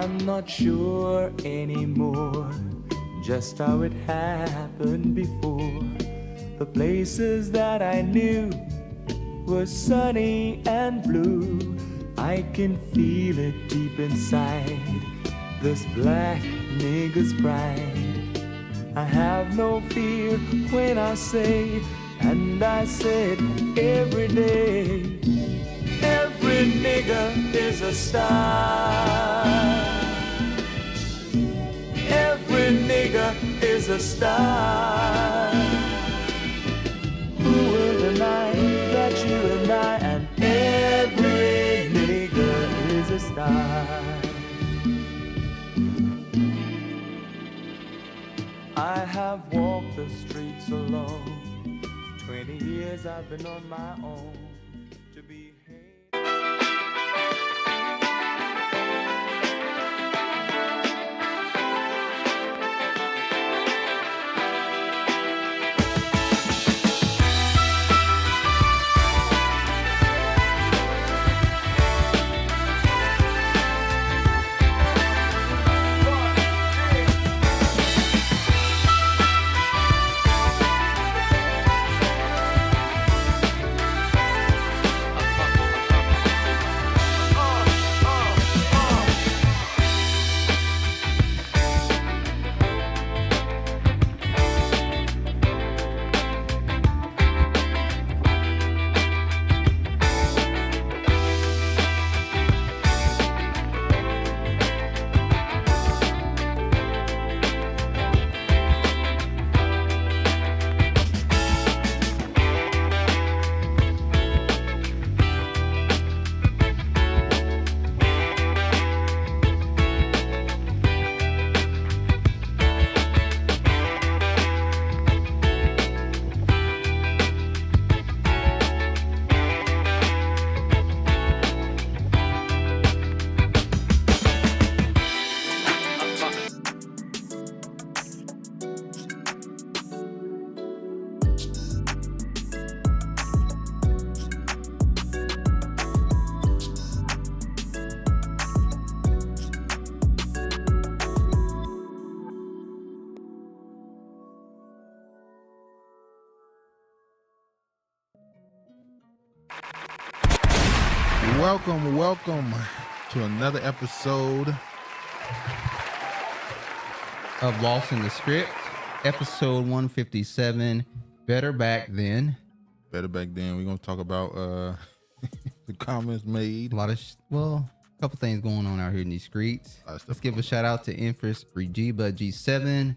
I'm not sure anymore just how it happened before. The places that I knew were sunny and blue. I can feel it deep inside, this black nigga's pride. I have no fear when I say, and I said every day, every nigga is a star. Every nigga is a star. Who will deny that you and I and every nigga is a star? I have walked the streets alone. 20 years I've been on my own to be hated. Welcome to another episode of Lost in the Script, episode 157. Better back then. We're gonna talk about the comments made. A couple things going on out here in these streets. Let's give a shout out to Empress Regiba G7.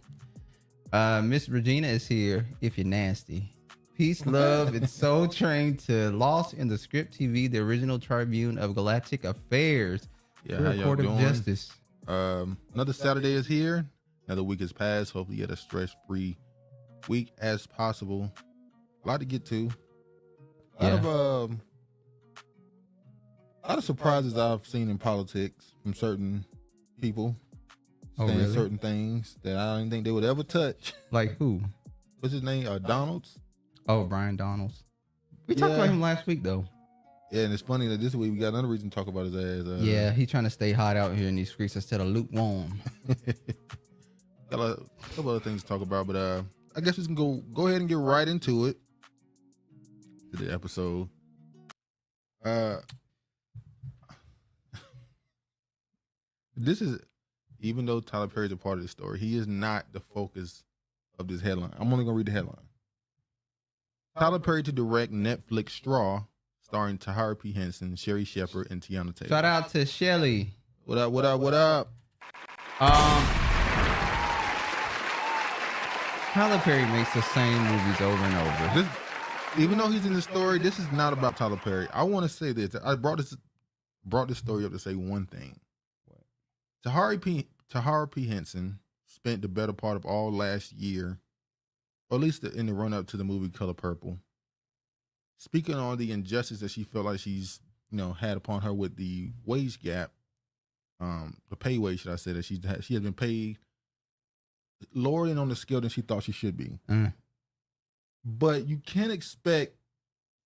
Miss Regina is here. If you're nasty. Peace, love, and Soul Train to Lost in the Script TV, the original Tribune of Galactic Affairs. Yeah, how y'all Court of doing? Justice. Another Saturday is here. Another week has passed. Hopefully, you get a stress-free week as possible. A lot to get to. A lot of surprises I've seen in politics from certain people saying certain things that I didn't think they would ever touch. Like who? What's his name? Donalds. Oh, Byron Donalds. We talked about him last week, though. Yeah, and it's funny that this week we got another reason to talk about his ass. He's trying to stay hot out here in these streets instead of lukewarm. Got a couple other things to talk about, but I guess we can go ahead and get right into it. To the episode. This is, even though Tyler Perry's a part of the story, he is not the focus of this headline. I'm only gonna read the headline. Tyler Perry to direct Netflix Straw, starring Tahara P. Henson, Sherri Shepherd, and Teyana Taylor. Shout out to Shelly. What up? Tyler Perry makes the same movies over and over. Even though he's in the story, this is not about Tyler Perry. I want to say this. I brought this story up to say one thing. Tahara P. Henson spent the better part of all last year, or at least in the run-up to the movie Color Purple, speaking on the injustice that she felt like she's, had upon her with the wage gap, the pay wage, should I say, that she has been paid lower than on the scale than she thought she should be. But you can't expect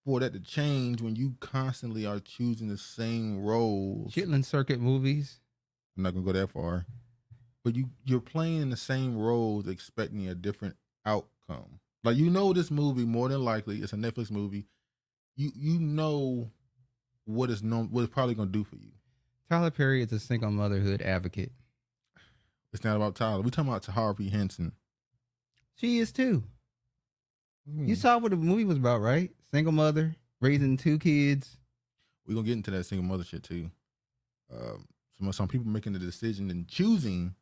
for that to change when you constantly are choosing the same roles. Chitlin Circuit movies. I'm not gonna go that far, but you're playing in the same roles, expecting a different outcome. Like, this movie more than likely, it's a Netflix movie. You know what it's probably gonna do for you. Tyler Perry is a single motherhood advocate. It's not about Tyler. We're talking about Tahara P. Henson. She is too. You saw what the movie was about, right? Single mother, raising 2 kids. We're gonna get into that single mother shit too. Some people making the decision and choosing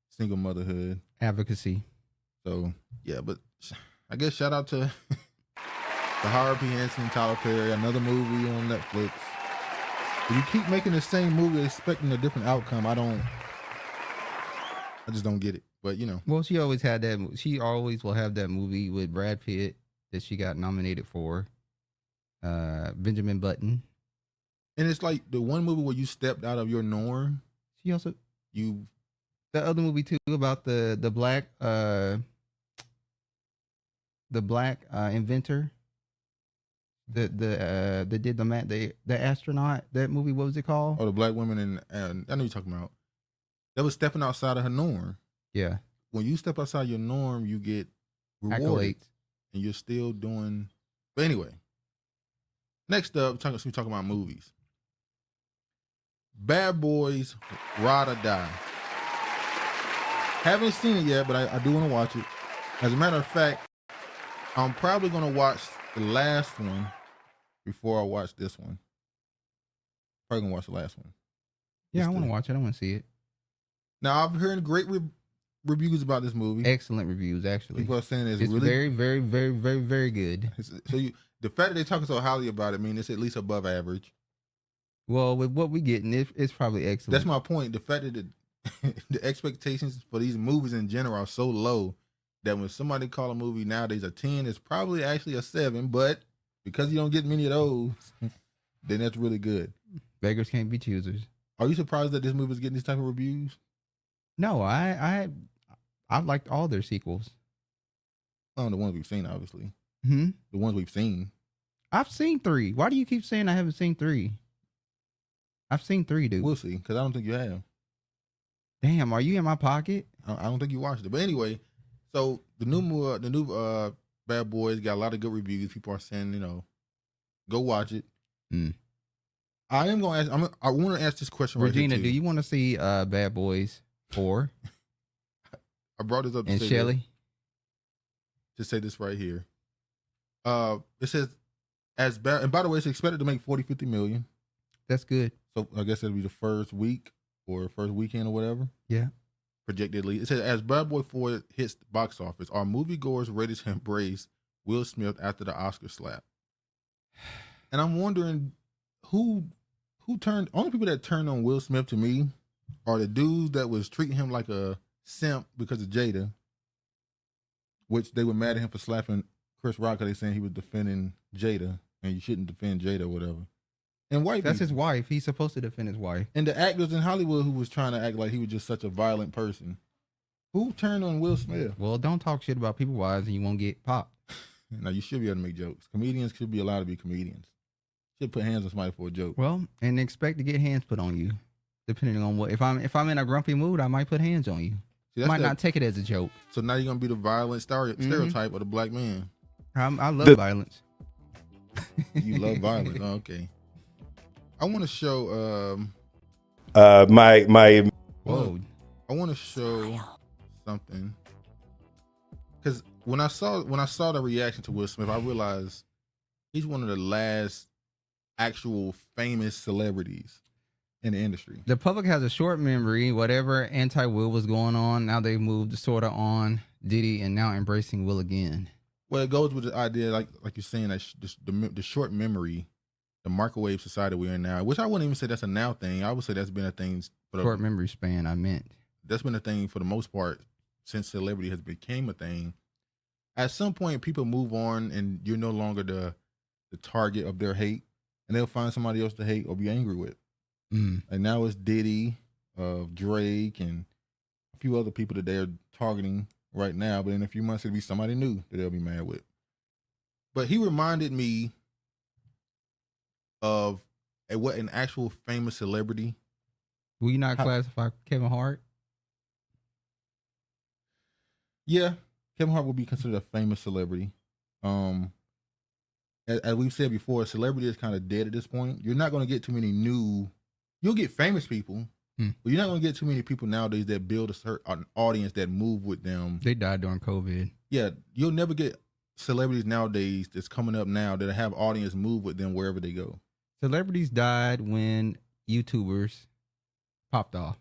single motherhood. Advocacy. So, yeah, but I guess shout out to Tahara P. Henson, Tyler Perry, another movie on Netflix. If you keep making the same movie expecting a different outcome, I just don't get it. But, Well, she always had that. She always will have that movie with Brad Pitt that she got nominated for. Benjamin Button. And it's like the one movie where you stepped out of your norm. She also the other movie too about the black inventor. That did the astronaut. That movie, what was it called? Oh, the black woman, and I know you're talking about. That was stepping outside of her norm. Yeah. When you step outside your norm, you get rewarded, accolades, and you're still doing. But anyway, next up, we're talking about movies. Bad Boys, Ride or Die. Haven't seen it yet, but I do want to watch it. As a matter of fact, I'm probably going to watch the last one before I watch this one. Probably going to watch the last one. Yeah, I want to watch it. I want to see it. Now, I've heard great reviews about this movie. Excellent reviews, actually. People are saying it's really very, very, very, very, very good. So the fact that they're talking so highly about it means it's at least above average. Well, with what we're getting, it's probably excellent. That's my point. The fact that the expectations for these movies in general are so low that when somebody call a movie nowadays a 10, it's probably actually a 7. But because you don't get many of those, then that's really good. Beggars can't be choosers. Are you surprised that this movie is getting these type of reviews? No, I've liked all their sequels. Oh, the ones we've seen, obviously. The ones we've seen. I've seen 3. Why do you keep saying I haven't seen 3? I've seen 3, dude. We'll see, because I don't think you have. Damn, are you in my pocket? I don't think you watched it. But anyway, so the new Bad Boys got a lot of good reviews. People are saying, go watch it. I am going to ask. I want to ask this question Regina, right here, do you want to see Bad Boys 4? I brought this up to and say Shelly? To say this right here. It says, as bad, and by the way, it's expected to make 40-50 million. That's good. So I guess it'll be the first week or first weekend or whatever. Yeah. Projectedly. It says, as Bad Boy 4 hits the box office, are moviegoers ready to embrace Will Smith after the Oscar slap? And I'm wondering who turned, only people that turned on Will Smith to me are the dudes that was treating him like a simp because of Jada, which they were mad at him for slapping Chris Rock because they saying he was defending Jada and you shouldn't defend Jada or whatever. And white That's people. his wife. He's supposed to defend his wife. And the actors in Hollywood who was trying to act like he was just such a violent person. Who turned on Will Smith? Well, don't talk shit about people's wives and you won't get popped. Now, you should be able to make jokes. Comedians should be allowed to be comedians. Should put hands on somebody for a joke. Well, and expect to get hands put on you, depending on what. If I'm in a grumpy mood, I might put hands on you. See, Might not take it as a joke. So now you're going to be the violent stereotype of the black man. I love violence. You love violence. Oh, okay. I want to show Whoa. I want to show something, because when I saw the reaction to Will Smith, I realized he's one of the last actual famous celebrities in the industry. The public has a short memory. Whatever anti-Will was going on, now they've moved sort of on Diddy and now embracing Will again. Well, it goes with the idea, like you're saying, that the short memory, the microwave society we're in now, which I wouldn't even say that's a now thing. I would say that's been a thing for Short memory span, I meant. That's been a thing for the most part since celebrity has became a thing. At some point, people move on, and you're no longer the target of their hate, and they'll find somebody else to hate or be angry with. And now it's Diddy, Drake, and a few other people that they're targeting right now. But in a few months, it'll be somebody new that they'll be mad with. But he reminded me of an actual famous celebrity. Will you not classify Kevin Hart? Yeah, Kevin Hart will be considered a famous celebrity. As we've said before, celebrity is kind of dead at this point. You're not going to get too many new. You'll get famous people, but you're not going to get too many people nowadays that build an audience that move with them. They died during COVID. Yeah, you'll never get celebrities nowadays that's coming up now that have audience move with them wherever they go. Celebrities died when YouTubers popped off.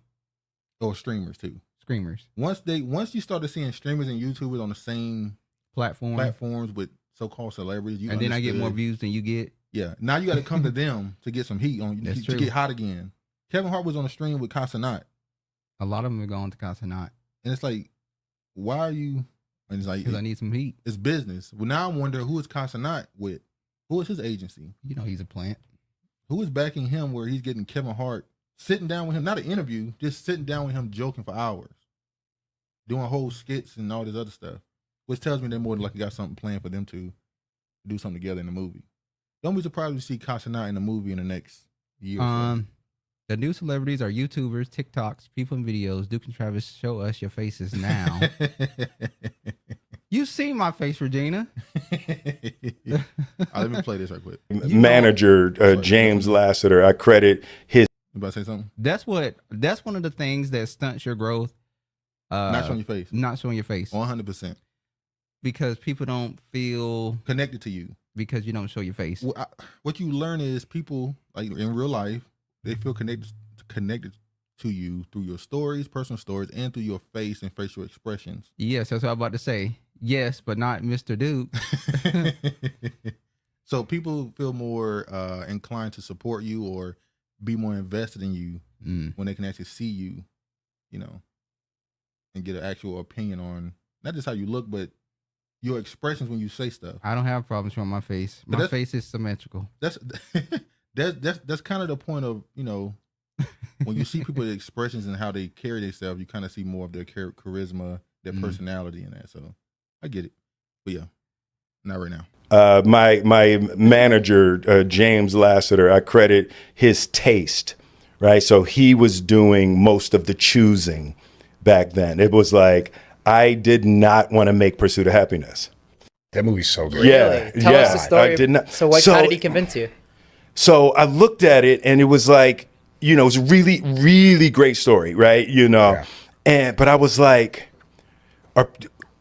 Or streamers too. Screamers. Once you started seeing streamers and YouTubers on the same platforms with so-called celebrities, and then I get more views than you get. Yeah, now you got to come to them to get some heat on you to get hot again. Kevin Hart was on a stream with Casanat. A lot of them are going to Casanat. And it's like, why are you? And it's like, because I need some heat. It's business. Well, now I'm wondering who is Casanat with? Who is his agency? You know he's a plant. Who is backing him where he's getting Kevin Hart sitting down with him, not an interview, just sitting down with him joking for hours, doing whole skits and all this other stuff, which tells me they're more than likely got something planned for them to do something together in the movie. Don't be surprised to see Casanat in the movie in the next year or so. The new celebrities are YouTubers, TikToks, people in videos. Duke and Travis, show us your faces now. You see my face, Regina. Let me play this right quick. Manager James Lassiter, I credit his. You about to say something? That's one of the things that stunts your growth. Not showing your face. Not showing your face. 100%. Because people don't feel connected to you. Because you don't show your face. Well, what you learn is people, like in real life, they feel connected to you through your stories, personal stories, and through your face and facial expressions. Yes, that's what I'm about to say. Yes, but not Mr. Duke. So people feel more inclined to support you or be more invested in you when they can actually see you, and get an actual opinion on not just how you look, but your expressions when you say stuff. I don't have problems showing my face. My face is symmetrical. That's kind of the point of, when you see people's expressions and how they carry themselves, you kind of see more of their charisma, their personality in that. So I get it. But yeah, not right now. My manager, James Lassiter, I credit his taste, right? So he was doing most of the choosing back then. It was like, I did not want to make Pursuit of Happiness. That movie's so great. Yeah. Tell us the story. I did not. So how did he convince you? So I looked at it and it was like, it was a really, really great story, right? But I was like,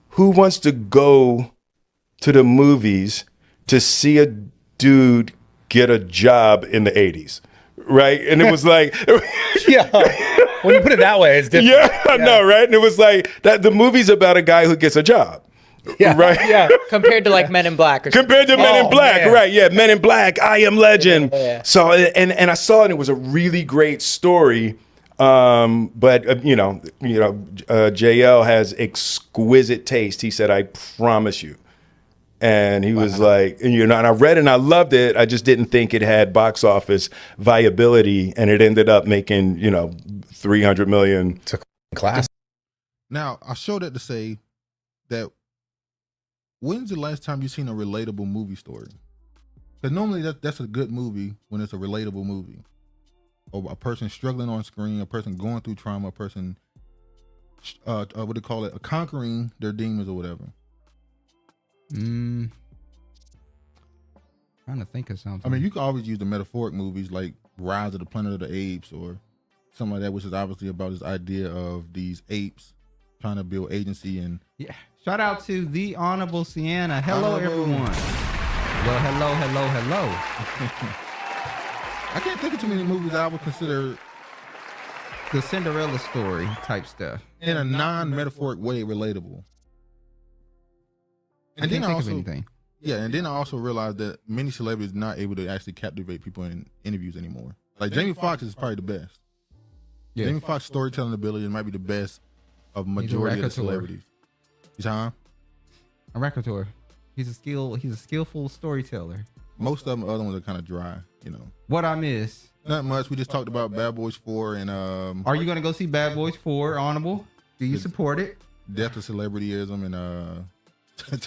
who wants to go to the movies to see a dude get a job in the 80s? Right? And it was like, yeah. When you put it that way, it's different. Yeah, I know, right? And it was like that the movie's about a guy who gets a job. Yeah. Right? Yeah. Compared to like Men in Black. Compared to Men in Black, man. right? Yeah, Men in Black, I Am Legend. Yeah. So, and I saw it. It was a really great story. But JL has exquisite taste. He said, "I promise you." And he was like, and I read it and I loved it. I just didn't think it had box office viability, and it ended up making 300 million. It's a class. Now, I show that to say that when's the last time you seen a relatable movie story? Because normally that's a good movie when it's a relatable movie. Or a person struggling on screen, a person going through trauma, a person, what do they call it, conquering their demons or whatever. Trying to think of something. I mean, you can always use the metaphoric movies like Rise of the Planet of the Apes or something like that, which is obviously about this idea of these apes trying to build agency and Yeah. Shout out to the Honorable Sienna. Hello, Honorable. everyone. Well, hello. I can't think of too many movies I would consider The Cinderella story type stuff. in a non-metaphoric way relatable. I And can't then I think of also, anything. yeah, and then I also realized that many celebrities are not able to actually captivate people in interviews anymore. Like Jamie Foxx is probably the best. Yeah. Jamie Foxx's storytelling ability might be the best of majority of the raconteur. celebrities. He's huh? A raconteur. He's a skillful storyteller. Most of them other ones are kind of dry, What I miss. Not much. We just talked about Bad Boys 4 and Are you gonna go see Bad Boys 4, Honorable? Do you support it? Death of Celebrityism and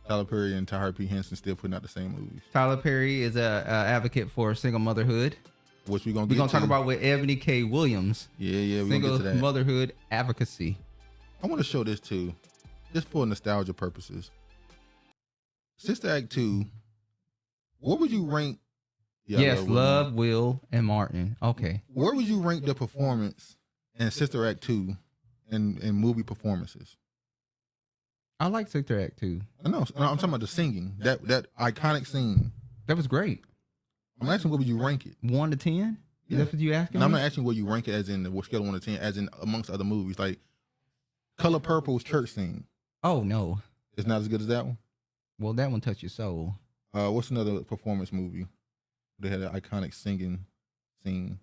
Tyler Perry and Taraji P. Henson still putting out the same movies. Tyler Perry is a advocate for single motherhood. Which we're We're gonna talk about with Eboni K Williams. Yeah, we're gonna Single get to that. motherhood advocacy. I want to show this too, just for nostalgia purposes. Sister Act 2, what would you rank? Yeah, Yes, Love, Will, and Martin. Okay. Where would you rank the performance in Sister Act 2 in movie performances? I like Sister Act 2. I know. I'm talking about the singing. That iconic scene. That was great. I'm asking what would you rank it? 1 to 10? Yeah. That's what you asking And I'm me? not asking where you rank it as in the scale of 1 to 10, as in amongst other movies. Like Color Purple's church scene. Oh, no. It's not as good as that one. Well, that one touched your soul. What's another performance movie? They had an iconic singing scene.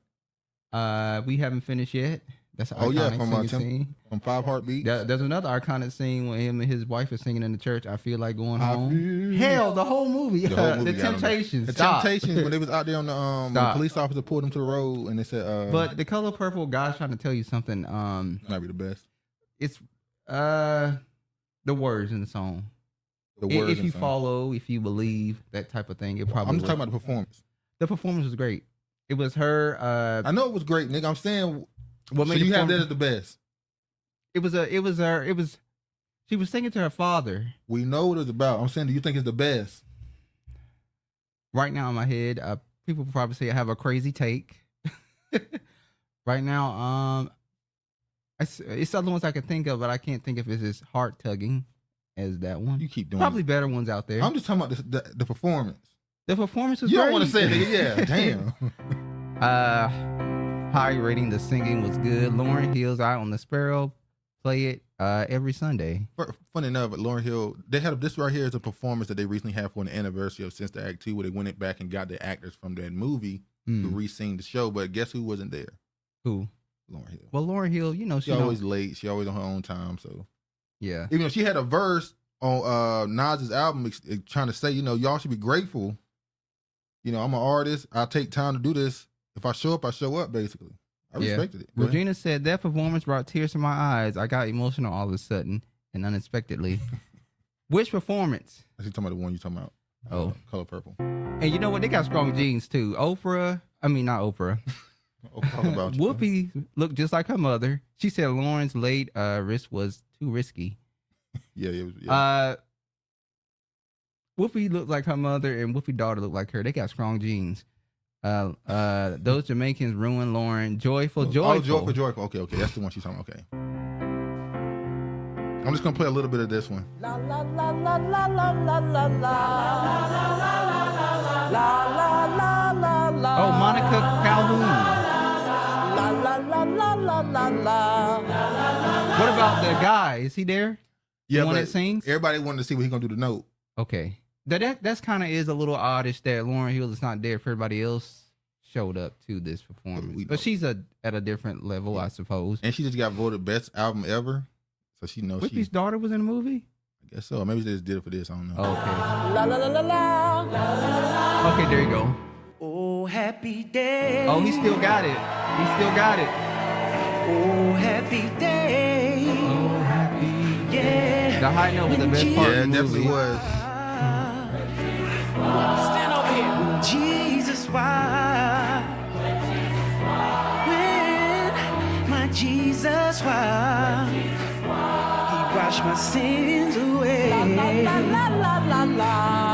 We haven't finished yet. That's an Oh yeah, iconic from singing scene. from 5 Heartbeats. There's another iconic scene when him and his wife are singing in the church. I feel like going I home. feel- Hell, the whole movie. The whole movie The got 'em there. Temptations. The Stop. Temptations when they was out there on the when the Stop. police officer pulled them to the road and they said But the Color Purple, guys, trying to tell you something. might be the best. It's the words in the song. The words If and you song. follow, if you believe, that type of thing, it probably. I'm just talking would. about the performance. The performance was great. It was her. I know it was great, nigga. I'm saying What so made the you have that performance- as the best. She was singing to her father. We know what it's about. I'm saying, do you think it's the best? Right now in my head, people probably say I have a crazy take. Right now, it's other ones I can think of, but I can't think if it's as heart tugging as that one. You keep doing Probably it. better ones out there. I'm just talking about the performance. The performance was You great. don't want to say it, nigga. Yeah, damn. High rating. The singing was good. Lauren Hill's Eye on the Sparrow. Play it every Sunday. Funny enough, but Lauryn Hill, they had this right here is a performance that they recently had for an anniversary of Sister Act 2, where they went back and got the actors from that movie to re-sing the show. But guess who wasn't there? Who? Lauryn Hill. Well, Lauren Hill, you know, She always late. She always on her own time. So yeah. even though she had a verse on Nas's album trying to say, y'all should be grateful. I'm an artist. I take time to do this. If I show up, I show up, basically. I respected it. Go ahead. Regina said that performance brought tears to my eyes. I got emotional all of a sudden and unexpectedly. Which performance? I talking about the one you talking about. Oh. Color Purple. And you know what? They got strong genes too. Not Oprah. Talk about you. Whoopi looked just like her mother. She said Lauren's late wrist was too risky. Yeah, it was. Yeah. Whoopi looked like her mother and Whoopi's daughter looked like her. They got strong genes. Those Jamaicans ruined Lauren. Joyful. Oh, joyful. Okay. That's the one she's talking about. Okay. I'm just gonna play a little bit of this one. La la la la la la la la la. Oh, Monica Calhoun. La la la la la la la. What about the guy? Is he there? Yeah, The one but that sings? everybody wanted to see what he's gonna do to the note. Okay. That's kind of is a little oddish that Lauryn Hill is not there if everybody else showed up to this performance. But she's at a different level, I suppose. And she just got voted best album ever, so she knows. Whitney's daughter was in the movie? I guess so. Or maybe they just did it for this. I don't know. Okay. La la la la la. Okay, there you go. Oh, happy day. Oh, he still got it. He still got it. Oh, happy day. Oh, happy. Yeah. The high note was the best part Yeah, of it the definitely movie. was. Stand over here. Jesus, why? When my Jesus, why? He washed my sins away. La la la la la la la.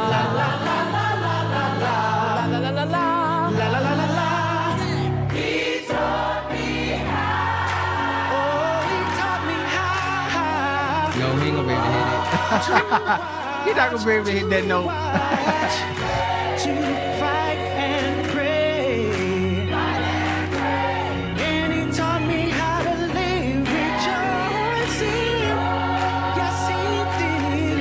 La la la la la la. La la la la la. La la la la la. He taught me how. Oh, he taught me how. No, he ain't gonna be able to hit it. He's not gonna be able to hit that note. To fight and pray. And he taught me how to live rejoicing. Yes, he did.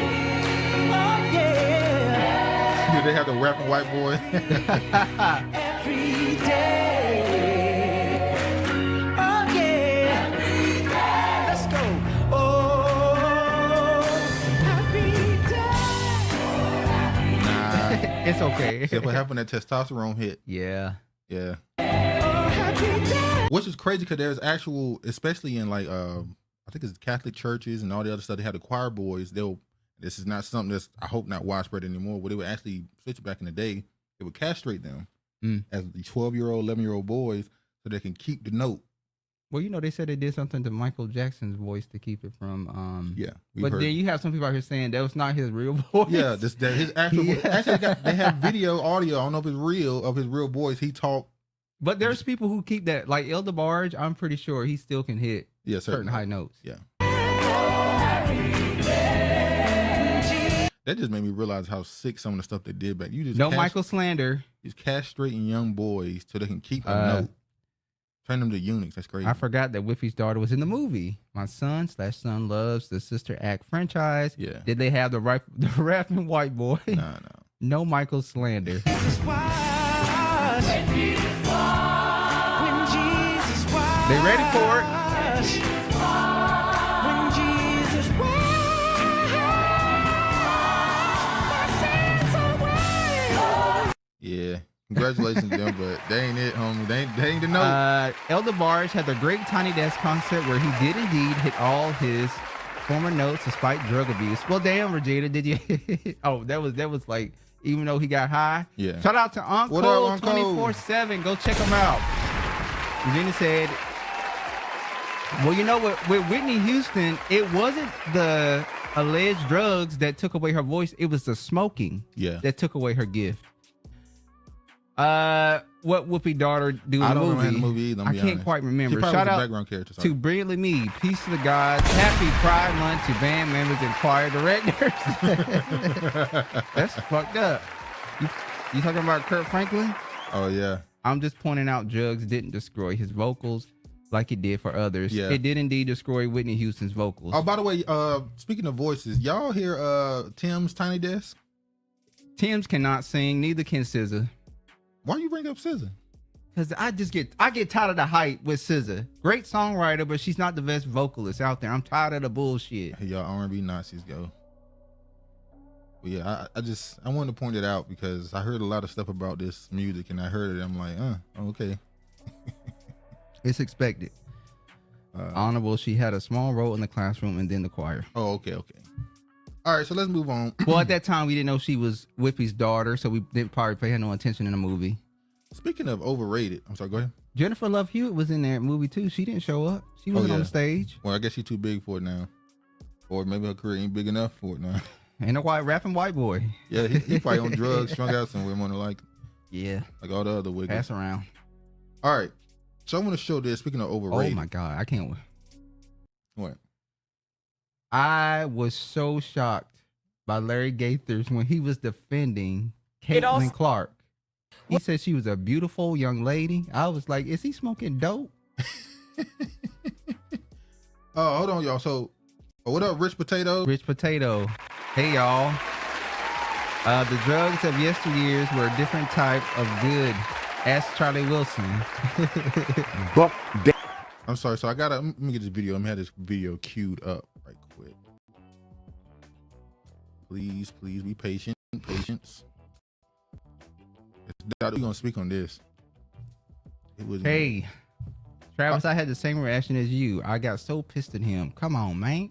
Oh, yeah. Did they have the rapping white boy? Every day. Oh, yeah. Let's go. Oh, happy day. Nah. It's okay. Except what happened, that testosterone hit. Yeah. Yeah. Oh, happy day. Which is crazy because there's actual, especially in like, I think it's Catholic churches and all the other stuff, they had the choir boys. This is not something that's, I hope, not widespread anymore, but they would actually, especially back in the day, they would castrate them as the 12-year-old, 11-year-old boys so they can keep the note. Well, you know, they said they did something to Michael Jackson's voice to keep it from. Yeah. But then you have some people out here saying that was not his real voice. Yeah, his actual voice. Actually, they have video, audio. I don't know if it's real, of his real voice. He talked. But there's people who keep that. Like Elder Barge, I'm pretty sure he still can hit certain certainly high notes. Yeah. That just made me realize how sick some of the stuff they did back. You just No Michael slander. He's castrating young boys so they can keep a note. Turn them to eunuchs. That's crazy. I forgot that Whippy's daughter was in the movie. My son/son loves the Sister Act franchise. Yeah. Did they have the rapping white boy? No. No Michael slander. When Jesus was. They ready for it? When Jesus was. Yeah. Congratulations to them, but they ain't it, homie. They ain't the note. Elder Barge had the great Tiny Desk concert where he did indeed hit all his former notes despite drug abuse. Well, damn, Regina, did you? Oh, that was like, even though he got high. Yeah. Shout out to Uncle What up, Uncle? 24/7. Go check him out. Regina said, well, you know what? With Whitney Houston, it wasn't the alleged drugs that took away her voice. It was the smoking that took away her gift. What Whoopi daughter do in I the don't movie? remember the movie either. I can't quite remember. Shout out background character, to Brilliantly Me, Peace to the Gods, Happy Pride Month to band members and choir directors. That's fucked up. You talking about Kurt Franklin? Oh yeah. I'm just pointing out drugs didn't destroy his vocals like it did for others. Yeah. It did indeed destroy Whitney Houston's vocals. Oh, by the way, speaking of voices, y'all hear Tim's Tiny Desk? Tim's cannot sing, neither can SZA. Why you bring up SZA? Because I get tired of the hype with SZA. Great songwriter, but she's not the best vocalist out there. I'm tired of the bullshit. Hey, y'all R&B Nazis go. But yeah, I wanted to point it out because I heard a lot of stuff about this music and I heard it. I'm like, okay. It's expected. Honorable, she had a small role in the classroom and then the choir. Oh, okay. All right, so let's move on. Well, at that time, we didn't know she was Whippy's daughter, so we didn't probably pay her no attention in the movie. Speaking of overrated, I'm sorry, go ahead. Jennifer Love Hewitt was in that movie too. She didn't show up. She wasn't on the stage. Well, I guess she's too big for it now. Or maybe her career ain't big enough for it now. Ain't no rapping white boy. Yeah, he probably on drugs, strung out somewhere, more than like. Yeah. Like all the other wiggles. Pass around. All right. So I'm going to show this. Speaking of overrated. Oh my God. I can't wait. What? I was so shocked by Larry Gaithers when he was defending Caitlin Clark. He said she was a beautiful young lady. I was like, is he smoking dope? Oh, hold on, y'all. So, what up, Rich Potato? Rich Potato. Hey, y'all. The drugs of yesteryears were a different type of good. Ask Charlie Wilson. I'm sorry. So, let me get this video. Let me have this video queued up right quick. Please be patient. Patience. We're going to speak on this. Hey, Travis, I had the same reaction as you. I got so pissed at him. Come on, man.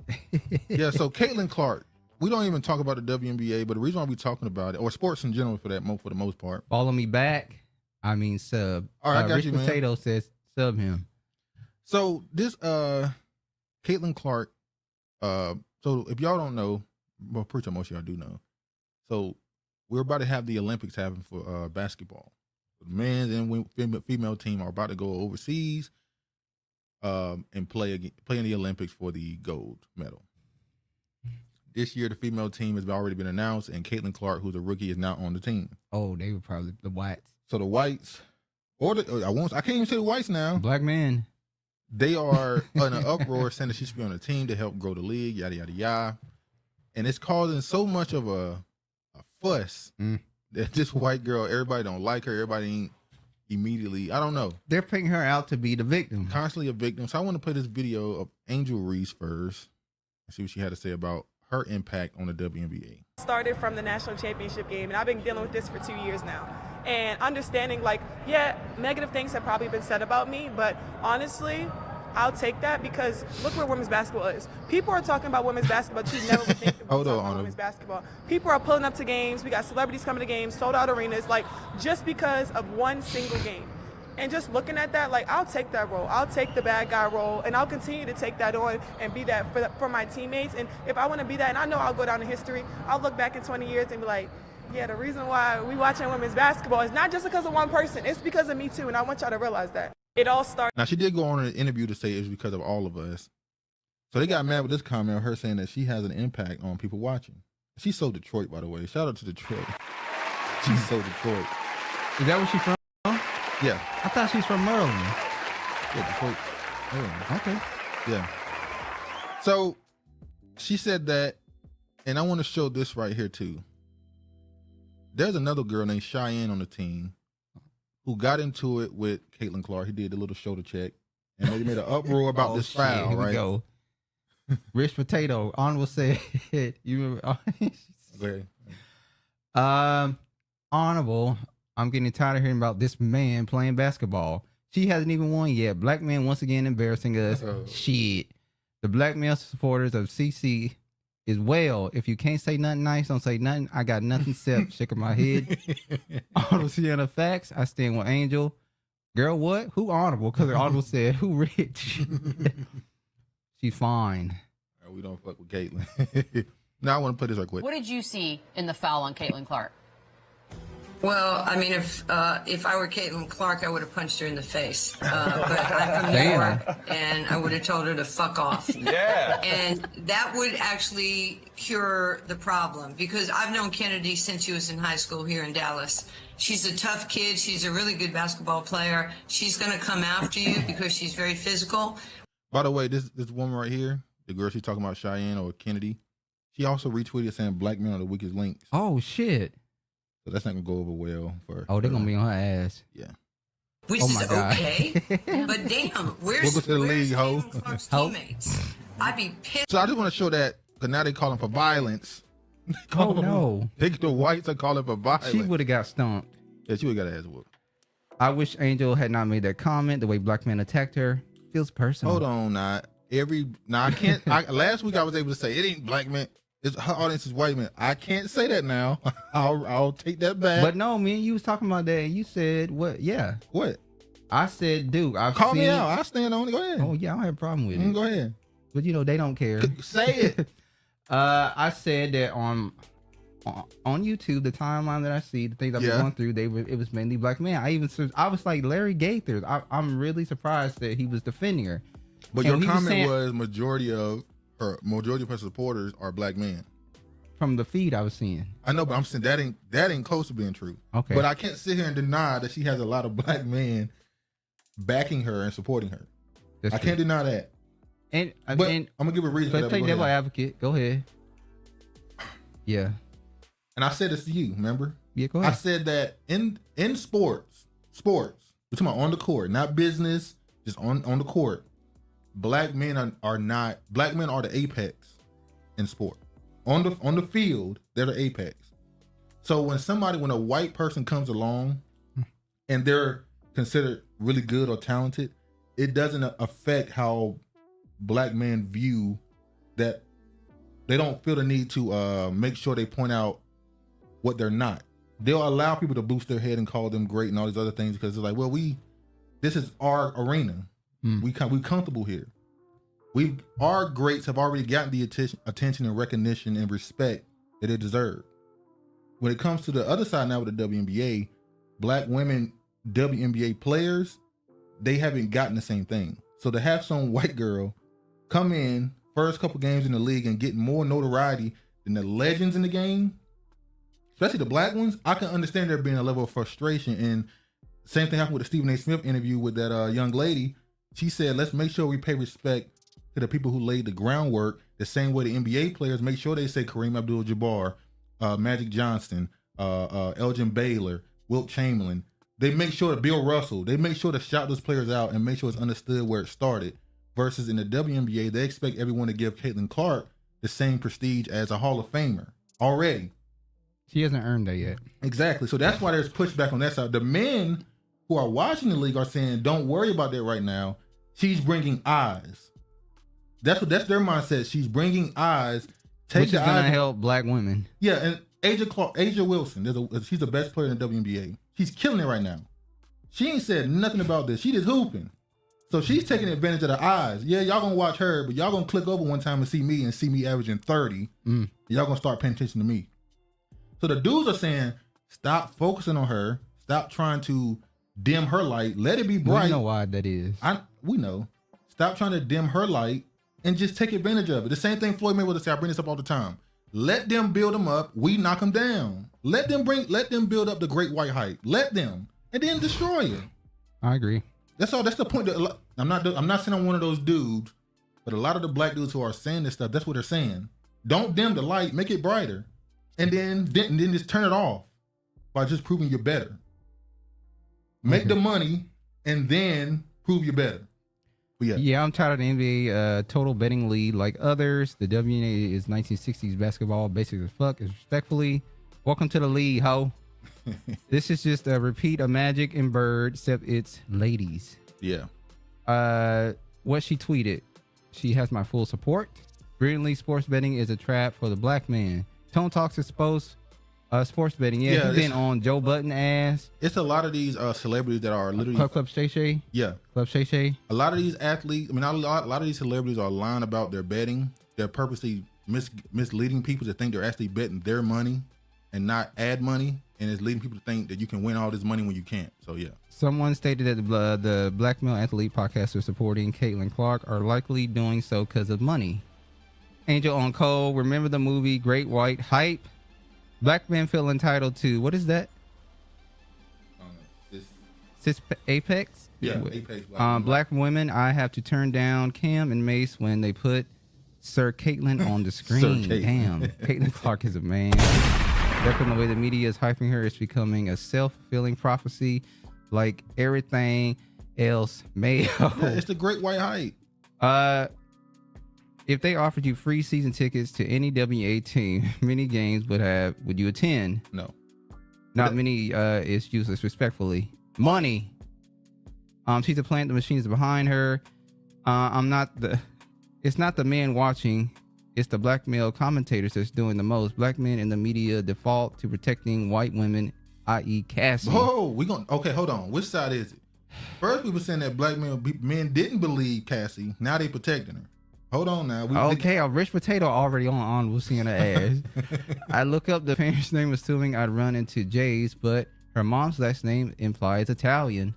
Yeah, so Caitlin Clark, we don't even talk about the WNBA, but the reason why we're talking about it, or sports in general for the most part. Follow me back. I mean, sub. All right, I got Rich you, man. Potato says sub him. So this Caitlin Clark, so if y'all don't know, well, pretty sure most of y'all do know. So we're about to have the Olympics happen for basketball. The men's and female team are about to go overseas and play in the Olympics for the gold medal. This year, the female team has already been announced, and Caitlin Clark, who's a rookie, is not on the team. Oh, they were probably the whites. So the whites, I can't even say the whites now. Black men. They are in an uproar saying that she should be on the team to help grow the league, yada, yada, yada. And it's causing so much of a fuss that this white girl, everybody don't like her. Everybody ain't immediately, I don't know. They're picking her out to be the victim. Constantly a victim. So I want to play this video of Angel Reese first and see what she had to say about her impact on the WNBA. Started from the national championship game, and I've been dealing with this for 2 years now. And understanding, like, yeah, negative things have probably been said about me, but honestly, I'll take that because look where women's basketball is. People are talking about women's basketball, but you never would think about women's basketball. People are pulling up to games. We got celebrities coming to games, sold out arenas, like just because of one single game. And just looking at that, like, I'll take that role. I'll take the bad guy role, and I'll continue to take that on and be that for my teammates. And if I want to be that, and I know I'll go down in history, I'll look back in 20 years and be like, yeah, the reason why we watching women's basketball is not just because of one person. It's because of me too, and I want y'all to realize that. It all started. Now, she did go on an interview to say it's because of all of us. So they got mad with this comment of her saying that she has an impact on people watching. She's so Detroit, by the way. Shout out to Detroit. She's so Detroit. Is that where she's from? Yeah. I thought she's from Maryland. Yeah, Detroit. Maryland. Okay. Yeah. So she said that, and I want to show this right here too. There's another girl named Cheyenne on the team who got into it with Caitlin Clark. He did a little shoulder check, and they made an uproar about this foul. Here right? we go. Rich Potato. Honorable said, "You remember?" Honorable. I'm getting tired of hearing about this man playing basketball. She hasn't even won yet. Black men once again embarrassing us. Shit. The black male supporters of CC is well. If you can't say nothing nice, don't say nothing. I got nothing except shaking my head. Honorable Sienna facts. I stand with Angel. Girl, what? Who honorable? Because Honorable said, who rich? She's fine. We don't fuck with Caitlin. Now I want to put this right quick. What did you see in the foul on Caitlin Clark? Well, I mean, if I were Caitlin Clark, I would have punched her in the face. But I'm from New York, and I would have told her to fuck off. Yeah. And that would actually cure the problem, because I've known Kennedy since she was in high school here in Dallas. She's a tough kid. She's a really good basketball player. She's going to come after you because she's very physical. By the way, this woman right here, the girl she's talking about, Cheyenne or Kennedy, she also retweeted saying black men are the weakest links. Oh, shit. So that's not going to go over well for her. Oh, they're going to be on her ass. Yeah. Which is okay, but damn, where's the league, ho? Caitlin Clark's teammates? I'd be pissed. So I just want to show that, because now they're calling for violence. Oh, no. The whites are calling for violence. She would have got stumped. Yeah, she would have got her ass whooped. I wish Angel had not made that comment. The way black men attacked her feels personal. Hold on, now. I can't. Last week I was able to say it ain't black men. Her audience is white men. I can't say that now. I'll take that back. But no, man, you was talking about that, and you said what? Yeah, what? I said, Duke. Call me out. I stand on it. Go ahead. Oh yeah, I don't have a problem with it. Go ahead. But you know they don't care. Say it. I said that on on YouTube, the timeline that I see, the things I've been going through, it was mainly black men. I was like Larry Gaithers. I'm really surprised that he was defending her. But your comment was majority of her supporters are black men. From the feed I was seeing. I know, but I'm saying that ain't close to being true. Okay. But I can't sit here and deny that she has a lot of black men backing her and supporting her. I can't deny that. And I'm gonna give a reason for that. Take devil advocate. Go ahead. Yeah. And I said this to you, remember? Yeah, go ahead. I said that in sports, we're talking about on the court, not business, just on the court. Black men are the apex in sport. On the field, they're the apex. So when a white person comes along and they're considered really good or talented, it doesn't affect how black men view that. They don't feel the need to make sure they point out what they're not. They'll allow people to boost their head and call them great and all these other things because it's like, well, this is our arena. We comfortable here. Our greats have already gotten the attention and recognition and respect that they deserve. When it comes to the other side now with the WNBA, black women WNBA players, they haven't gotten the same thing. So to have some white girl come in first couple games in the league and get more notoriety than the legends in the game, especially the black ones, I can understand there being a level of frustration. And same thing happened with the Stephen A. Smith interview with that young lady. She said, let's make sure we pay respect to the people who laid the groundwork the same way the NBA players make sure they say Kareem Abdul-Jabbar, Magic Johnson, Elgin Baylor, Wilt Chamberlain. They make sure to Bill Russell. They make sure to shout those players out and make sure it's understood where it started. Versus in the WNBA, they expect everyone to give Caitlin Clark the same prestige as a Hall of Famer already. She hasn't earned that yet. Exactly. So that's why there's pushback on that side. The men who are watching the league are saying, don't worry about that right now. She's bringing eyes. That's their mindset. She's bringing eyes. Which is going to help black women. Yeah, and Asia Wilson, she's the best player in the WNBA. She's killing it right now. She ain't said nothing about this. She just hooping. So she's taking advantage of the eyes. Yeah, y'all gonna watch her, but y'all gonna click over one time and see me averaging 30. Y'all gonna start paying attention to me. So the dudes are saying, stop focusing on her. Stop trying to dim her light. Let it be bright. We know why that is. We know. Stop trying to dim her light and just take advantage of it. The same thing Floyd Mayweather said. I bring this up all the time. Let them build them up. We knock them down. Let them build up the great white hype. Let them, and then destroy her. I agree. That's all. That's the point. I'm not saying I'm one of those dudes, but a lot of the black dudes who are saying this stuff, that's what they're saying. Don't dim the light, make it brighter, and then just turn it off by just proving you're better. Make the money and then prove you're better. But yeah, I'm tired of the NBA total betting lead like others. The WNBA is 1960s basketball, basic as fuck. Is respectfully, welcome to the league, ho. This is just a repeat of Magic and Bird, except it's ladies. Yeah. What she tweeted, she has my full support. Brilliantly, sports betting is a trap for the black man. Tone Talks exposed sports betting. Yeah, he's been on Joe Budden ass. It's a lot of these celebrities that are literally Club Shay Shay. Yeah, Club Shay Shay. A lot of these athletes, a lot of these celebrities are lying about their betting. They're purposely misleading people to think they're actually betting their money and not ad money, and it's leading people to think that you can win all this money when you can't. So yeah. Someone stated that the Blackmail Athlete podcasters supporting Caitlin Clark are likely doing so because of money. Angel on Cole, remember the movie Great White Hype? Black men feel entitled to, what is that? Cis Apex? Yeah, Apex. Black women, I have to turn down Cam and Mace when they put Sir Caitlin on the screen. Damn, Caitlin Clark is a man. Definitely the way the media is hyping her, it's becoming a self-fulfilling prophecy like everything else may. Yeah, it's the Great White Hype. If they offered you free season tickets to any WA team, many games would you attend? No. Not many is useless, respectfully. Money. She's a plant, the machine is behind her. It's not the man watching, it's the black male commentators that's doing the most. Black men in the media default to protecting white women, i.e. Cassie. Oh, okay, hold on. Which side is it? First we were saying that black men didn't believe Cassie, now they protecting her. Hold on now. Okay, a rich potato already on we'll see in her ass. I look up the parents' name, assuming I'd run into Jay's, but her mom's last name implies Italian.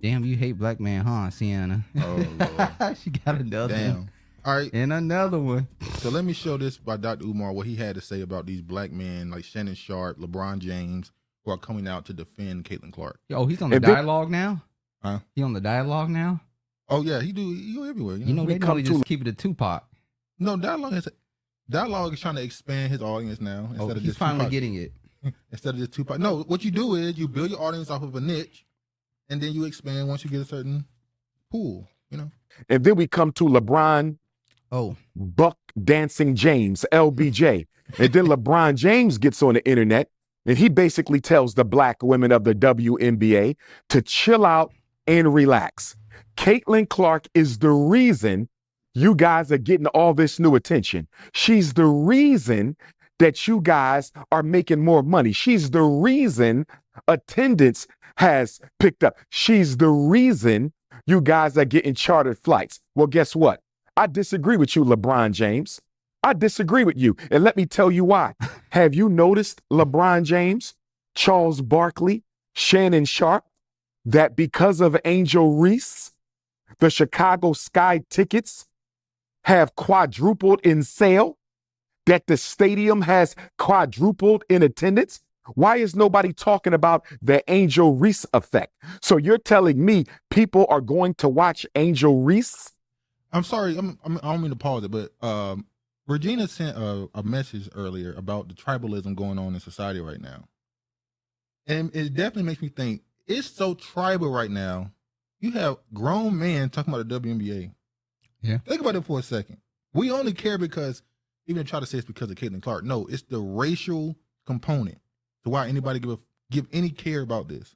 Damn, you hate black man, huh, Sienna? Oh, Lord. She got another one. All right. And another one. So let me show this by Dr. Umar, what he had to say about these black men like Shannon Sharp, LeBron James, who are coming out to defend Caitlin Clark. Oh, he's on the dialogue now? Huh? He on the dialogue now? Oh, yeah, he go everywhere. You know they normally just keep it a Tupac. No, dialogue is trying to expand his audience now. Instead of he's finally getting it. Instead of just Tupac. No, what you do is you build your audience off of a niche, and then you expand once you get a certain pool, you know? And then we come to LeBron Buck Dancing James, LBJ. And then LeBron James gets on the internet, and he basically tells the black women of the WNBA to chill out and relax. Caitlin Clark is the reason you guys are getting all this new attention. She's the reason that you guys are making more money. She's the reason attendance has picked up. She's the reason you guys are getting chartered flights. Well, guess what? I disagree with you, LeBron James. I disagree with you. And let me tell you why. Have you noticed, LeBron James, Charles Barkley, Shannon Sharp, that because of Angel Reese, the Chicago Sky tickets have quadrupled in sale, that the stadium has quadrupled in attendance? Why is nobody talking about the Angel Reese effect? So you're telling me people are going to watch Angel Reese? I'm sorry, I don't mean to pause it, but Regina sent a message earlier about the tribalism going on in society right now. And it definitely makes me think, it's so tribal right now. You have grown men talking about the WNBA. Yeah. Think about it for a second. We only care because, even try to say it's because of Caitlin Clark. No, it's the racial component to why anybody give any care about this.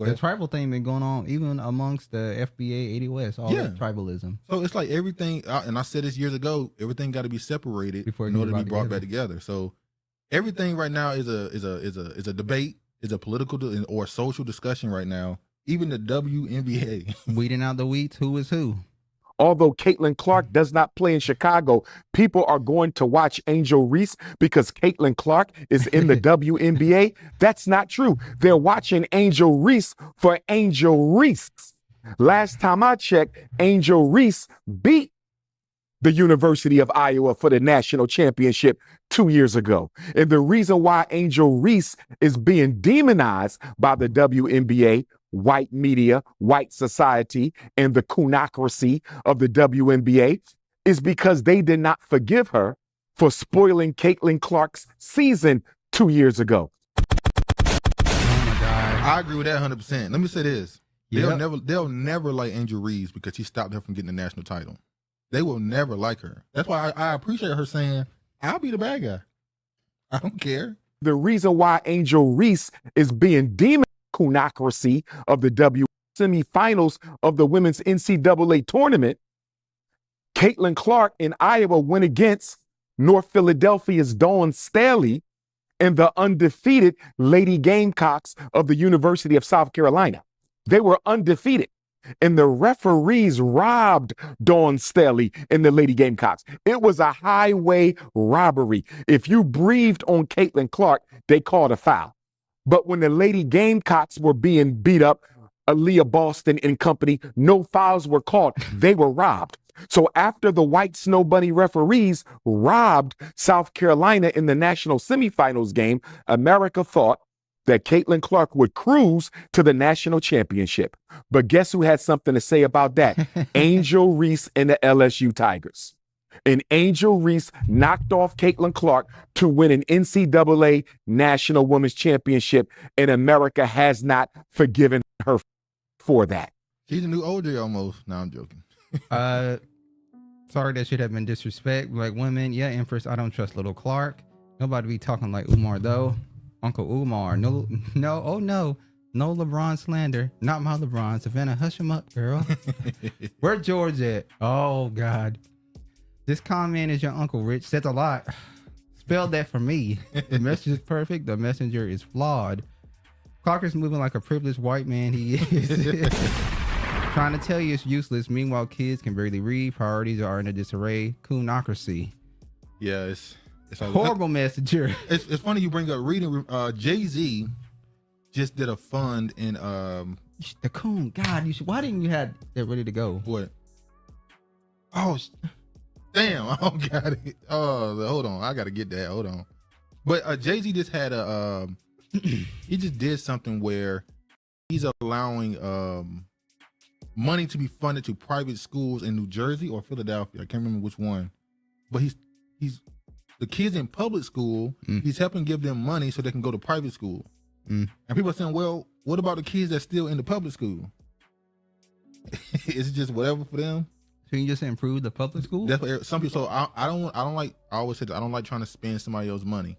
The tribal thing been going on even amongst the FBA, 80 West, all that tribalism. So it's like everything, and I said this years ago, everything got to be separated in order to be brought back together. So everything right now is a debate, is a political or social discussion right now. Even the WNBA. Weeding out the weeds, who is who. Although Caitlin Clark does not play in Chicago, people are going to watch Angel Reese because Caitlin Clark is in the WNBA. That's not true. They're watching Angel Reese for Angel Reese. Last time I checked, Angel Reese beat the University of Iowa for the national championship 2 years ago. And the reason why Angel Reese is being demonized by the WNBA, white media, white society, and the coonocracy of the WNBA is because they did not forgive her for spoiling Caitlin Clark's season 2 years ago. Oh my God. I agree with that 100%. Let me say this. They'll never like Angel Reese because she stopped her from getting the national title. They will never like her. That's why I appreciate her saying, I'll be the bad guy. I don't care. The reason why Angel Reese is being demonized coonocracy of the W semifinals of the women's NCAA tournament, Caitlin Clark in Iowa went against North Philadelphia's Dawn Staley and the undefeated Lady Gamecocks of the University of South Carolina. They were undefeated. And the referees robbed Dawn Staley and the Lady Gamecocks. It was a highway robbery. If you breathed on Caitlin Clark, they called a foul. But when the Lady Gamecocks were being beat up, Aaliyah Boston and company, no fouls were called. They were robbed. So after the White Snow Bunny referees robbed South Carolina in the national semifinals game, America thought that Caitlin Clark would cruise to the national championship. But guess who had something to say about that? Angel Reese and the LSU Tigers. And Angel Reese knocked off Caitlin Clark to win an NCAA National Women's Championship, and America has not forgiven her for that. She's a new OJ almost. No, I'm joking. Sorry, that should have been disrespect. Like women, yeah, Empress, I don't trust little Clark. Nobody be talking like Umar, though. Uncle Umar, no, no LeBron slander. Not my LeBron. Savannah, hush him up, girl. Where George at? Oh, God. This comment is your Uncle Rich. Says a lot. Spell that for me. The message is perfect. The messenger is flawed. Clark is moving like a privileged white man he is. Trying to tell you it's useless. Meanwhile, kids can barely read. Priorities are in a disarray. Coonocracy. Yeah, it's a horrible messenger. It's funny you bring up reading. Jay-Z just did a fund in the coon. God, you should. Why didn't you have that ready to go? What? Oh, damn! I don't got it. Oh, hold on. I gotta get that. Hold on. But Jay-Z just had a. He just did something where he's allowing money to be funded to private schools in New Jersey or Philadelphia. I can't remember which one. But he's the kids in public school. He's helping give them money so they can go to private school. And people are saying, well, what about the kids that's still in the public school? Is it just whatever for them? So you just improve the public school? That's what some people. So I don't like. I always said I don't like trying to spend somebody else's money,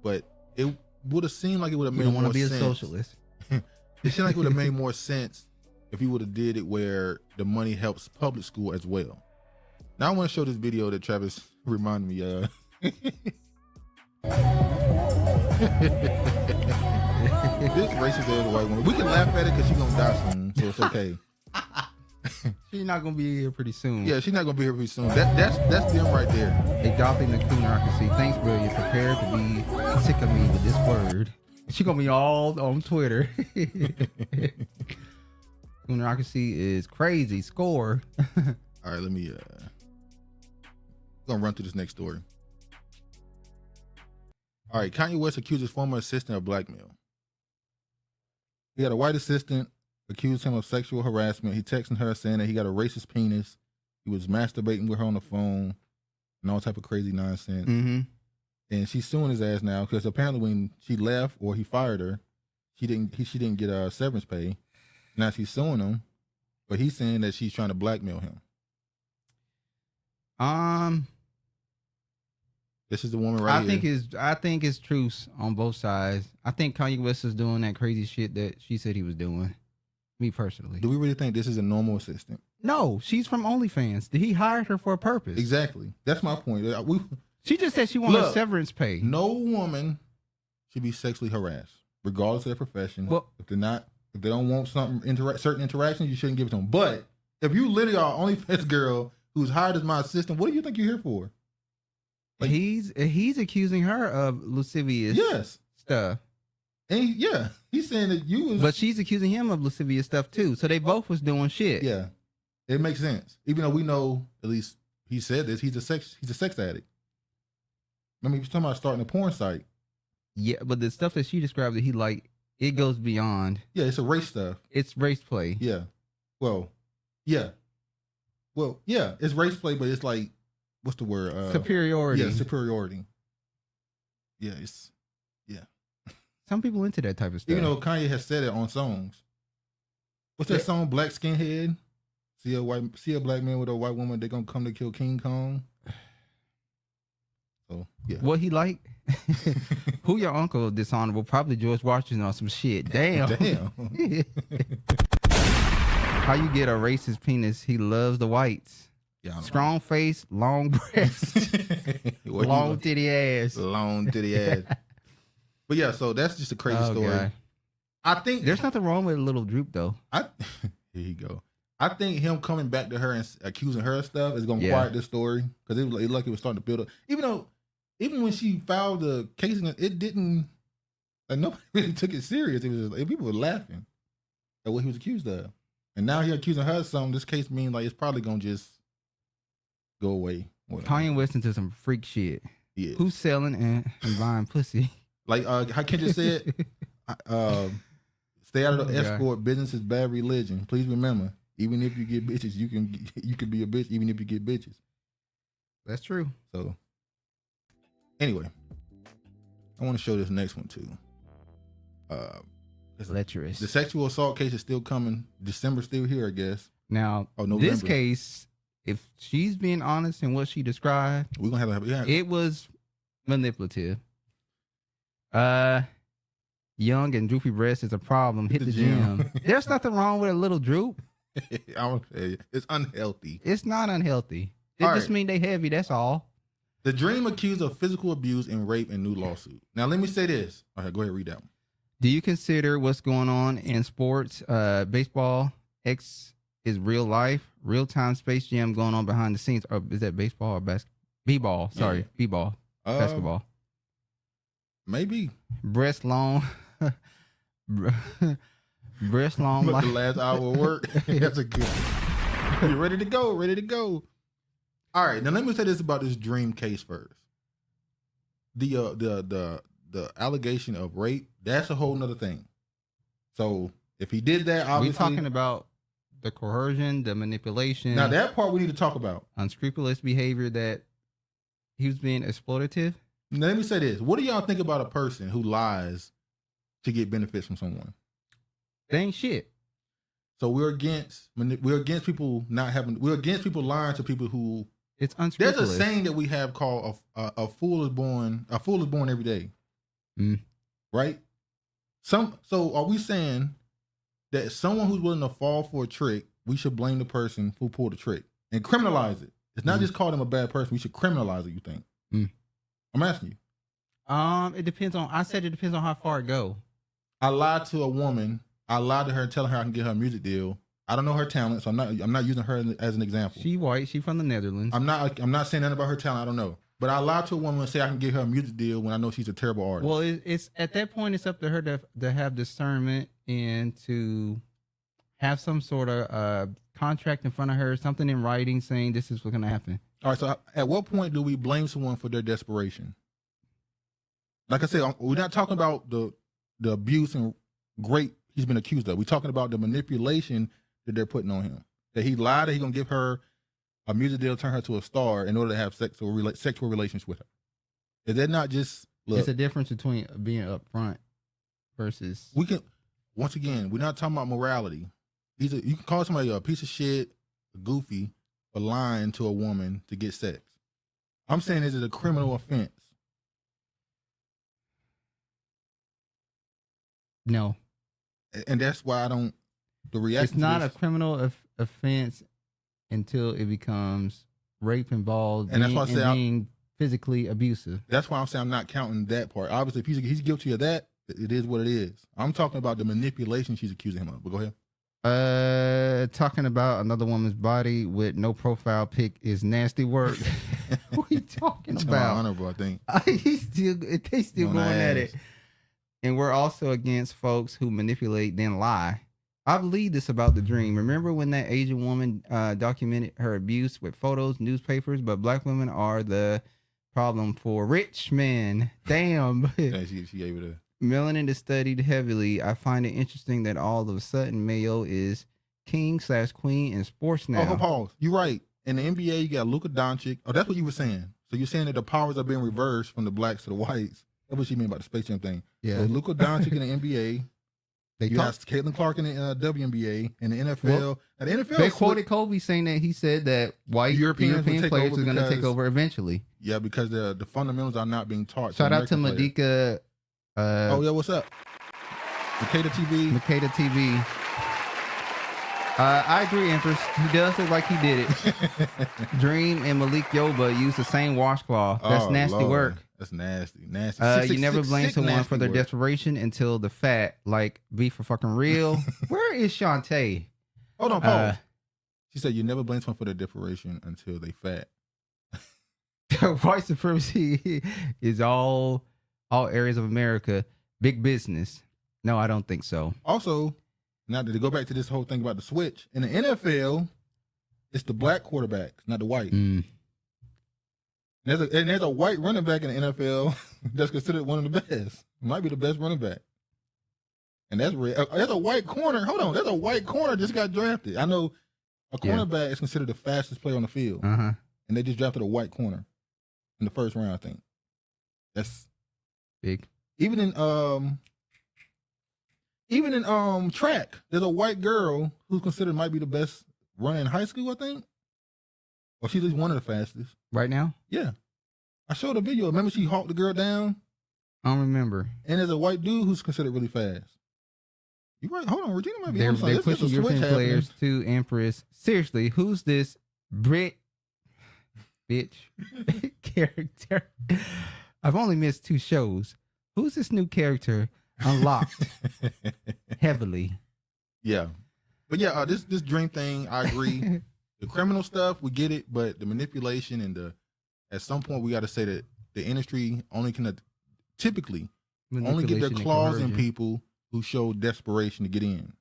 but it would have seemed like it would have made more sense. You don't want to be a socialist. It seemed like it would have made more sense if he would have did it where the money helps public school as well. Now I want to show this video that Travis reminded me of. This racist ass white woman. We can laugh at it because she's gonna die soon, so it's okay. She's not gonna be here pretty soon. Yeah, she's not gonna be here pretty soon. That's them right there. Adopting the coonocracy. Thanks, bro. You're prepared to be sick of me with this word. She gonna be all on Twitter. Coonocracy is crazy. Score. All right, let me gonna run through this next story. All right, Kanye West accuses former assistant of blackmail. He had a white assistant accused him of sexual harassment. He texted her saying that he got a racist penis. He was masturbating with her on the phone and all type of crazy nonsense. And she's suing his ass now because apparently when she left or he fired her, she didn't get a severance pay. Now she's suing him, but he's saying that she's trying to blackmail him. This is the woman right here. I think it's truce on both sides. I think Kanye West is doing that crazy shit that she said he was doing. Me personally. Do we really think this is a normal assistant? No, she's from OnlyFans. He hired her for a purpose. Exactly. That's my point. She just said she wanted a severance pay. No woman should be sexually harassed, regardless of their profession. Well, if they don't want certain interactions, you shouldn't give it to them. But if you literally are OnlyFans girl who's hired as my assistant, what do you think you're here for? Like, he's accusing her of lascivious stuff. And he's saying that you was. But she's accusing him of lascivious stuff too. So they both was doing shit. Yeah, it makes sense. Even though we know, at least he said this, he's a sex addict. I mean, he's talking about starting a porn site. Yeah, but the stuff that she described that he liked, it goes beyond. Yeah, it's a race stuff. It's race play. Yeah. Well, yeah, it's race play, but it's like, what's the word? Superiority. Yeah, superiority. Yeah, Some people into that type of stuff. Even though Kanye has said it on songs. What's that song? Black Skinhead. See a black man with a white woman. They're gonna come to kill King Kong. So yeah. What he like? Who your uncle? Dishonorable? Probably George Washington or some shit. Damn. How you get a racist penis? He loves the whites. Yeah, strong face, long breasts, long titty ass. Long titty ass. But yeah, so that's just a crazy story. God. I think there's nothing wrong with a little droop though. Here you go. I think him coming back to her and accusing her of stuff is gonna quiet this story because it looked like it was starting to build up. Even when she filed the case, it didn't. Like nobody really took it serious. It was just, people were laughing at what he was accused of, and now he's accusing her of something. This case means like it's probably gonna just go away. Kanye West into some freak shit. Yeah. Who's selling and buying pussy? Like how Kendrick said, stay out of the escort business is bad religion. Please remember, even if you get bitches, you can be a bitch even if you get bitches. That's true. So anyway, I want to show this next one too. Lecherous. The sexual assault case is still coming. December's still here, I guess. Now, this case, if she's being honest in what she described, we're gonna have it was manipulative. Young and droopy breast is a problem. Hit the gym. There's nothing wrong with a little droop. I'm gonna tell you, it's unhealthy. It's not unhealthy. It just mean they heavy. That's all. The Dream accused of physical abuse and rape in new lawsuit. Now let me say this. All right, go ahead and read that one. Do you consider what's going on in sports, baseball, is real life, real time Space Jam going on behind the scenes. Or is that baseball or b-ball? Sorry, Yeah. b-ball, basketball. Maybe. Breast long. Breast long. But Like, the last hour of work. That's a good one. You ready to go? Ready to go. All right. Now let me say this about this Dream case first. The allegation of rape, that's a whole nother thing. So if he did that, we're obviously talking about the coercion, the manipulation. now that part we need to talk about. Unscrupulous behavior that he was being exploitative. Now, let me say this. What do y'all think about a person who lies to get benefits from someone? They ain't shit. So we're against people not having. We're against people lying to people who. It's There's unscrupulous. a saying that we have called a fool is born. A fool is born every day. Right. So are we saying that someone who's willing to fall for a trick, we should blame the person who pulled the trick and criminalize it? It's not just call them a bad person. We should criminalize it. You think? I'm asking you. It depends on. I said it depends on how far it go. I lied to a woman. I lied to her, telling her I can get her a music deal. I don't know her talent, so I'm not using her as an example. She white. She from the Netherlands. I'm not saying nothing about her talent. I don't know. But I lied to a woman and say I can get her a music deal when I know she's a terrible artist. Well, it's at that point, it's up to her to have discernment and to have some sort of contract in front of her, something in writing saying this is what's going to happen. All right. So at what point do we blame someone for their desperation? Like I said, we're not talking about the abuse and rape he's been accused of. We're talking about the manipulation that they're putting on him. That he lied that he's going to give her a music deal, turn her to a star in order to have sexual relations with her. Is that not just look? It's a difference between being upfront versus. We can, once again, we're not talking about morality. You can call somebody a piece of shit, a goofy, for lying to a woman to get sex. I'm saying is it a criminal offense? No. And that's why I don't. The reaction. It's not a criminal offense until it becomes rape involved, and that's why I say being physically abusive. That's why I'm saying I'm not counting that part. Obviously, if he's guilty of that, it is what it is. I'm talking about the manipulation she's accusing him of. But go ahead. Talking about another woman's body with no profile pic is nasty work. What are you talking about? Honorable, I think. They still going at it. And we're also against folks who manipulate then lie. I believe this about the Dream. Remember when that Asian woman documented her abuse with photos, newspapers, but black women are the problem for rich men. Damn. Yeah, she able to. Melanin is studied heavily. I find it interesting that all of a sudden Mayo is king/queen in sports now. Oh, pause. You're right. In the NBA, you got Luka Doncic. Oh, that's what you were saying. So you're saying that the powers are being reversed from the blacks to the whites. That's what you mean about the Space Jam thing. Yeah. So Luka Doncic in the NBA. You got Caitlin Clark in the WNBA and the NFL. Well, and the NFL. They quoted Kobe saying that he said that white European players are going to take over eventually. Yeah, because the fundamentals are not being taught. Shout out to Madika. Oh, yeah, what's up? Makeda TV. I agree, Empress. He does look like he did it. Dream and Malik Yoba use the same washcloth. That's nasty Lord. work. That's nasty. You never blame someone for their desperation until the fat. Like, be for fucking real. Where is Shantae? Hold on, pause. She said you never blame someone for their desperation until they fat. White supremacy is all areas of America. Big business. No, I don't think so. Also, now to go back to this whole thing about the switch, in the NFL, it's the black quarterbacks, not the white. There's a white running back in the NFL that's considered one of the best. Might be the best running back. And that's real. There's a white corner. Hold on. There's a white corner just got drafted. I know a cornerback is considered the fastest player on the field. And they just drafted a white corner in the first round, I think. That's big. Even in track, there's a white girl who's considered might be the best runner in high school, I think. Or she's at least one of the fastest. Right now? Yeah. I showed a video. Remember she hawked the girl down? I don't remember. And there's a white dude who's considered really fast. You right? Hold on, Regina might be on something. They're pushing European players to Empress. Seriously, who's this bitch character? I've only missed 2 shows. Who's this new character unlocked heavily? Yeah. But yeah, this dream thing, I agree. The criminal stuff, we get it, but the manipulation and at some point we got to say that the industry only can typically only get their claws in people who show desperation to get in.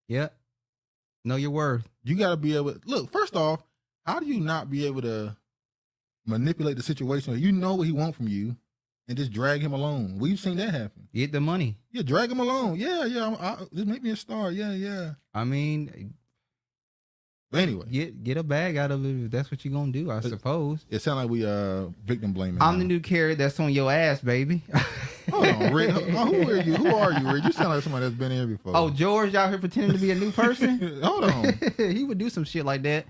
Yep. Know your worth. You got to be able to look. First off, how do you not be able to manipulate the situation? You know what he wants from you, and just drag him along. We've seen that happen. Get the money. Yeah, drag him along. Yeah. Just make me a star. Yeah. I mean, but anyway, get a bag out of it if that's what you're gonna do. I suppose. It sounds like we victim blaming. I'm the new carrot that's on your ass, baby. Hold on, Rick. Who are you? Who are you, Rick? You sound like somebody that's been here before. Oh, George out here pretending to be a new person? Hold on. He would do some shit like that.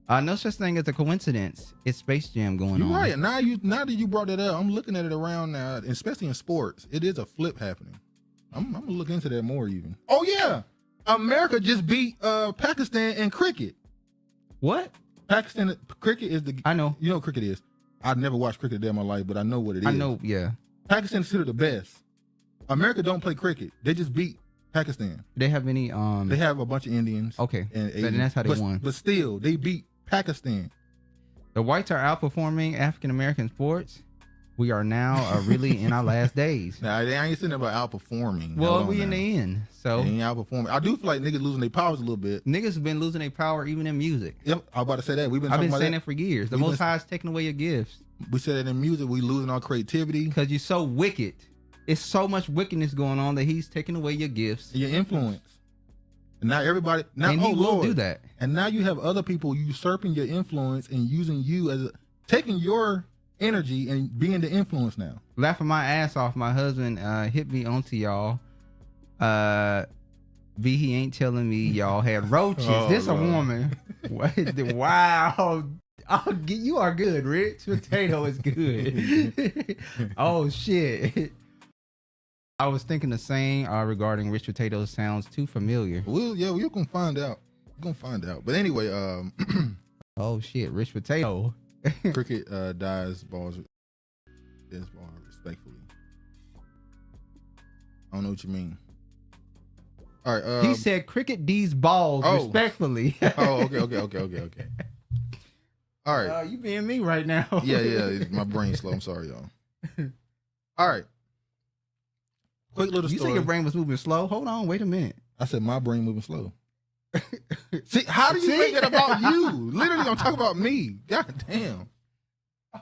No such thing as a coincidence. It's Space Jam going on. You're right. Now that you brought that up, I'm looking at it around now, especially in sports. It is a flip happening. I'm gonna look into that more even. Oh yeah, America just beat Pakistan in cricket. What? Pakistan cricket is the. I know. You know what cricket is. I've never watched cricket a day in my life, but I know what it is. I know. Yeah. Pakistan is considered the best. America don't play cricket. They just beat Pakistan. They have any? They have a bunch of Indians. Okay. And that's how they won. But still, they beat Pakistan. The whites are outperforming African American sports. We are now really in our last days. Now, they ain't saying about outperforming. Well, we in the end. So they ain't outperforming. I do feel like niggas losing their powers a little bit. Niggas have been losing their power even in music. Yep, I was about to say that. I've been saying that for years. The Most High is taking away your gifts. We said that in music, we losing our creativity. Because you're so wicked. It's so much wickedness going on that he's taking away your gifts. Your influence. And now everybody... Now, and he will do that. And now you have other people usurping your influence and using you as taking your energy and being the influence now. Laughing my ass off. My husband hit me onto y'all. B, he ain't telling me y'all had roaches. This a woman. Wow. You are good, Rich. Potato is good. Oh shit. I was thinking the same regarding Rich Potato. Sounds too familiar. We're gonna find out. But anyway, oh shit, Rich Potato. Cricket dies balls respectfully. I don't know what you mean. All right. He said cricket D's balls respectfully. Okay. All right. You being me right now. Yeah. My brain's slow. I'm sorry, y'all. All right. Quick little story. You said your brain was moving slow? Hold on. Wait a minute. I said my brain moving slow. See, how do you make it about you? Literally, I'm talking about me. God damn.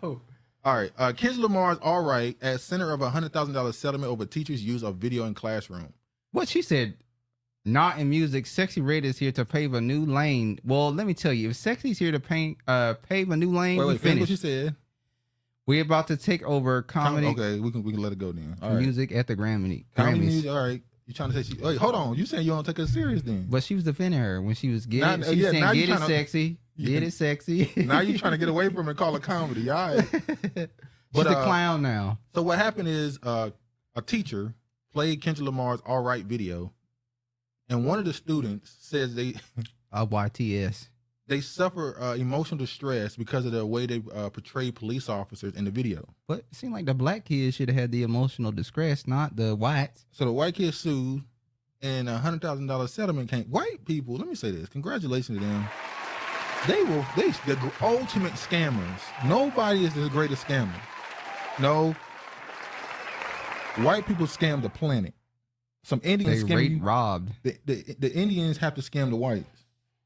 Oh. All right. Kendrick Lamar's all right at center of $100,000 settlement over teachers' use of video in classroom. What she said? Not in music. Sexy Red is here to pave a new lane. Well, let me tell you, if Sexy's here to pave a new lane, wait, finish what you said. We're about to take over comedy. Okay, we can let it go then. All music at the Grammys. Music, all right. You trying to say wait, hold on. You saying you don't take her serious then? But she was defending her when she was getting. She was saying, "Get it sexy, get it sexy." Now you trying to get away from it and call it comedy. All right. She's a clown now. So what happened is a teacher played Kendrick Lamar's "All Right" video, and one of the students says YTS. They suffer emotional distress because of the way they portray police officers in the video. But it seemed like the black kids should have had the emotional distress, not the whites. So the white kids sued, and $100,000 settlement came. White people, let me say this: congratulations to them. The ultimate scammers. Nobody is the greatest scammer. No, white people scam the planet. Some Indians robbed. The Indians have to scam the whites.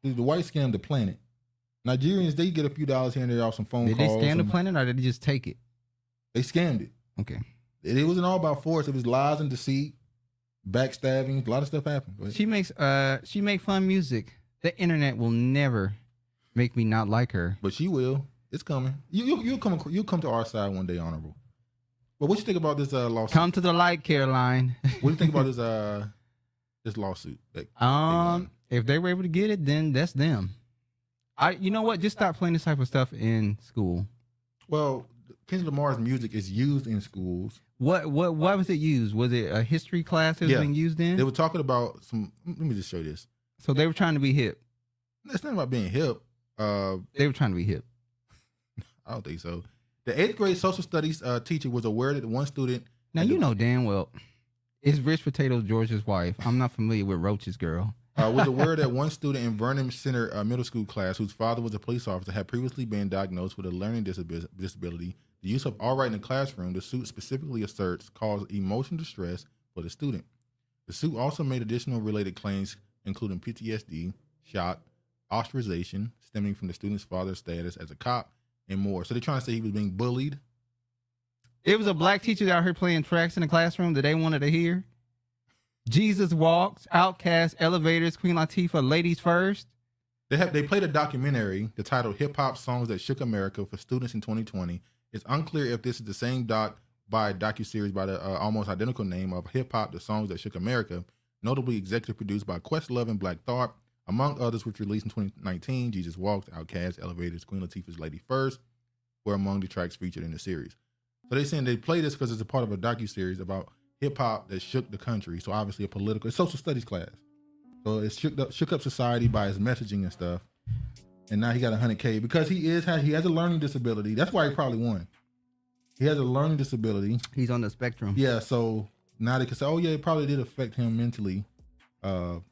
The whites scam the planet. Nigerians, they get a few dollars here and there off some phone calls. Did they scam the planet or did they just take it? They scammed it. Okay. It wasn't all about force. It was lies and deceit, backstabbing. A lot of stuff happened. She makes fun music. The internet will never make me not like her. But she will. It's coming. You'll come to our side one day, Honorable. But what you think about this lawsuit? Come to the light, Caroline. What do you think about this lawsuit? If they were able to get it, then that's them. You know what? Just stop playing this type of stuff in school. Well, Kendrick Lamar's music is used in schools. What was it used? Was it a history class it was being used in? They were talking about some. Let me just show you this. So they were trying to be hip. It's not about being hip. They were trying to be hip. I don't think so. The 8th grade social studies teacher was aware that one student. Now you know damn well, it's Rich Potato George's wife. I'm not familiar with Roach's girl. Was aware that one student in Vernon Center middle school class, whose father was a police officer, had previously been diagnosed with a learning disability. The use of all right in the classroom, the suit specifically asserts, caused emotional distress for the student. The suit also made additional related claims, including PTSD, shock, ostracization, stemming from the student's father's status as a cop, and more. So they're trying to say he was being bullied. It was a black teacher out here playing tracks in the classroom that they wanted to hear. Jesus Walks, Outkast, Elevators, Queen Latifah, Ladies First. They played a documentary, the title Hip Hop Songs That Shook America, for students in 2020. It's unclear if this is the same doc by a docuseries by the almost identical name of Hip Hop, The Songs That Shook America, notably executive produced by Questlove and Black Thought, among others, which released in 2019. Jesus Walks, Outkast, Elevators, Queen Latifah's Lady First were among the tracks featured in the series. So they're saying they play this because it's a part of a docuseries about hip hop that shook the country. So obviously it's social studies class. So it shook up society by his messaging and stuff. And now he got 100K because he has a learning disability. That's why he probably won. He has a learning disability. He's on the spectrum. Yeah. So now they can say, oh yeah, it probably did affect him mentally,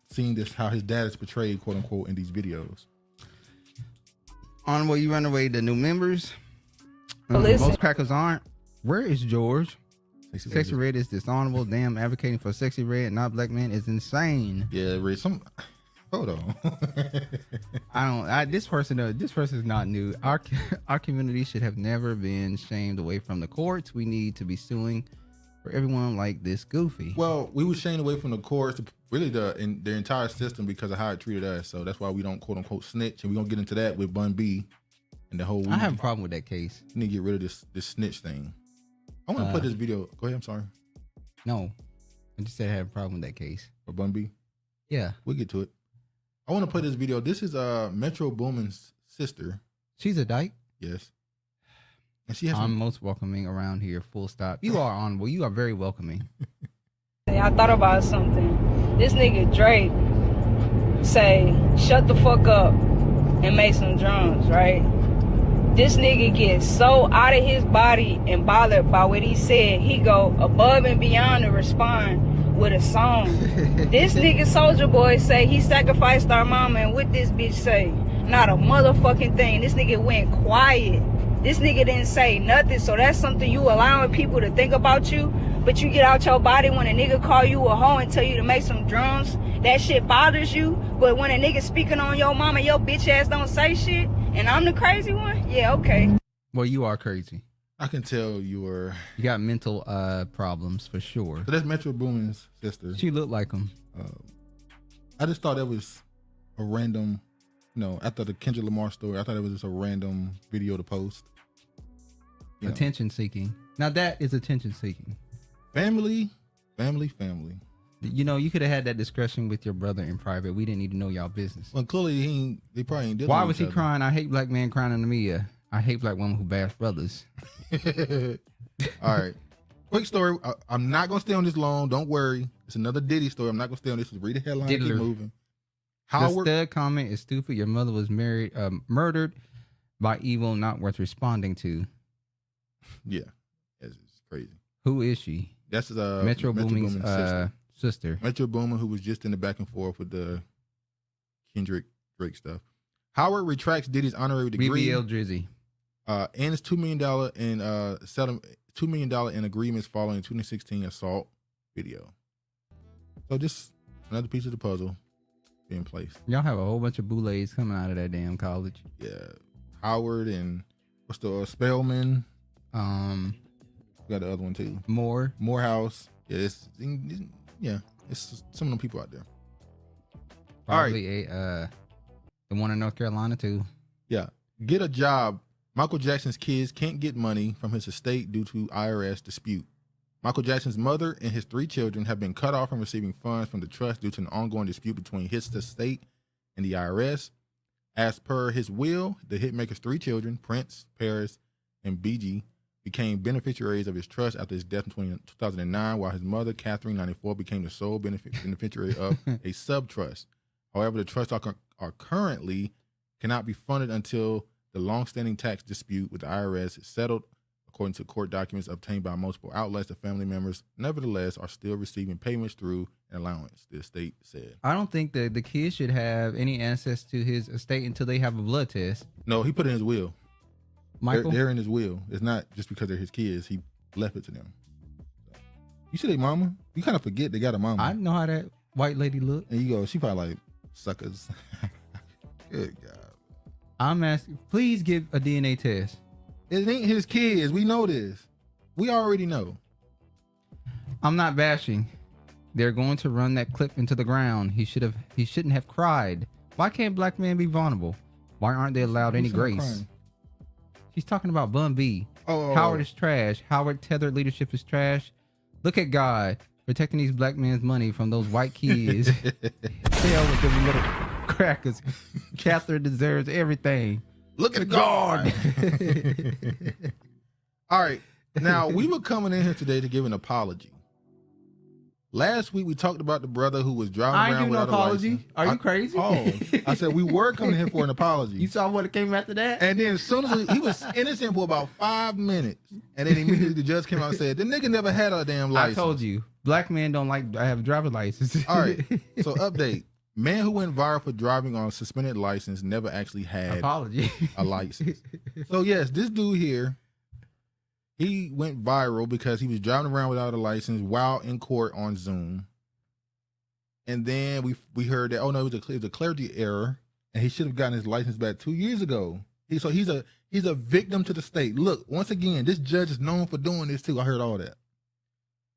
seeing this, how his dad is portrayed, quote unquote, in these videos. On where you run away the new members. Most crackers aren't. Where is George? Sexy Red is dishonorable. Damn, advocating for Sexy Red, not black man, is insane. Yeah, Red. Hold on. This person is not new. Our community should have never been shamed away from the courts. We need to be suing for everyone like this goofy. Well, we were shamed away from the courts, really the entire system, because of how it treated us. So that's why we don't, quote unquote, snitch. And we're gonna get into that with Bun B and the whole. I have a problem with that case. We need to get rid of this snitch thing. I want to put this video. Go ahead. I'm sorry. No, I just said I have a problem with that case. For Bun B? Yeah. We'll get to it. I want to play this video. This is Metro Boomin's sister. She's a dyke? Yes. And she has I'm most welcoming around here, full stop. You are honorable. You are very welcoming. I thought about something. This nigga Drake say, shut the fuck up and make some drums, right? This nigga gets so out of his body and bothered by what he said, he go above and beyond to respond with a song. This nigga Soulja Boy say he sacrificed our mama, and what this bitch say? Not a motherfucking thing. This nigga went quiet. This nigga didn't say nothing, so that's something you allowing people to think about you, but you get out your body when a nigga call you a hoe and tell you to make some drums. That shit bothers you, but when a nigga speaking on your mama, your bitch ass don't say shit, and I'm the crazy one? Yeah, okay. Well, you are crazy. I can tell you got mental problems for sure. So that's Metro Boomin's sister. She looked like him. I just thought that was a random, after the Kendrick Lamar story, I thought it was just a random video to post. Attention seeking. Now that is attention seeking. Family. You could have had that discussion with your brother in private. We didn't need to know y'all business. Well, clearly they probably ain't. Why was he crying? I hate black men crying in the media. I hate black women who bash brothers. All right. Quick story. I'm not going to stay on this long. Don't worry. It's another Diddy story. I'm not going to stay on this. Read the headline. Keep moving. The stud comment is stupid. Your mother was murdered by evil, not worth responding to. Yeah. It's crazy. Who is she? That's Metro Boomin's sister. Metro Boomin, who was just in the back and forth with the Kendrick Drake stuff. Howard retracts Diddy's honorary degree. BBL Drizzy. Ends $2 million in settlement, $2 million in agreements following 2016 assault video. So just another piece of the puzzle being placed. Y'all have a whole bunch of boulets coming out of that damn college. Yeah, Howard and what's the Spelman? We got the other one too. Morehouse. Yeah, it's some of them people out there. Probably the one in North Carolina too. Yeah, get a job. Michael Jackson's kids can't get money from his estate due to IRS dispute. Michael Jackson's mother and his 3 children have been cut off from receiving funds from the trust due to an ongoing dispute between his estate and the IRS. As per his will, the hitmaker's 3 children, Prince, Paris, and BG, became beneficiaries of his trust after his death in 2009, while his mother, Catherine, 94, became the sole beneficiary of a sub-trust. However, the trusts are currently cannot be funded until the long-standing tax dispute with the IRS is settled, According to court documents obtained by multiple outlets, the family members, nevertheless, are still receiving payments through an allowance, the estate said. I don't think that the kids should have any access to his estate until they have a blood test. No, he put it in his will. Michael? They're in his will. It's not just because they're his kids. He left it to them. You see their mama? You kind of forget they got a mama. I know how that white lady look. And you go, she probably like, suckers. Good God. I'm asking, please give a DNA test. It ain't his kids. We know this. We already know. I'm not bashing. They're going to run that clip into the ground. He shouldn't have cried. Why can't black men be vulnerable? Why aren't they allowed any grace? Crying? She's talking about Bun B. Oh. Howard is trash. Howard tethered leadership is trash. Look at God protecting these black men's money from those white kids. Hell with them little crackers. Catherine deserves everything. Look at God. All right. Now, we were coming in here today to give an apology. Last week, we talked about the brother who was driving around without a license. Are you crazy? I said we were coming here for an apology. You saw what came after that? And then as soon as he was innocent for about 5 minutes, and then immediately the judge came out and said, the nigga never had a damn license. I told you, black men don't like to have a driver's license. All right. So update. Man who went viral for driving on a suspended license never actually had a license. So yes, this dude here, he went viral because he was driving around without a license while in court on Zoom. And then we heard that, oh no, it was a clarity error, and he should have gotten his license back 2 years ago. He's a victim to the state. Look, once again, this judge is known for doing this too. I heard all that.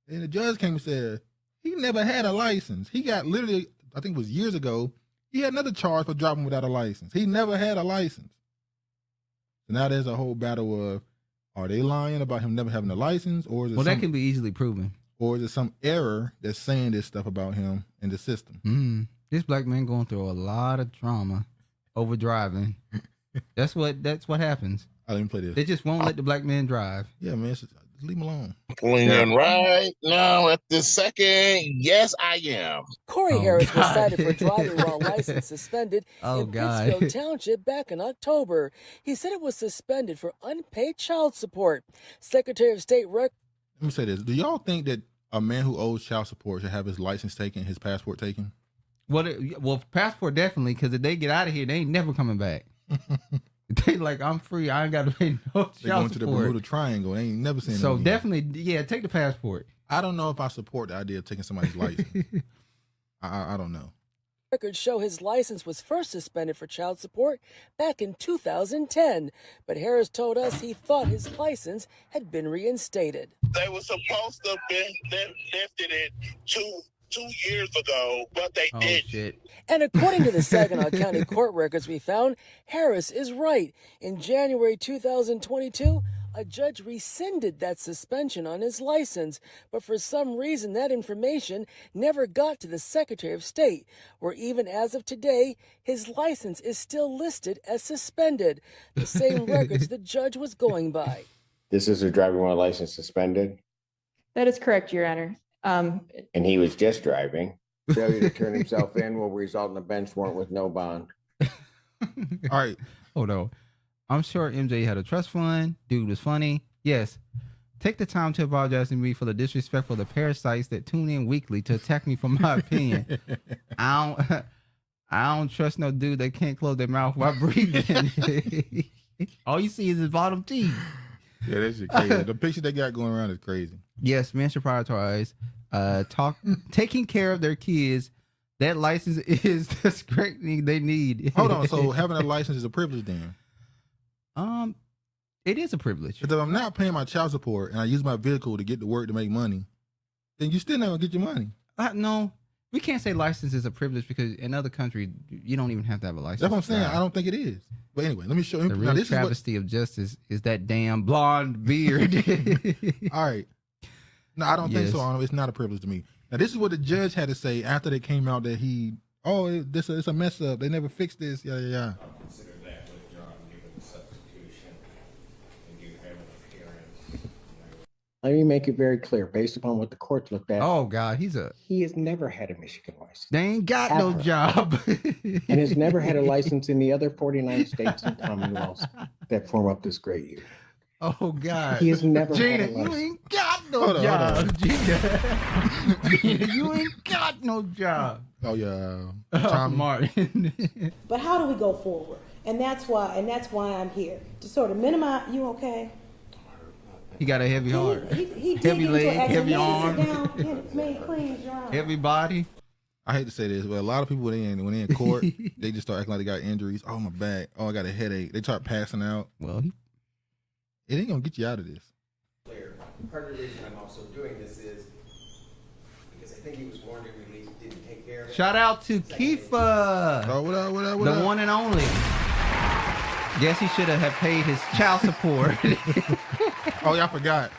And the judge came and said he never had a license. He got literally, I think it was years ago, he had another charge for driving without a license. He never had a license. So now there's a whole battle of, are they lying about him never having a license? Or is it that can be easily proven. Or is it some error that's saying this stuff about him in the system? This black man going through a lot of trauma over driving. That's what happens. I didn't play this. They just won't let the black man drive. Yeah, man. Just leave him alone. Pulling in right now at this second. Yes, I am. Corey Harris was cited for driving while license suspended in God. Pittsfield Township back in October. He said it was suspended for unpaid child support. Secretary of State Let me say this. Do y'all think that a man who owes child support should have his license taken, his passport taken? Well, passport definitely, because if they get out of here, they ain't never coming back. They like, I'm free. I ain't got to pay no child support. They're going to the Bermuda Triangle. They ain't never seen it. So definitely, yeah, take the passport. I don't know if I support the idea of taking somebody's license. I don't know. Records show his license was first suspended for child support back in 2010. But Harris told us he thought his license had been reinstated. They were supposed to have been lifted it two years ago, but they didn't. Shit. And according to the Saginaw County court records we found, Harris is right. In January 2022, a judge rescinded that suspension on his license, but for some reason that information never got to the Secretary of State, where even as of today, his license is still listed as suspended, the same records the judge was going by. This is a driving while license suspended? That is correct, Your Honor. And he was just driving. Failure to turn himself in will result in a bench warrant with no bond. All right. Hold on. I'm sure MJ had a trust fund. Dude was funny. Yes. Take the time to apologize to me for the disrespect for the parasites that tune in weekly to attack me for my opinion. I don't trust no dude that can't close their mouth while breathing. All you see is his bottom teeth. Yeah, that's just crazy. The picture they got going around is crazy. Yes, men should prioritize taking care of their kids. That license is the great thing they need. Hold on, so having a license is a privilege then? It is a privilege. But if I'm not paying my child support and I use my vehicle to get to work to make money, then you still never get your money. No, we can't say license is a privilege because in other countries you don't even have to have a license. That's what I'm saying. I don't think it is. But anyway, let me show you. The real travesty of justice is that damn blonde beard. All right. No, I don't think so. It's not a privilege to me. Now, this is what the judge had to say after they came out that it's a mess up. They never fixed this. Yeah. Consider that withdrawn given the substitution and you have an appearance. Let me make it very clear, based upon what the court looked at. Oh God, he has never had a Michigan license. They ain't got no job. And has never had a license in the other 49 states and commonwealths that form up this great union. Oh God. He has never Gina, had a you license. ain't got no Hold on, job. Gina, you ain't got no job. Oh yeah, Martin. But how do we go forward? And that's why I'm here to sort of minimize. You okay? He got a heavy heart, He heavy leg, heavy arm, clean, heavy body. I hate to say this, but a lot of people when they in court, they just start acting like they got injuries. Oh, my back. Oh, I got a headache. They start passing out. Well, it ain't gonna get you out of this. Part of the reason I'm also doing this is because I think he was warned and released, didn't take care of it. Shout out to Kiefer. Oh, what up? The one and only. Guess he should have paid his child support. Oh yeah, I forgot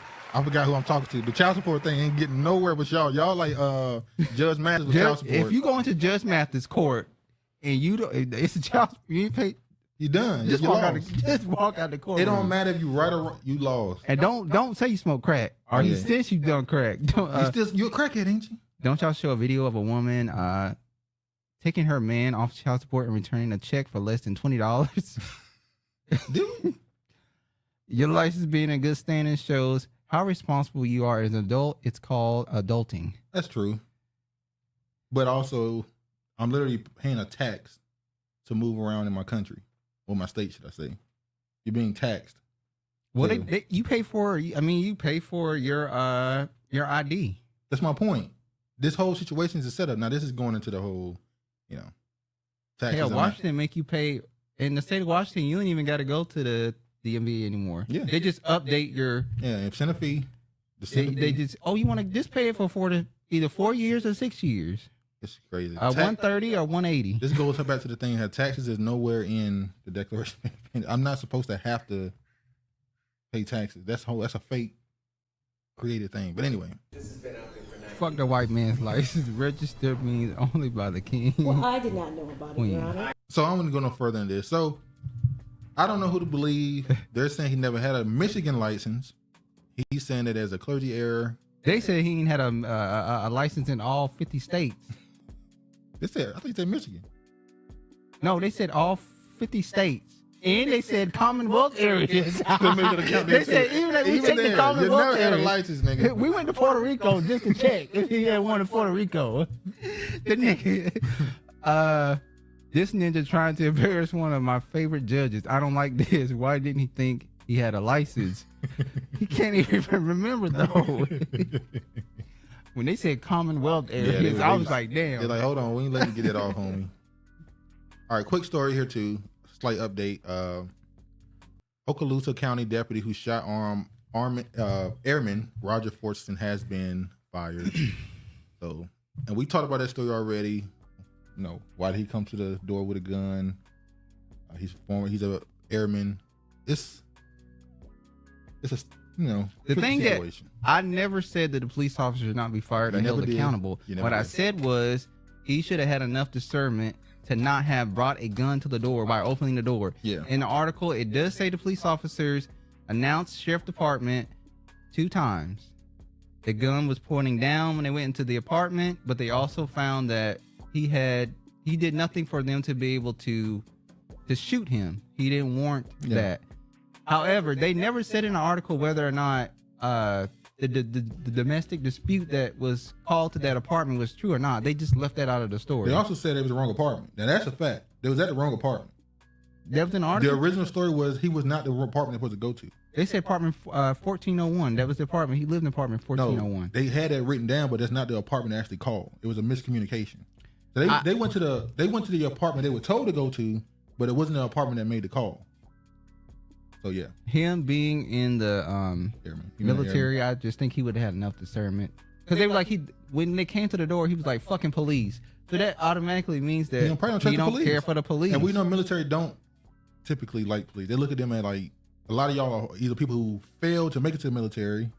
who I'm talking to. The child support thing ain't getting nowhere with y'all. Y'all like Judge Mathis with child support. If you go into Judge Mathis court and you don't, it's a child support, you ain't paid. You done. Just walk out the court. It don't matter if you right or wrong, you lost. And don't say you smoke crack. Or you since you done crack. You a crackhead, ain't you? Don't y'all show a video of a woman taking her man off child support and returning a check for less than $20? Dude. Your license being in good standing shows how responsible you are as an adult. It's called adulting. That's true. But also, I'm literally paying a tax to move around in my country. Or my state, should I say. You're being taxed. Well, you pay for, you pay for your ID. That's my point. This whole situation is a setup. Now, this is going into the whole, taxes. Yeah, Washington make you pay. In the state of Washington, you don't even got to go to the DMV anymore. Yeah. They just update your. Yeah, send a fee. They just, you want to just pay it for either 4 years or 6 years. It's crazy. 130 or 180. This goes back to the thing that taxes is nowhere in the Declaration. I'm not supposed to have to pay taxes. That's a fake created thing. But anyway. This has been out there for 9 Fuck the white man's license. Registered means only by the king. Well, I did not know about it, Your Honor. So I'm going to go no further than this. So I don't know who to believe. They're saying he never had a Michigan license. He's saying that as a clergy error. They said he ain't had a license in all 50 states. I think they said Michigan. No, they said all 50 states. And they said Commonwealth areas. They said even if we check the Commonwealth never had a license, nigga. We went to Puerto Rico just to check if he had one in Puerto Rico. The nigga, this ninja trying to embarrass one of my favorite judges. I don't like this. Why didn't he think he had a license? He can't even remember though. When they said Commonwealth areas, I was like, damn. They're like, hold on, we ain't letting you get it off, homie. All right, quick story here too. Slight update. Okaloosa County deputy who shot Airman Roger Fortson has been fired. So, and we talked about that story already. Why did he come to the door with a gun? He's a airman. It's a the thing situation. That I never said that the police officer should not be fired or held accountable. What I said was he should have had enough discernment to not have brought a gun to the door by opening the door. Yeah. In the article, it does say the police officers announced sheriff department 2 times. The gun was pointing down when they went into the apartment, but they also found that he did nothing for them to be able to shoot him. He didn't warrant that. However, they never said in the article whether or not the domestic dispute that was called to that apartment was true or not. They just left that out of the story. They also said it was the wrong apartment. Now that's a fact. They was at the wrong apartment. That was an article. The original story was he was not the apartment they're supposed to go to. They said apartment 1401. That was the apartment. He lived in apartment 1401. No, they had that written down, but that's not the apartment they actually called. It was a miscommunication. So they went to the apartment they were told to go to, but it wasn't the apartment that made the call. So yeah, him being in the military, I just think he would have had enough discernment because they were like when they came to the door, he was like fucking police. So that automatically means that he don't care for the police. And we know military don't typically like police. They look at them as like a lot of y'all are either people who failed to make it to the military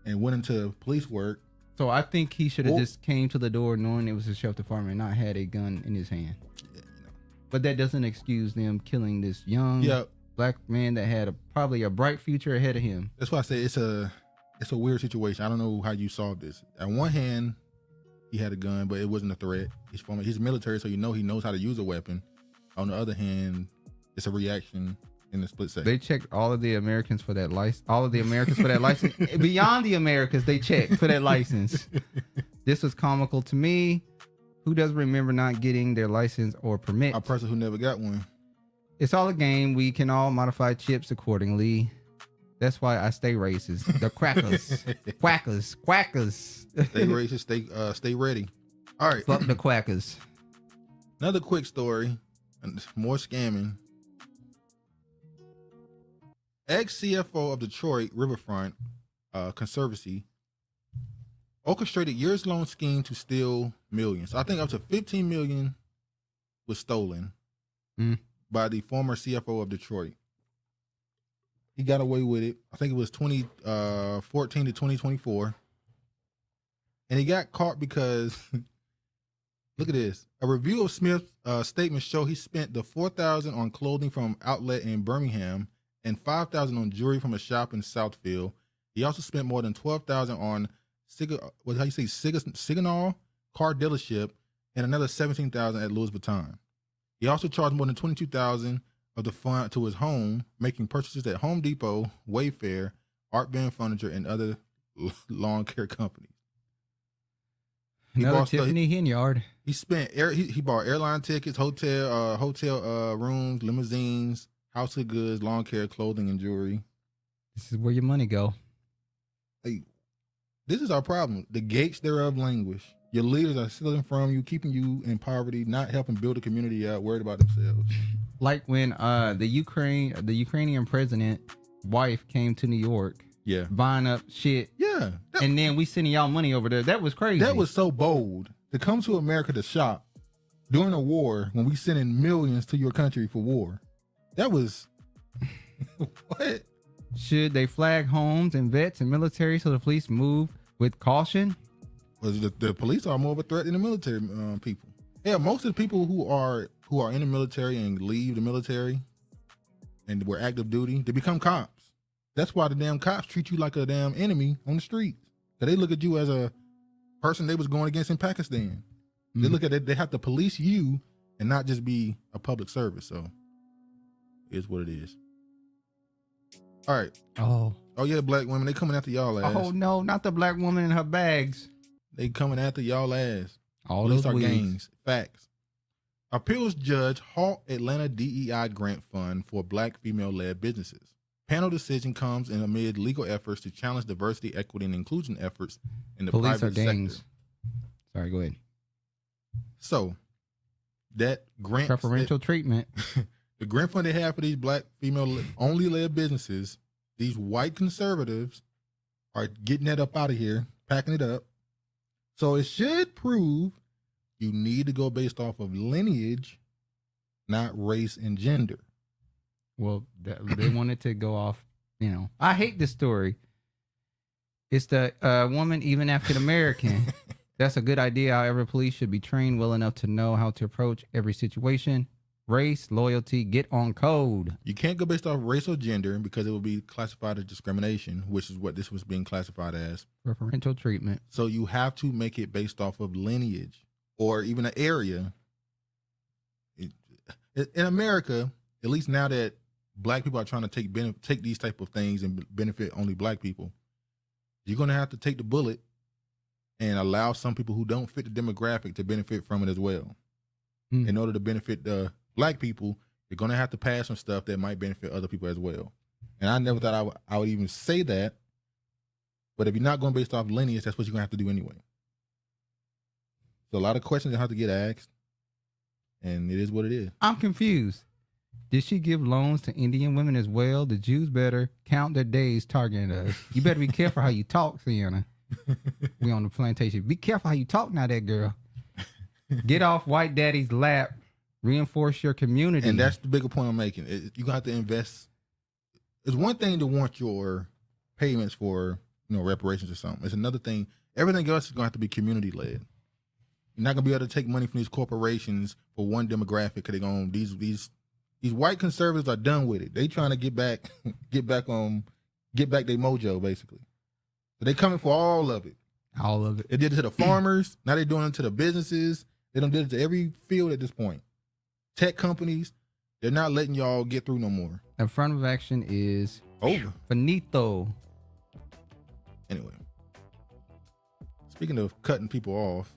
and went into police work. So I think he should have just came to the door knowing it was the sheriff department and not had a gun in his hand. Yeah, But that doesn't excuse them killing this young black man that had probably a bright future ahead of him. That's why I say it's a weird situation. I don't know how you solve this. On one hand, he had a gun, but it wasn't a threat. He's military, so he knows how to use a weapon. On the other hand, it's a reaction in the split second. They checked all of the Americans for that license. All of the Americans for that license. Beyond the Americans, they checked for that license. This was comical to me. Who doesn't remember not getting their license or permit? A person who never got one. It's all a game. We can all modify chips accordingly. That's why I stay racist. The quackers. Quackers. Stay racist. Stay ready. All right. Fuck the quackers. Another quick story. And more scamming. Ex-CFO of Detroit Riverfront Conservancy orchestrated years-long scheme to steal millions. I think up to $15 million was stolen by the former CFO of Detroit. He got away with it. I think it was 2014 to 2024. And he got caught because, look at this. A review of Smith's statement show he spent the $4,000 on clothing from outlet in Birmingham and $5,000 on jewelry from a shop in Southfield. He also spent more than $12,000 on Signal car dealership and another $17,000 at Louis Vuitton. He also charged more than $22,000 of the fund to his home, making purchases at Home Depot, Wayfair, Art Van Furniture, and other lawn care companies. Another Tiffany Henyard. He spent he bought airline tickets, hotel rooms, limousines, household goods, lawn care, clothing, and jewelry. This is where your money go. Hey, this is our problem. The gates thereof languish. Your leaders are stealing from you, keeping you in poverty, not helping build a community out, worried about themselves. Like when the Ukrainian president wife came to New York, buying up shit, and then we sending y'all money over there. That was crazy. That was so bold to come to America to shop during a war when we sending millions to your country for war. That was what? Should they flag homes and vets and military so the police move with caution? Well, the police are more of a threat than the military people. Yeah, most of the people who are in the military and leave the military and were active duty, they become cops. That's why the damn cops treat you like a damn enemy on the streets. So they look at you as a person they was going against in Pakistan. They look at it, they have to police you and not just be a public service. So it is what it is. All right. Oh yeah, black women, they coming after y'all ass. Oh no, not the black woman in her bags. They coming after y'all ass. All those our wigs. gangs. Facts. Appeals judge halt Atlanta DEI grant fund for black female-led businesses. Panel decision comes in amid legal efforts to challenge diversity, equity, and inclusion efforts in the Police private are gangs. sector. Sorry, go ahead. So that grant Preferential treatment. The grant fund they have for these black female-only led businesses, these white conservatives are getting that up out of here, packing it up. So it should prove you need to go based off of lineage, not race and gender. Well, they wanted to go off, I hate this story. It's the woman, even African American. That's a good idea. However, police should be trained well enough to know how to approach every situation. Race, loyalty, get on code. You can't go based off race or gender because it will be classified as discrimination, which is what this was being classified as. Preferential treatment. So you have to make it based off of lineage or even an area. In America, at least now that black people are trying to take these type of things and benefit only black people, you're going to have to take the bullet and allow some people who don't fit the demographic to benefit from it as well. In order to benefit the black people, you're going to have to pass some stuff that might benefit other people as well. And I never thought I would even say that. But if you're not going based off lineage, that's what you're going to have to do anyway. So a lot of questions have to get asked. And it is what it is. I'm confused. Did she give loans to Indian women as well? The Jews better count their days targeting us. You better be careful how you talk, Teyana. We on the plantation. Be careful how you talk now, that girl. Get off white daddy's lap. Reinforce your community. And that's the bigger point I'm making. You're going to have to invest. It's one thing to want your payments for, reparations or something. It's another thing. Everything else is going to have to be community led. You're not going to be able to take money from these corporations for one demographic because they're going, these white conservatives are done with it. They trying to get back their mojo, basically. So they coming for all of it. All of it. They did it to the farmers. Now they're doing it to the businesses. They did it to every field at this point. Tech companies, they're not letting y'all get through no more. Affirmative action is over. Finito. Anyway, speaking of cutting people off,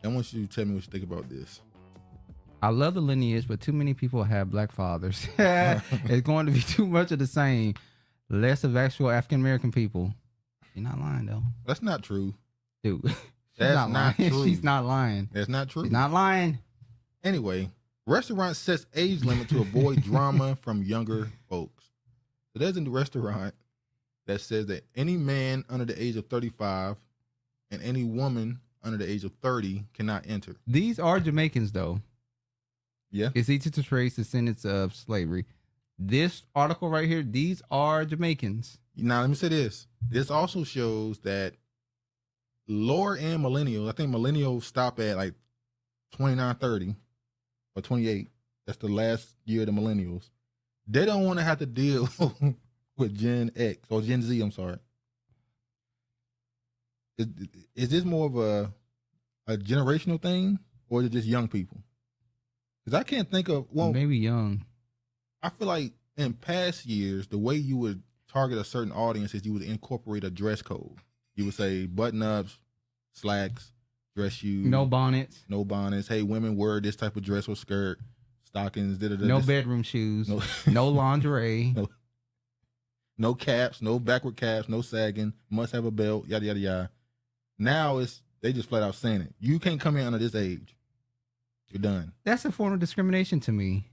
I want you to tell me what you think about this. I love the lineage, but too many people have black fathers. It's going to be too much of the same. Less of actual African American people. You're not lying though. That's not true, dude. That's not true. She's not lying. That's not true. She's not lying. Anyway, restaurant sets age limit to avoid drama from younger folks. So there's a restaurant that says that any man under the age of 35 and any woman under the age of 30 cannot enter. These are Jamaicans though. Yeah. It's easy to trace the descendants of slavery. This article right here, these are Jamaicans. Now, let me say this. This also shows that lower end millennials, I think millennials stop at like 29, 30 or 28. That's the last year of the millennials. They don't want to have to deal with Gen X or Gen Z, I'm sorry. Is this more of a generational thing or is it just young people? Because I can't think of, well, maybe young. I feel like in past years, the way you would target a certain audience is you would incorporate a dress code. You would say button-ups, slacks, dress shoes. No bonnets. No bonnets. Hey, women wear this type of dress or skirt, stockings. No bedroom shoes. No lingerie. No caps, no backward caps, no sagging. Must have a belt, yada, yada, yada. Now they just flat out saying it. You can't come in under this age. You're done. That's a form of discrimination to me.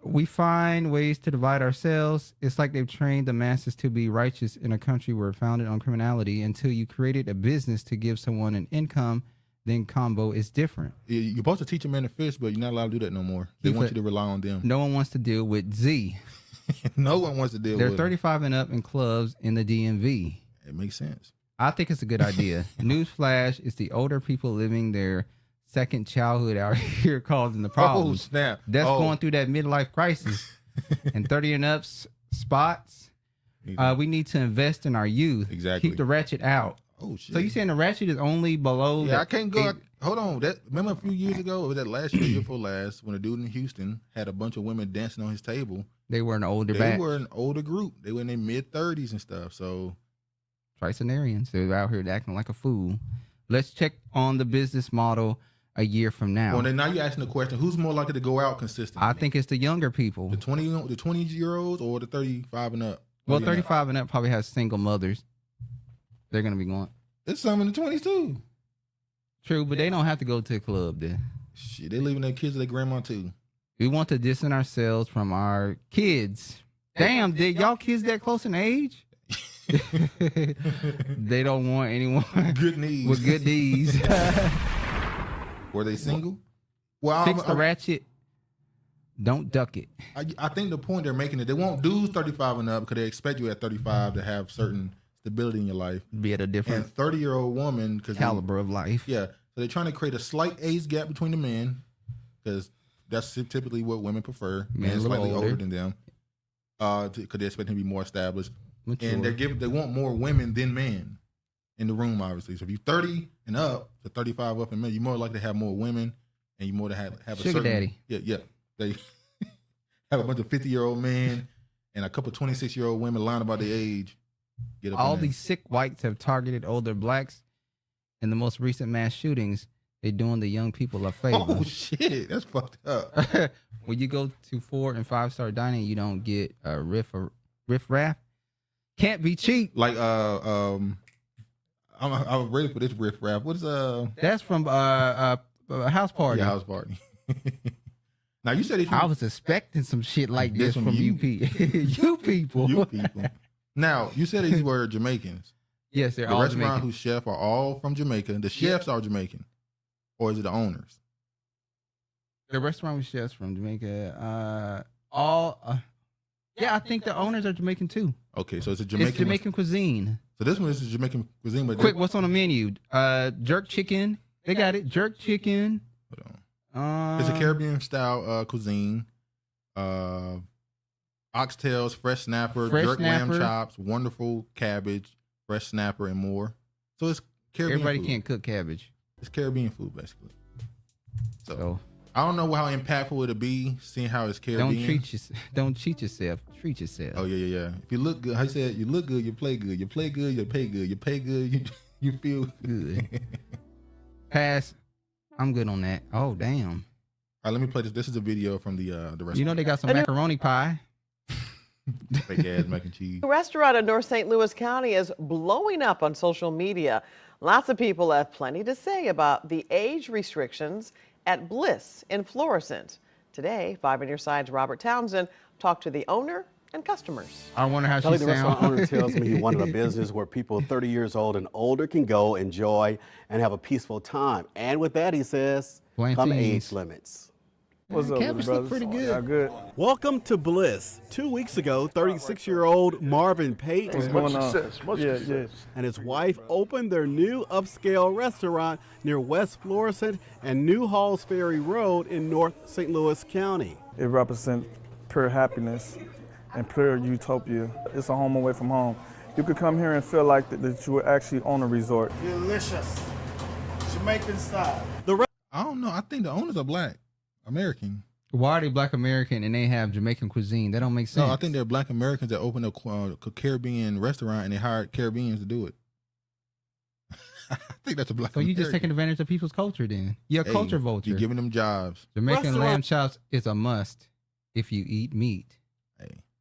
We find ways to divide ourselves. It's like they've trained the masses to be righteous in a country where founded on criminality until you created a business to give someone an income, then combo is different. You're supposed to teach a man to fish, but you're not allowed to do that no more. They want you to rely on them. No one wants to deal with Z. No one wants to deal with They're 35 and up in clubs in the DMV. It makes sense. I think it's a good idea. Newsflash, it's the older people living their second childhood out here causing the problems. Oh, snap. That's going through that midlife crisis. And 30 and up spots, we need to invest in our youth. Exactly. Keep the ratchet out. Oh, shit. So you saying the ratchet is only below? Yeah, I can't go. Hold on. Remember a few years ago, it was that last year before last, when a dude in Houston had a bunch of women dancing on his table. They were an older batch. They were an older group. They were in their mid-30s and stuff. So, Tricenarians, they're out here acting like a fool. Let's check on the business model a year from now. Well, then now you're asking the question: who's more likely to go out consistently? I think it's the younger people, the 20-year-olds, or the 35 and up. Well, 35 and up probably has single mothers. They're gonna be going. There's some in the 20s too. True, but they don't have to go to a club then. Shit, they leaving their kids to their grandma too. We want to distance ourselves from our kids. Damn, did y'all kids that close in age? They don't want anyone good knees with good knees. Were they single? Well, fix the ratchet. Don't duck it. I think the point they're making is they want dudes 35 and up because they expect you at 35 to have certain stability in your life. Be at a different and 30-year-old woman caliber of life. Yeah. So they're trying to create a slight age gap between the men because that's typically what women prefer. Men slightly older than them. Because they expect them to be more established. Mature. And they want more women than men in the room, obviously. So if you're 30 and up to 35 up and men, you're more likely to have more women and you're more to have a sugar certain daddy. Yeah. They have a bunch of 50-year-old men and a couple 26-year-old women lying about their age. All these sick whites have targeted older blacks in the most recent mass shootings. They're doing the young people a favor. Oh shit, that's fucked up. When you go to 4 and 5-star dining, you don't get a riff raff. Can't be cheap. Like I'm ready for this riff raff. What is That's from a house party. Yeah, house party. Now you said I was expecting some shit like this from you people. You people. Now you said these were Jamaicans. Yes, they're the all restaurant Jamaican. whose chef are all from Jamaica. The chefs are Jamaican, or is it the owners? The restaurant whose chefs from Jamaica. Yeah, I think the owners are Jamaican too. Okay, so it's a Jamaican. It's Jamaican cuisine. So this one is Jamaican cuisine. But quick, what's on the menu? Jerk chicken. They got it. Jerk chicken. Hold on. It's a Caribbean style cuisine. Oxtails, fresh snapper, jerk lamb chops, wonderful cabbage, fresh snapper, and more. So it's Caribbean Everybody food. can't cook cabbage. It's Caribbean food, basically. So I don't know how impactful it'll be seeing how it's Caribbean. Don't cheat yourself. Treat yourself. Oh yeah. If you look good, how you said, you look good, you play good. You play good, you pay good. You pay good, you feel good. Pass. I'm good on that. Oh damn. All right, let me play this. This is a video from the restaurant. You know they got some macaroni pie. Fake ass mac and cheese. A restaurant in North St. Louis County is blowing up on social media. Lots of people have plenty to say about the age restrictions at Bliss in Florissant. Today, 5 on Your Side's Robert Townsend talked to the owner and customers. I wonder how Kelly, she the restaurant sounds. owner tells me he wanted a business where people 30 years old and older can go, enjoy, and have a peaceful time. And with that, he says, come Plantains. age limits. What's up, Cabbage look pretty good. Y'all good? Welcome to Bliss. 2 weeks ago, 36-year-old Marvin Pate What's going on? Yeah. and his wife opened their new upscale restaurant near West Florissant and New Halls Ferry Road in North St. Louis County. It represents pure happiness and pure utopia. It's a home away from home. You could come here and feel like that you were actually on a resort. Delicious. Jamaican style. I don't know. I think the owners are black American. Why are they black American and they have Jamaican cuisine? That don't make sense. No, I think they're black Americans that opened a Caribbean restaurant and they hired Caribbeans to do it. I think that's a black So you American. just taking advantage of people's culture then. You're a culture vulture. You're giving them jobs. Jamaican lamb chops is a must if you eat meat.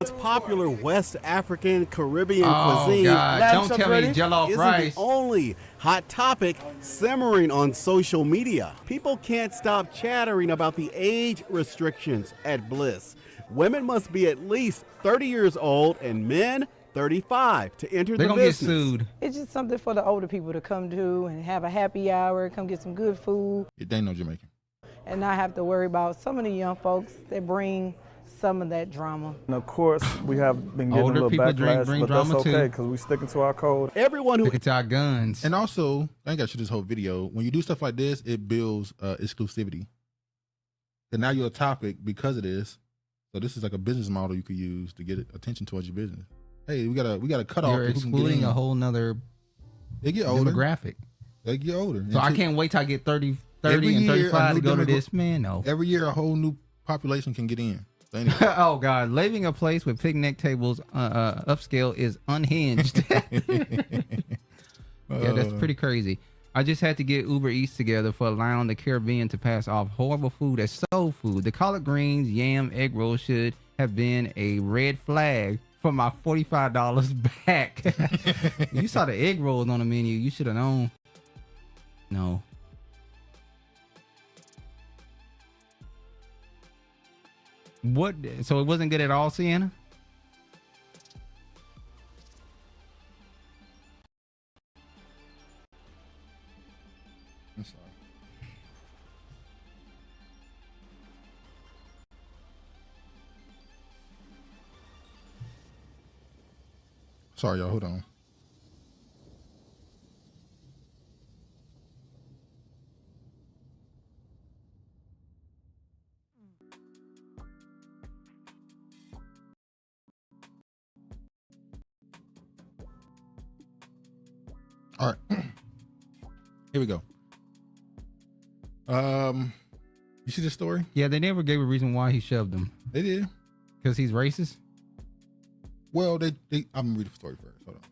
It's popular West African Caribbean Oh, cuisine. God. Don't tell me jollof isn't rice. the only hot topic simmering on social media. People can't stop chattering about the age restrictions at Bliss. Women must be at least 30 years old and men 35 to enter They're the gonna get business. sued. It's just something for the older people to come to and have a happy hour, come get some good food, They ain't no Jamaican. and not have to worry about some of the young folks that bring some of that drama. And of course, we have been getting Older a little people backlash, bring but that's drama, too. okay because we sticking to our code. Everyone who Look at our guns. And also, I ain't got to shoot this whole video. When you do stuff like this, it builds exclusivity. And now you're a topic because of this. So this is like a business model you could use to get attention towards your business. Hey, we got a cutoff. You're excluding a whole nother They get older. demographic. They get older. So I can't wait till I get 30 and 35 to go to this. Man, no. Every year, a whole new population can get in. So anyway. Oh God, leaving a place with picnic tables upscale is unhinged. Yeah, that's pretty crazy. I just had to get Uber Eats together for allowing the Caribbean to pass off horrible food as soul food. The collard greens, yam, egg roll should have been a red flag for my $45 back. You saw the egg rolls on the menu. You should have known. No. What? So it wasn't good at all, Sienna? I'm sorry. Sorry, y'all. Hold on. All right. Here we go. You see this story? Yeah, they never gave a reason why he shoved him. They did. Because he's racist? Well, I'm gonna read the story first. Hold on.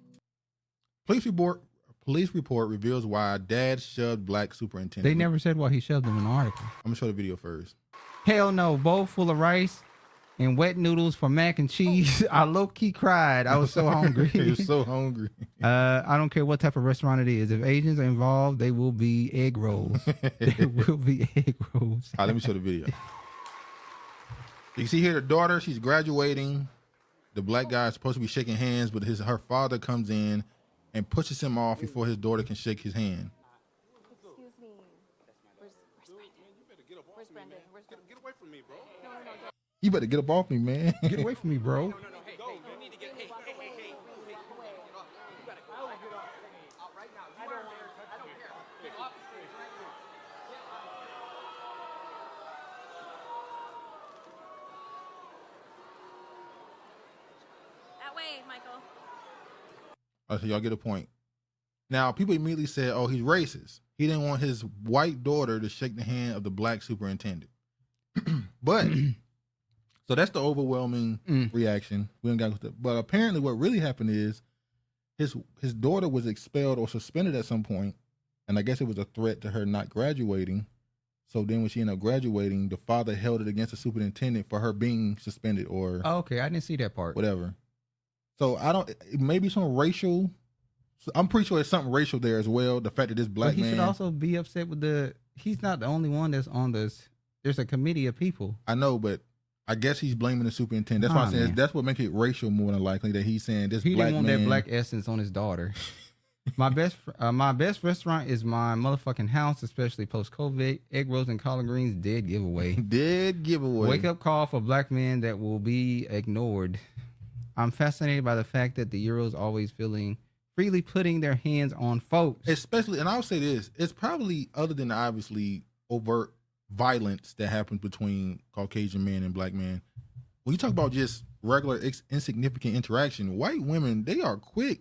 Police report reveals why dad shoved black superintendent. They never said why he shoved him in the article. I'm gonna show the video first. Hell no, bowl full of rice and wet noodles for mac and cheese. I low-key cried. I was so hungry. You're so hungry. I don't care what type of restaurant it is. If Asians are involved, they will be egg rolls. There will be egg rolls. All right, let me show the video. You can see here the daughter, she's graduating. The black guy is supposed to be shaking hands, but her father comes in and pushes him off before his daughter can shake his hand. Excuse me. Where's Brendan? Get away from me, bro. No. You better get up off me, man. Get away from me, bro. That way, Michael. All right, so y'all get a point. Now, people immediately said, oh, he's racist. He didn't want his white daughter to shake the hand of the black superintendent. But so that's the overwhelming reaction. We don't got, but apparently, what really happened is his daughter was expelled or suspended at some point, and I guess it was a threat to her not graduating. So then, when she ended up graduating, the father held it against the superintendent for her being suspended or. Oh, okay, I didn't see that part. Whatever. So I don't. Maybe some racial. I'm pretty sure there's something racial there as well. The fact that this black But he man. should also be upset with he's not the only one that's on this. There's a committee of people. I know, but I guess he's blaming the superintendent. That's why I'm saying that's what makes it racial more than likely that he's saying this He black didn't want man. that black essence on his daughter. My best restaurant is my motherfucking house, especially post-COVID. Egg rolls and collard greens, dead giveaway. Dead giveaway. Wake up call for black men that will be ignored. I'm fascinated by the fact that the Euros always freely putting their hands on folks. Especially, and I'll say this, it's probably other than obviously overt violence that happens between Caucasian men and black men. When you talk about just regular insignificant interaction, white women, they are quick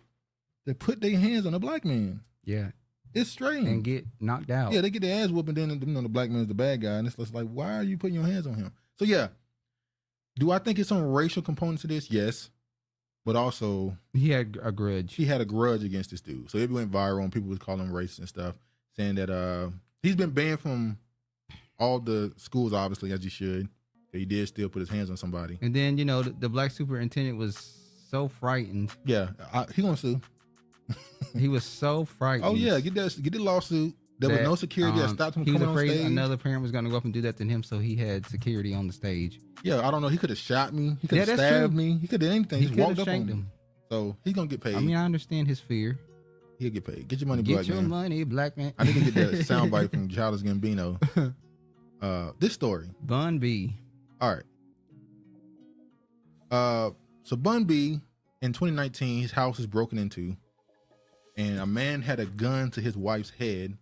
to put their hands on a black man. Yeah. It's strange. And get knocked out. Yeah, they get their ass whooped and then the black man's the bad guy. And it's just like, why are you putting your hands on him? So yeah, do I think it's some racial components to this? Yes. But also, he had a grudge. He had a grudge against this dude. So it went viral and people was calling him racist and stuff, saying that he's been banned from all the schools, obviously, as he should. But he did still put his hands on somebody. And then, the black superintendent was so frightened. Yeah, he gonna sue. He was so frightened. Oh yeah, get the lawsuit. There was no security that stopped him he was coming on afraid stage. another parent was going to go up and do that to him, so he had security on the stage. Yeah, I don't know. He could have shot me. He could have that's stabbed true. me. He could have anything. He He could walked have up on shanked him. him. So he's gonna get paid. I mean, I understand his fear. He'll get paid. Get your money, Get black your man. money, black man. I need to get that soundbite from Childish Gambino. This story. Bun B. All right. So Bun B, in 2019, his house is broken into, and a man had a gun to his wife's head.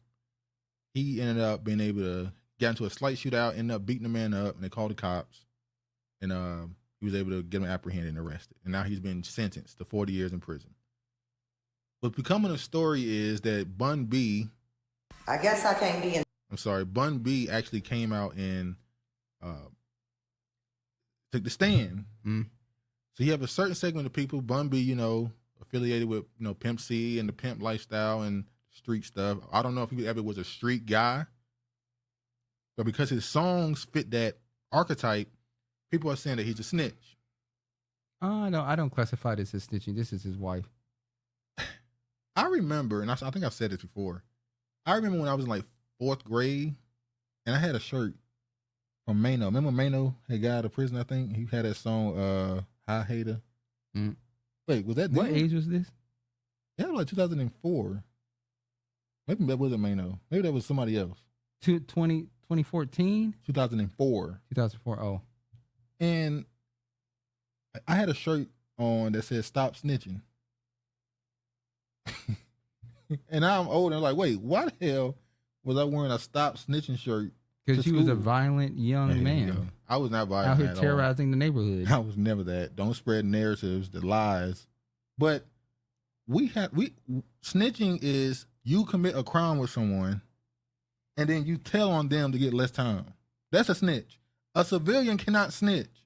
He ended up being able to get into a slight shootout, ended up beating the man up, and they called the cops. And he was able to get him apprehended and arrested. And now he's been sentenced to 40 years in prison. What's becoming a story is that Bun B, I guess I can't be in. I'm sorry, Bun B actually came out and took the stand. So you have a certain segment of people, Bun B, affiliated with, Pimp C and the pimp lifestyle and street stuff. I don't know if he ever was a street guy, but because his songs fit that archetype, people are saying that he's a snitch. No, I don't classify this as snitching. This is his wife. I remember, and I think I've said this before. I remember when I was in like 4th grade, and I had a shirt from Mano. Remember Mano had got out of prison? I think he had that song, "High Hater." Wait, was that What then? age was this? Yeah, like 2004. Maybe that wasn't Mano. Maybe that was somebody else. 2014? 2004. 2004. Oh. And I had a shirt on that said "Stop Snitching." And now I'm older. I'm like, wait, why the hell was I wearing a "Stop Snitching" shirt? Because you was a violent young man. I was not violent out here at all. terrorizing the neighborhood. I was never that. Don't spread narratives, the lies. But snitching is you commit a crime with someone and then you tell on them to get less time. That's a snitch. A civilian cannot snitch.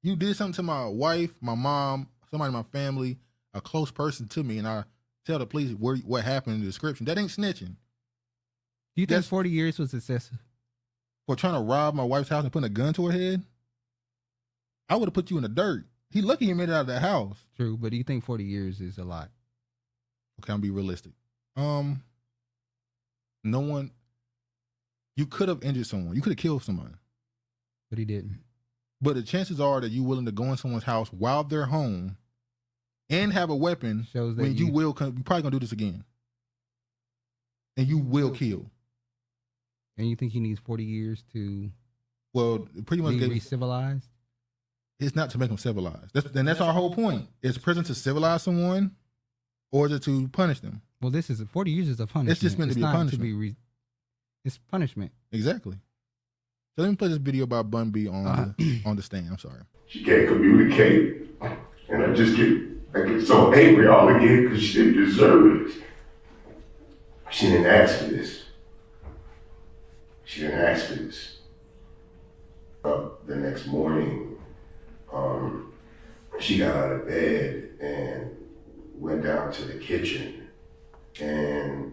You did something to my wife, my mom, somebody in my family, a close person to me, and I tell the police what happened in the description. That ain't snitching. Do you think 40 years was excessive? For trying to rob my wife's house and putting a gun to her head? I would have put you in the dirt. He lucky he made it out of that house. True, but do you think 40 years is a lot? Okay, I'll be realistic. No one, you could have injured someone. You could have killed someone. But he didn't. But the chances are that you're willing to go in someone's house while they're home and have a weapon shows that when you're probably going to do this again. And you will kill. And you think he needs 40 years to pretty much be civilized? It's not to make them civilized. That's our whole point. Is prison to civilize someone or is it to punish them? Well, 40 years is a punishment. It's just meant to be a punishment. It's punishment. Exactly. So let me play this video about Bun B on the stand. I'm sorry. She can't communicate, and I get so angry all again because she didn't deserve it. She didn't ask for this. She didn't ask for this. up the next morning, she got out of bed and went down to the kitchen, and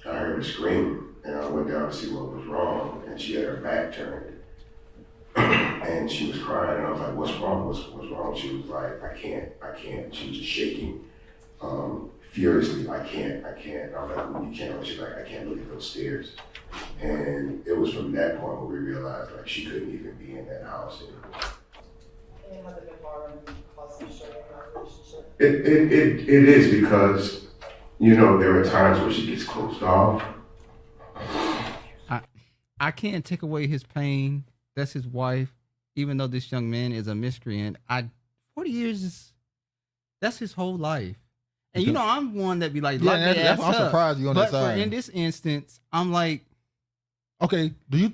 I heard her scream, and I went down to see what was wrong, and she had her back turned. And she was crying, and I was like, what's wrong? What's wrong? She was like, I can't. She was just shaking furiously. I can't. I was like, well, you can't. She's like, I can't look at those stairs. And it was from that point where we realized like she couldn't even be in that house anymore. And has it been hard on you because of sharing our relationship? It is because, there are times where she gets closed off. I can't take away his pain. That's his wife. Even though this young man is a miscreant, 40 years that's his whole life. And I'm one that be like, I'm surprised you on that side. But in this instance, I'm like, okay,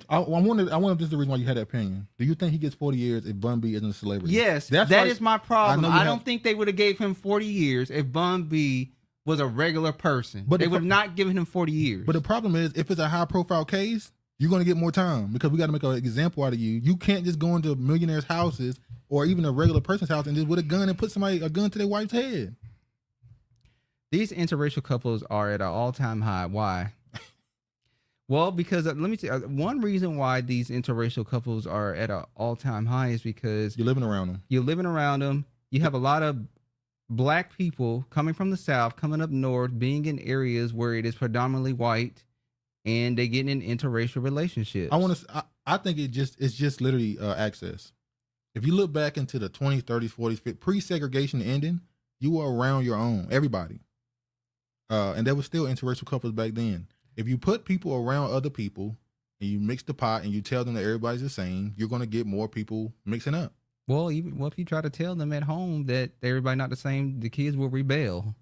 I wonder if this is the reason why you had that opinion. Do you think he gets 40 years if Bun B isn't a celebrity? Yes, that is my problem. I don't think they would have gave him 40 years if Bun B was a regular person. But they would have not given him 40 years. But the problem is, if it's a high profile case, you're going to get more time because we got to make an example out of you. You can't just go into millionaires' houses or even a regular person's house and just with a gun and put a gun to their wife's head. These interracial couples are at an all-time high. Why? Well, because let me tell you, one reason why these interracial couples are at an all-time high is because you're living around them. You're living around them. You have a lot of black people coming from the South, coming up north, being in areas where it is predominantly white, and they get in interracial relationships. I think it's just literally access. If you look back into the 20s, 30s, 40s, pre-segregation ending, you were around your own, everybody. And there was still interracial couples back then. If you put people around other people and you mix the pot and you tell them that everybody's the same, you're going to get more people mixing up. Well, if you try to tell them at home that everybody not the same, the kids will rebel.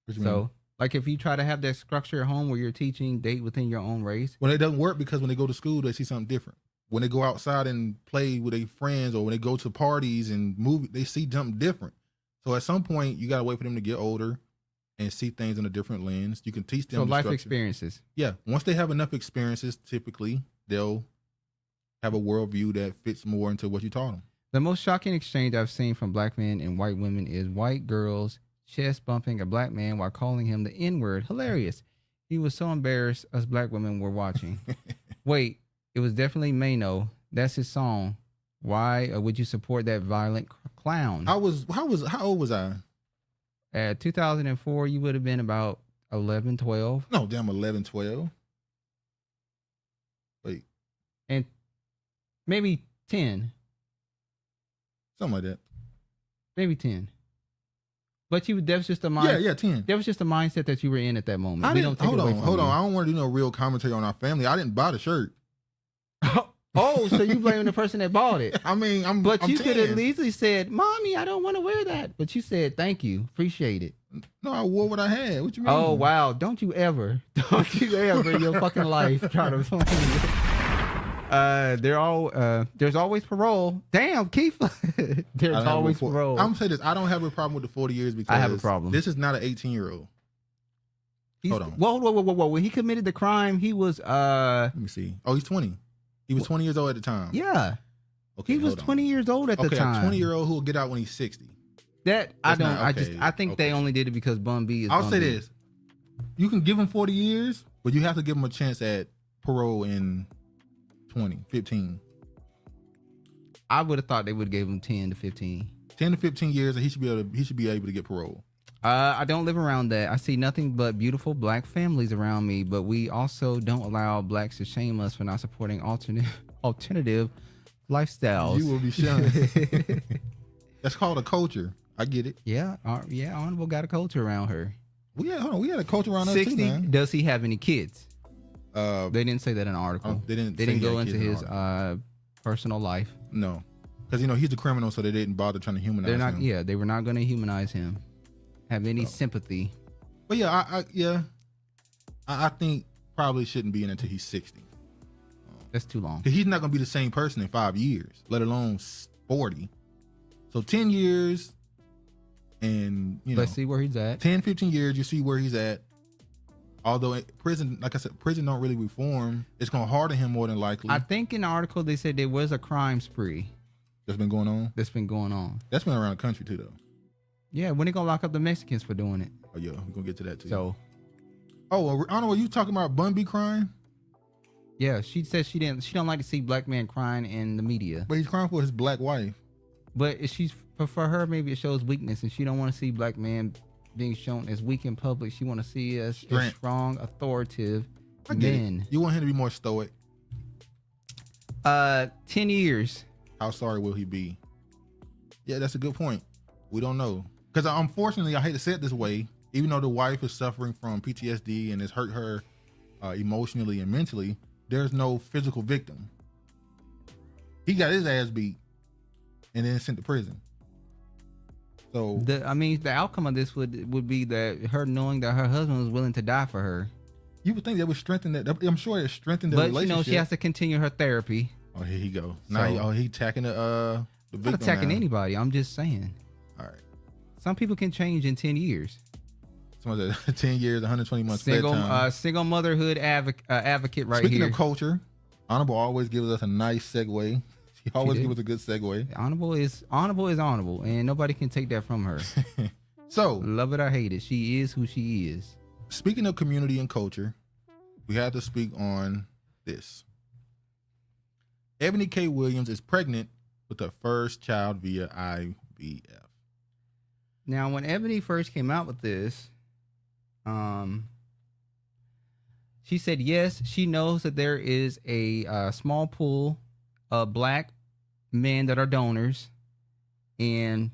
What you mean? Like if you try to have that structure at home where you're teaching date within your own race. Well, it doesn't work because when they go to school, they see something different. When they go outside and play with their friends or when they go to parties and movie, they see something different. So at some point, you got to wait for them to get older and see things in a different lens. You can teach them. So life experiences. Yeah. Once they have enough experiences, typically they'll have a worldview that fits more into what you taught them. The most shocking exchange I've seen from black men and white women is white girls chest bumping a black man while calling him the N-word. Hilarious. He was so embarrassed us black women were watching. Wait, it was definitely Mano. That's his song. Why would you support that violent clown? How old was I? At 2004, you would have been about 11, 12. No, damn 11, 12. Wait. And maybe 10. Something like that. Maybe 10. But that was just a mindset. Yeah, 10. That was just a mindset that you were in at that moment. Hold on. I don't want to do no real commentary on our family. I didn't buy the shirt. Oh, so you blaming the person that bought it? I mean, But you could have easily said, "Mommy, I don't want to wear that." But you said, "Thank you, appreciate it." No, I wore what I had. What you mean? Oh wow! Don't you ever in your fucking life try to blame it. There's always parole. Damn, Keith. There's always parole. I'm gonna say this. I don't have a problem with the 40 years because I have a problem. This is not an 18-year-old. Hold on. Whoa. When he committed the crime, he was Let me see. Oh, he's 20. He was 20 years old at the time. Yeah. Okay. He was 20 years old at the time. A 20-year-old who will get out when he's 60. I think they only did it because Bun B is. I'll say this: you can give him 40 years, but you have to give him a chance at parole in 15. I would have thought they would have gave him 10 to 15. 10 to 15 years, and he should be able to get parole. I don't live around that. I see nothing but beautiful black families around me, but we also don't allow blacks to shame us for not supporting alternative lifestyles. You will be shunned. That's called a culture. I get it. Yeah, Honorable got a culture around her. We had a culture around us too, man. Does he have any kids? They didn't say that in the article. They didn't go into his personal life. No, because he's a criminal, so they didn't bother trying to humanize him. Yeah, they were not going to humanize him. Have any sympathy. But yeah, I think probably shouldn't be in until he's 60. That's too long. Because he's not going to be the same person in 5 years, let alone 40. So 10 years and, let's see where he's at. 10, 15 years, you see where he's at. Although prison, like I said, prison don't really reform. It's gonna harden him more than likely. I think in the article they said there was a crime spree that's been going on. That's been around the country too, though. Yeah, when they gonna lock up the Mexicans for doing it? Oh yeah, we're gonna get to that too. So, I don't know. Were you talking about Bun B crying? Yeah, she said she don't like to see black men crying in the media. But he's crying for his black wife. But for her, maybe it shows weakness, and she don't want to see black men being shown as weak in public. She want to see us as strong, authoritative men. You want him to be more stoic. 10 years. How sorry will he be? Yeah, that's a good point. We don't know. Because unfortunately, I hate to say it this way, even though the wife is suffering from PTSD and it's hurt her emotionally and mentally, there's no physical victim. He got his ass beat and then sent to prison. So the outcome of this would be that her knowing that her husband was willing to die for her. You would think that would strengthen that. I'm sure it strengthened the relationship. But she has to continue her therapy. Oh, here he go. Now he attacking the victim. Not attacking anybody. I'm just saying. All right. Some people can change in 10 years. Someone said 10 years, 120 months. Single motherhood advocate right Speaking here. of culture, Honorable always gives us a nice segue. She always gives us a good segue. Honorable is honorable, and nobody can take that from her. So, love it or hate it, she is who she is. Speaking of community and culture, we have to speak on this. Eboni K Williams is pregnant with her first child via IVF. Now, when Eboni first came out with this, she said yes, she knows that there is a small pool of black men that are donors, and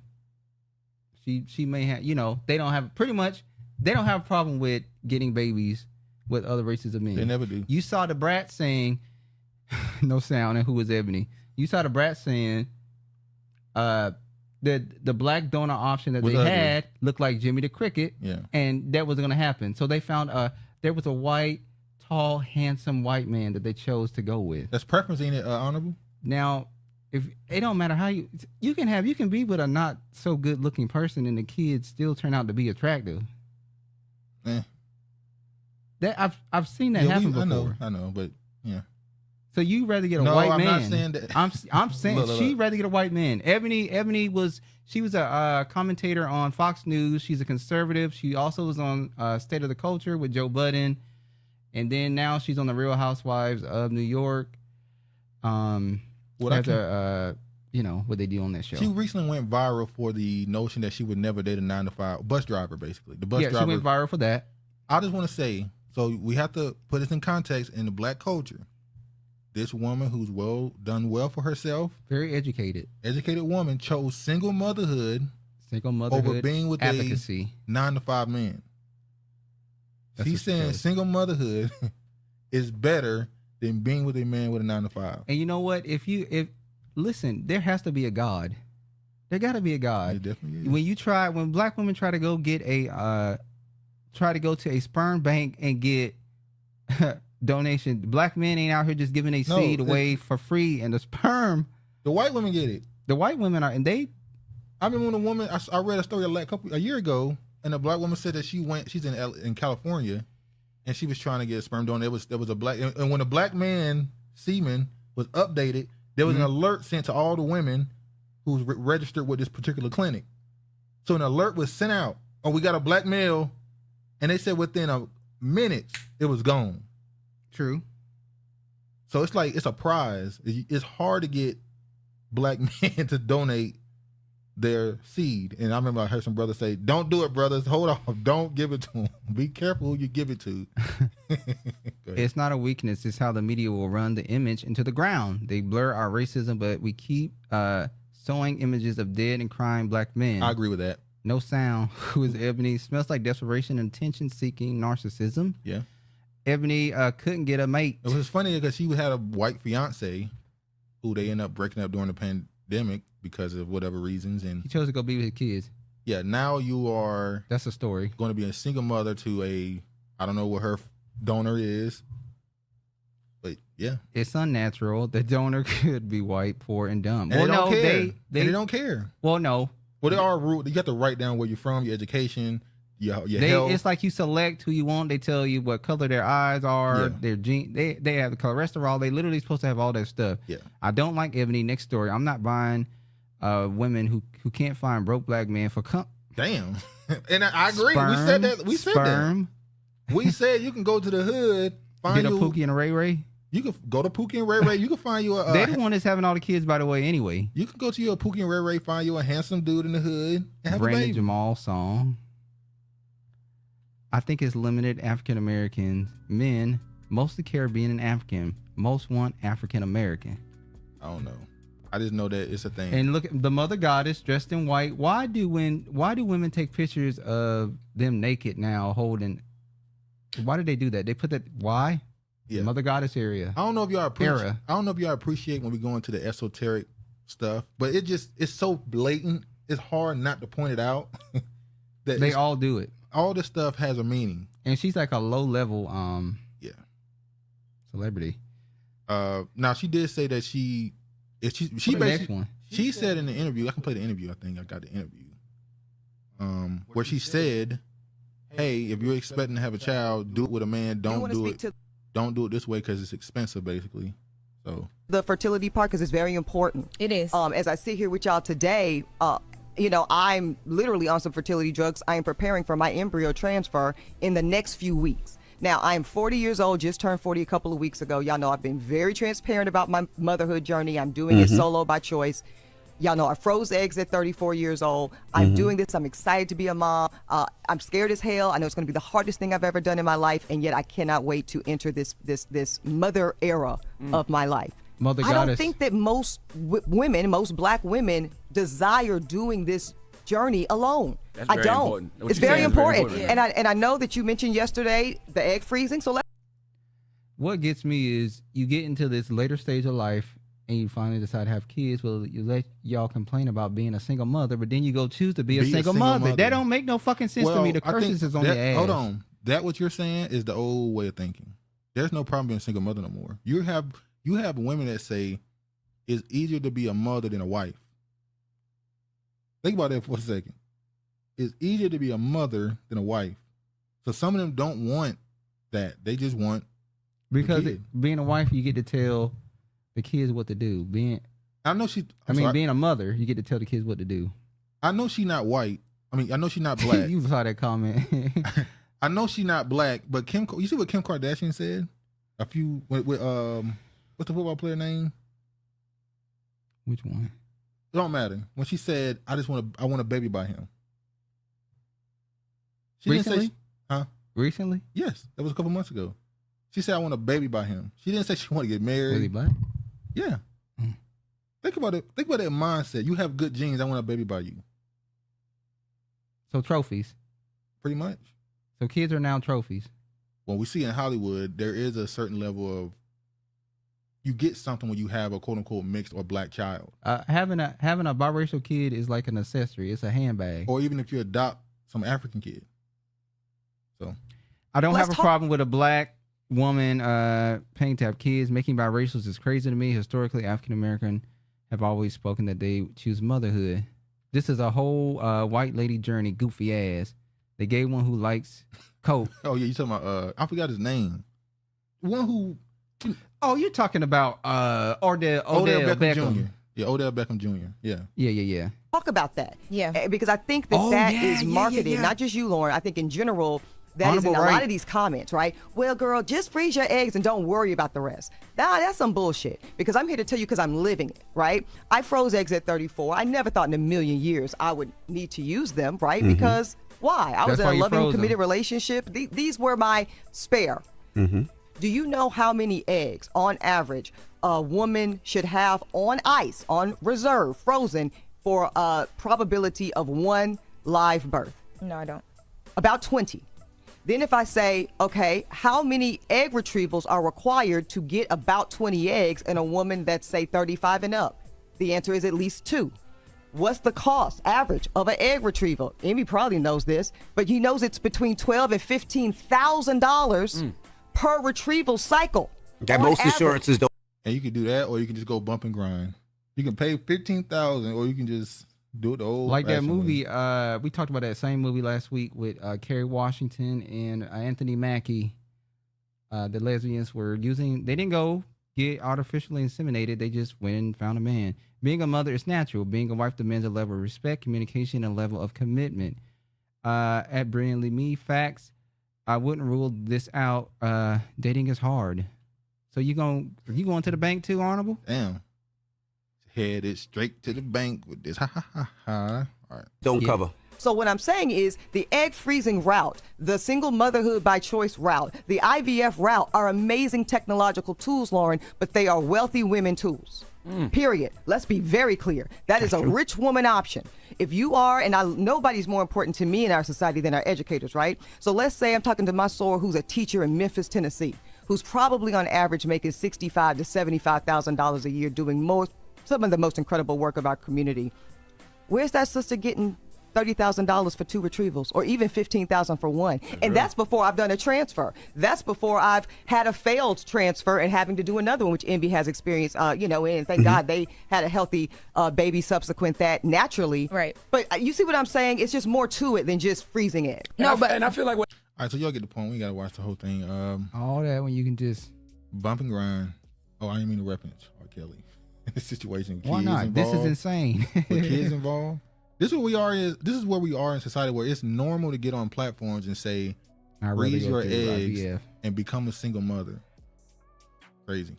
she may have, they don't have a problem with getting babies with other races of men. They never do. You saw the brat saying, no sound, and who was Eboni? You saw the brat saying, the black donor option that they had looked like Jimmy the Cricket, and that wasn't going to happen. So they found there was a white, tall, handsome white man that they chose to go with. That's preference, ain't it, Honorable? Now, if it don't matter how you can be with a not so good looking person and the kids still turn out to be attractive. That I've seen that happen before. I know, but yeah. So you rather get a white man? I'm not saying that. I'm saying look. she'd rather get a white man. Eboni was a commentator on Fox News. She's a conservative. She also was on State of the Culture with Joe Budden, and then now she's on the Real Housewives of New York. What they do on that show. She recently went viral for the notion that she would never date a 9-to-5 bus driver. Basically, the bus driver. She went viral for that. I just want to say, so we have to put this in context in the black culture. This woman who's done well for herself, very educated woman, chose single motherhood over being with advocacy. A 9-to-5 man. She's saying single motherhood is better than being with a man with a 9-to-5. And you know what? Listen, there has to be a God. There got to be a God. It definitely is. When black women try to go to a sperm bank and get donation, black men ain't out here just giving a seed away for free, and the sperm. The white women get it. The white women are, and they. I remember when a woman, I read a story a year ago, and a black woman said that she's in California, and she was trying to get a sperm donor. There was a black, and when a black man semen was updated, there was an alert sent to all the women who was registered with this particular clinic. So an alert was sent out. Oh, we got a black male, and they said within a minute it was gone. True. So it's like it's a prize. It's hard to get black men to donate their seed. And I remember I heard some brothers say, "Don't do it, brothers. Hold off. Don't give it to them. Be careful who you give it to." It's not a weakness. It's how the media will run the image into the ground. They blur our racism, but we keep sowing images of dead and crying black men. I agree with that. No sound. Who is Eboni? Smells like desperation and attention-seeking narcissism. Yeah. Eboni couldn't get a mate. It was funny because she had a white fiance who they ended up breaking up during the pandemic because of whatever reasons. And he chose to go be with his kids. Yeah, now you are... That's a story. Going to be a single mother to I don't know what her donor is. But yeah. It's unnatural. The donor could be white, poor, and dumb. And they don't care. They don't care. Well, no. Well, they are rude. You have to write down where you're from, your education, It's like you select who you want. They tell you what color their eyes are, their gene. They have the cholesterol. They literally supposed to have all that stuff. Yeah. I don't like Ebony. Next story. I'm not buying women who can't find broke black men for Damn. And I agree. Sperm, we said that. We said you can go to the hood, find get a Pookie and a Ray Ray. You can go to Pookie and Ray Ray. You can find you a. They're the one that's having all the kids, by the way. Anyway, you can go to your Pookie and Ray Ray, find you a handsome dude in the hood, and have a Brandon baby. Jamal song. I think it's limited African American men, mostly Caribbean and African. Most want African American. I don't know. I just know that it's a thing. And look, the mother goddess dressed in white. Why do women take pictures of them naked now holding? Why did they do that? They put that. Why? Yeah. Mother goddess area. I don't know if y'all appreciate when we go into the esoteric stuff, but it's so blatant. It's hard not to point it out. That they all do it. All this stuff has a meaning. And she's like a low level celebrity. Now she did say that she basically she said in the interview, I can play the interview, I think I got the interview. Where she said, hey, if you're expecting to have a child, do it with a man, don't do it this way because it's expensive, basically. So the fertility part, because it's very important. It is. As I sit here with y'all today, I'm literally on some fertility drugs. I am preparing for my embryo transfer in the next few weeks. Now, I am 40 years old, just turned 40 a couple of weeks ago. Y'all know I've been very transparent about my motherhood journey. I'm doing it solo by choice. Y'all know I froze eggs at 34 years old. I'm doing this. I'm excited to be a mom. I'm scared as hell. I know it's going to be the hardest thing I've ever done in my life, and yet I cannot wait to enter this mother era of my life. Mother I goddess. don't think that most women, most black women, desire doing this journey alone. That's I very don't. important. What It's you're very saying is very important. important. And I know that you mentioned yesterday the egg freezing. So What gets me is you get into this later stage of life and you finally decide to have kids. Well, you let y'all complain about being a single mother, but then you go choose to be a single mother. That don't make no fucking sense to me. The curses is on your ass. Hold on. That what you're saying is the old way of thinking. There's no problem being a single mother no more. You have women that say it's easier to be a mother than a wife. Think about that for a second. It's easier to be a mother than a wife. So some of them don't want that. They just want because being a wife, you get to tell the kids what to do. Being a mother, you get to tell the kids what to do. I know she's not white. I mean, I know she's not black. You saw that comment. I know she's not black, but you see what Kim Kardashian said? With what's the football player name? Which one? It don't matter. When she said, I want a baby by him. She Recently? didn't say, Recently? Yes, that was a couple months ago. She said, I want a baby by him. She didn't say she want to get married. Was he black? Yeah. Think about it. Think about that mindset. You have good genes. I want a baby by you. So trophies. Pretty much. So kids are now trophies. Well, we see in Hollywood, there is a certain level of, you get something when you have a quote unquote mixed or black child. Having a biracial kid is like an accessory. It's a handbag. Or even if you adopt some African kid. So I don't have a problem with a black woman paying to have kids. Making biracials is crazy to me. Historically, African American have always spoken that they choose motherhood. This is a whole white lady journey, goofy ass. They gave one who likes coke. Oh yeah, you talking about I forgot his name. One who Oh, you're talking about Odell Beckham Jr. Yeah, Odell Beckham Jr. Yeah. talk about that. Yeah. Because I think that is marketed, not just you, Lauren. I think in general, that is in a lot of these comments, right? Well, girl, just freeze your eggs and don't worry about the rest. Nah, that's some bullshit. Because I'm here to tell you because I'm living it, right? I froze eggs at 34. I never thought in a million years I would need to use them, right? Because why? I was in a loving, committed relationship. These were my spare. Do you know how many eggs, on average, a woman should have on ice, on reserve, frozen, for a probability of one live birth? No, I don't. About 20. Then if I say, okay, how many egg retrievals are required to get about 20 eggs in a woman that's, say, 35 and up? The answer is at least 2. What's the cost average of an egg retrieval? Amy probably knows this, but he knows it's between $12,000 and $15,000 per retrieval cycle. That most insurances don't. And you can do that, or you can just go bump and grind. You can pay $15,000, or you can just Do it the old like that fashioned movie. way. We talked about that same movie last week with Kerry Washington and Anthony Mackie. The lesbians were using. They didn't go get artificially inseminated. They just went and found a man. Being a mother is natural. Being a wife demands a level of respect, communication, and a level of commitment. At Brilliantly Me, facts. I wouldn't rule this out. Dating is hard. So you going to the bank too, Honorable? Damn. Headed straight to the bank with this. Ha ha ha ha. All right. Don't cover. So what I'm saying is the egg freezing route, the single motherhood by choice route, the IVF route are amazing technological tools, Lauren, but they are wealthy women tools. Period. Let's be very clear. That is a rich woman option. If you are, and nobody's more important to me in our society than our educators, right? So let's say I'm talking to my soror who's a teacher in Memphis, Tennessee, who's probably on average making $65,000 to $75,000 a year doing some of the most incredible work of our community. Where's that sister getting $30,000 for 2 retrievals, or even $15,000 for one? And that's before I've done a transfer. That's before I've had a failed transfer and having to do another one, which Envy has experienced. And thank God they had a healthy baby subsequent that naturally. Right. But you see what I'm saying? It's just more to it than just freezing it. And I feel like. All right, so y'all get the point. We gotta watch the whole thing. All that when you can just bump and grind. Oh, I didn't mean to reference R. Kelly. In this situation, why kids not? Involved, This is insane. with kids involved. This is where we are in society, where it's normal to get on platforms and say, freeze your eggs IVF. and become a single mother. Crazy.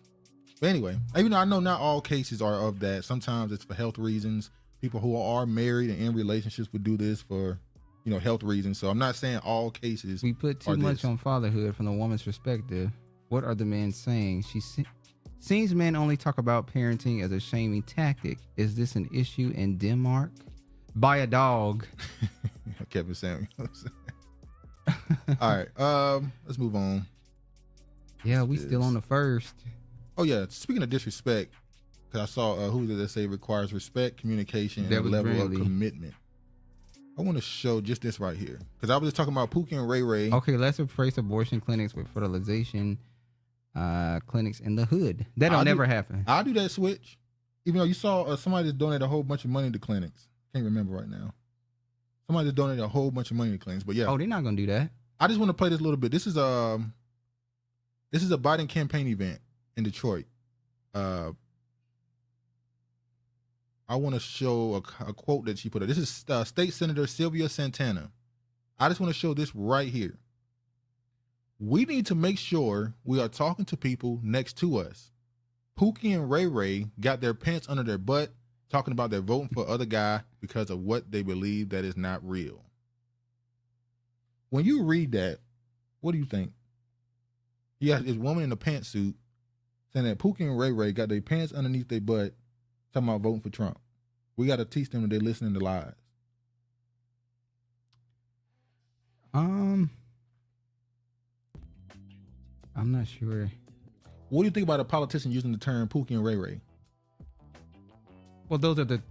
But anyway, even though I know not all cases are of that. Sometimes it's for health reasons. People who are married and in relationships would do this for, health reasons. So I'm not saying all cases. We put too much on fatherhood from the woman's perspective. What are the men saying? Seems men only talk about parenting as a shaming tactic. Is this an issue in Denmark? Buy a dog. Kevin Samuels. All right, let's move on. Yeah, we still on the first. Oh yeah, speaking of disrespect, because I saw who did they say requires respect, communication, and a level of commitment. I want to show just this right here, because I was just talking about Pookie and Ray Ray. Okay, let's replace abortion clinics with fertilization clinics in the hood. That'll never happen. I'll do that switch. Even though you saw somebody just donated a whole bunch of money to clinics. Can't remember right now. Somebody just donated a whole bunch of money to clinics, but yeah. Oh, they're not gonna do that. I just want to play this a little bit. This is a Biden campaign event in Detroit. I want to show a quote that she put up. This is State Senator Sylvia Santana. I just want to show this right here. We need to make sure we are talking to people next to us. Pookie and Ray Ray got their pants under their butt talking about they're voting for other guy because of what they believe that is not real. When you read that, what do you think? You got this woman in a pantsuit saying that Pookie and Ray Ray got their pants underneath their butt talking about voting for Trump. We got to teach them that they're listening to lies. I'm not sure. What do you think about a politician using the term Pookie and Ray Ray? Well, those are the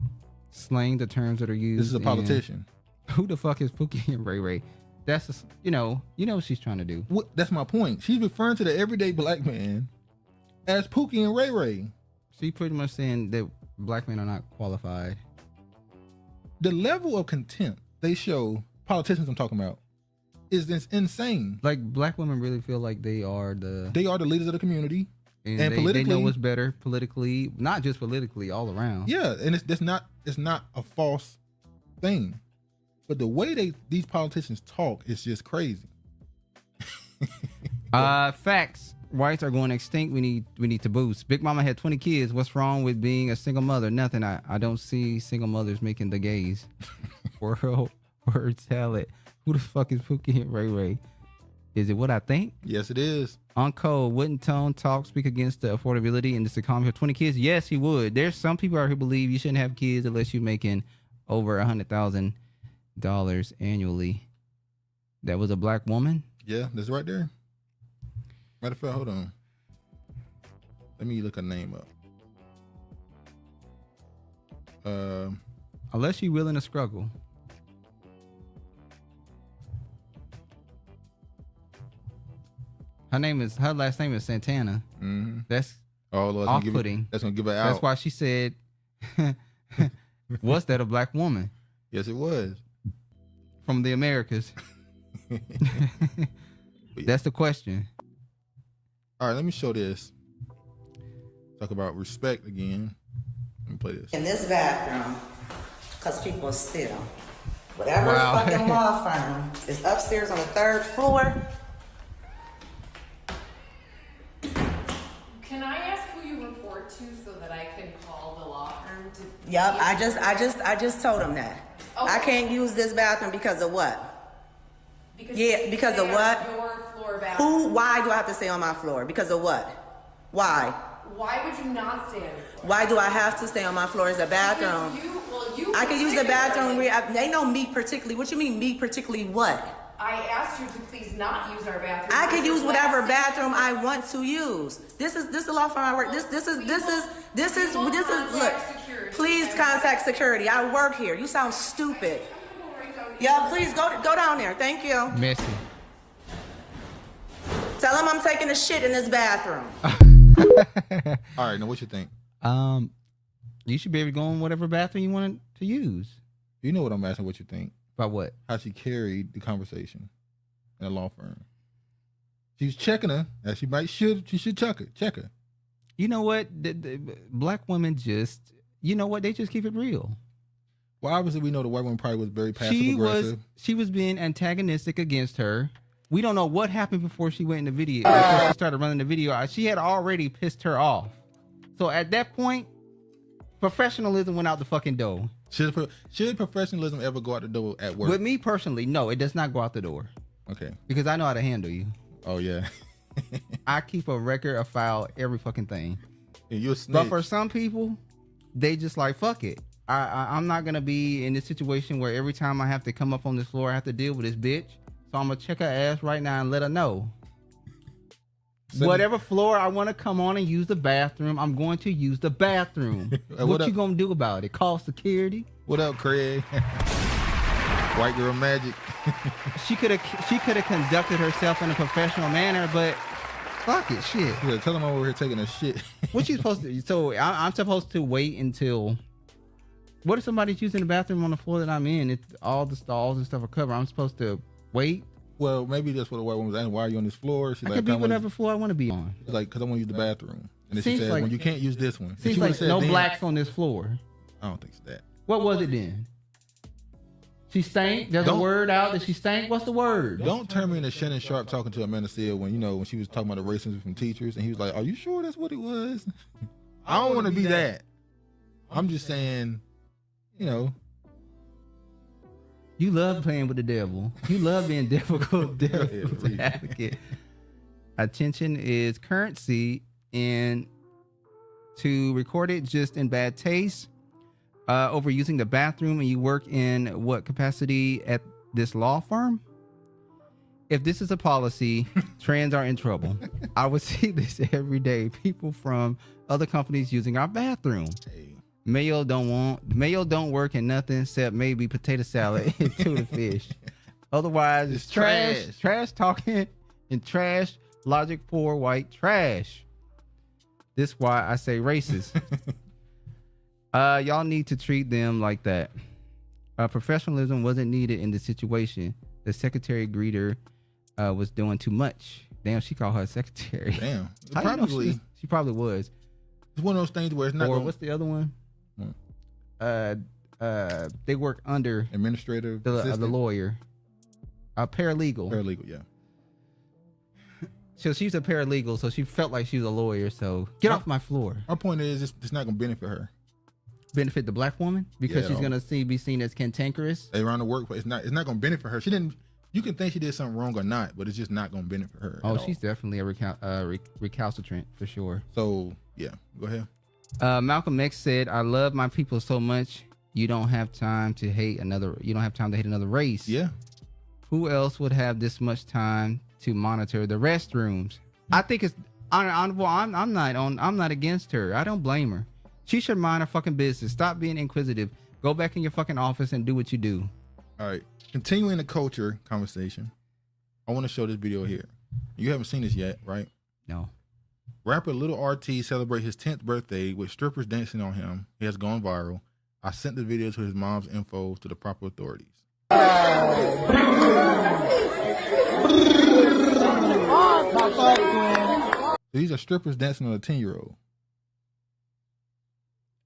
terms that are used. This is a politician. Who the fuck is Pookie and Ray Ray? That's you know what she's trying to do. That's my point. She's referring to the everyday black man as Pookie and Ray Ray. She pretty much saying that black men are not qualified. The level of contempt they show politicians I'm talking about is insane. Like black women really feel like they are the leaders of the community. And they know what's better politically, not just politically, all around. Yeah, and it's not a false thing. But the way these politicians talk is just crazy. Facts. Whites are going extinct. We need to boost. Big Mama had 20 kids. What's wrong with being a single mother? Nothing. I don't see single mothers making the gays. Word salad. Who the fuck is Pookie and Ray Ray? Is it what I think? Yes, it is. Uncle, wouldn't Tone Talk speak against the affordability in this economy of 20 kids? Yes, he would. There's some people out here who believe you shouldn't have kids unless you're making over $100,000 annually. That was a black woman? Yeah, that's right there. Matter of fact, hold on. Let me look her name up. Unless you're willing to struggle. Her last name is Santana. Mm-hmm. That's off-putting. That's gonna give her out. That's why she said Was that a black woman? Yes, it was. From the Americas. That's the question. All right, let me show this. Talk about respect again. Let me play this. In this bathroom, because people steal. Whatever fucking law firm is upstairs on the 3rd floor. Can I ask who you report to so that I can call the law firm to? Yep, I just told him that. Okay. I can't use this bathroom because of what? Because of what? Your floor bathroom. Who? Why do I have to stay on my floor? Because of what? Why? Why would you not stay on your floor? Why do I have to stay on my floor? It's a bathroom. I can use the bathroom. They know me particularly. What you mean me particularly? What? I asked you to please not use our bathroom. I can use whatever bathroom I want to use. This is the law firm I work. This is look. Please contact security. I work here. You sound stupid. Yeah, please go down there. Thank you. Messy. Tell him I'm taking a shit in this bathroom. All right, now what you think? You should be able to go in whatever bathroom you want to use. You know what I'm asking, what you think. About what? How she carried the conversation in a law firm. She was checking her, as she should check her. You know what? The black women just, you know what? They just keep it real. Well, obviously we know the white woman probably was very passive aggressive. She was being antagonistic against her. We don't know what happened before she went in the video. Before she started running the video, she had already pissed her off. So at that point, professionalism went out the fucking door. Should professionalism ever go out the door at work? With me personally, no, it does not go out the door. Okay. Because I know how to handle you. Oh, yeah. I keep a record, a file, every fucking thing. And you're a snitch. But for some people, they just like, fuck it. I'm not going to be in this situation where every time I have to come up on this floor, I have to deal with this bitch. So I'm going to check her ass right now and let her know. Whatever floor I want to come on and use the bathroom, I'm going to use the bathroom. What you going to do about it? Call security? What up, Craig? White girl magic. She could have conducted herself in a professional manner, but fuck it, shit. Yeah, tell them I'm over here taking a shit. What you supposed to? So I'm supposed to wait until. What if somebody's using the bathroom on the floor that I'm in? It's all the stalls and stuff are covered. I'm supposed to wait. Well, maybe that's what the white woman was asking. Why are you on this floor? She's I could be whatever floor I want to be on. She's like, because I want to use the bathroom. And then she Seems said, like- well, you can't use this one. Seems like no blacks on this floor. I don't think it's that. What was it then? She stank? There's a word out that she stank? What's the word? Don't turn me into Shannon Sharp talking to Amanda Seale when she was talking about the racism from teachers, and he was like, "Are you sure that's what it was?" I don't want to be that. I'm just saying, You love playing with the devil. You love being difficult, devil's advocate. Attention is currency, and to record it just in bad taste, over using the bathroom, and you work in what capacity at this law firm? If this is a policy, trans are in trouble. I would see this every day. People from other companies using our bathroom. Mayo don't work in nothing except maybe potato salad and tuna fish. Otherwise, it's trash talking, and trash logic, poor white trash. This why I say racist. Y'all need to treat them like that. Professionalism wasn't needed in this situation. The secretary greeter was doing too much. Damn, she called her secretary. Damn. Probably. She probably was. It's one of those things where it's not. Or what's the other one? They work under administrative the lawyer, a paralegal. Paralegal, yeah. So she's a paralegal, so she felt like she was a lawyer. So get off my floor. Our point is, it's not going to benefit her. Benefit the black woman because she's going to be seen as cantankerous. Around the workplace, it's not going to benefit her. She didn't. You can think she did something wrong or not, but it's just not going to benefit her. Oh, she's definitely a recalcitrant for sure. So yeah, go ahead. Malcolm X said, "I love my people so much. You don't have time to hate another. You don't have time to hate another race." Yeah. Who else would have this much time to monitor the restrooms? I think it's honorable. I'm not against her. I don't blame her. She should mind her fucking business. Stop being inquisitive. Go back in your fucking office and do what you do. All right. Continuing the culture conversation, I want to show this video here. You haven't seen this yet, right? No. Rapper Lil RT celebrate his 10th birthday with strippers dancing on him. He has gone viral. I sent the video to his mom's info to the proper authorities. These are strippers dancing on a 10-year-old.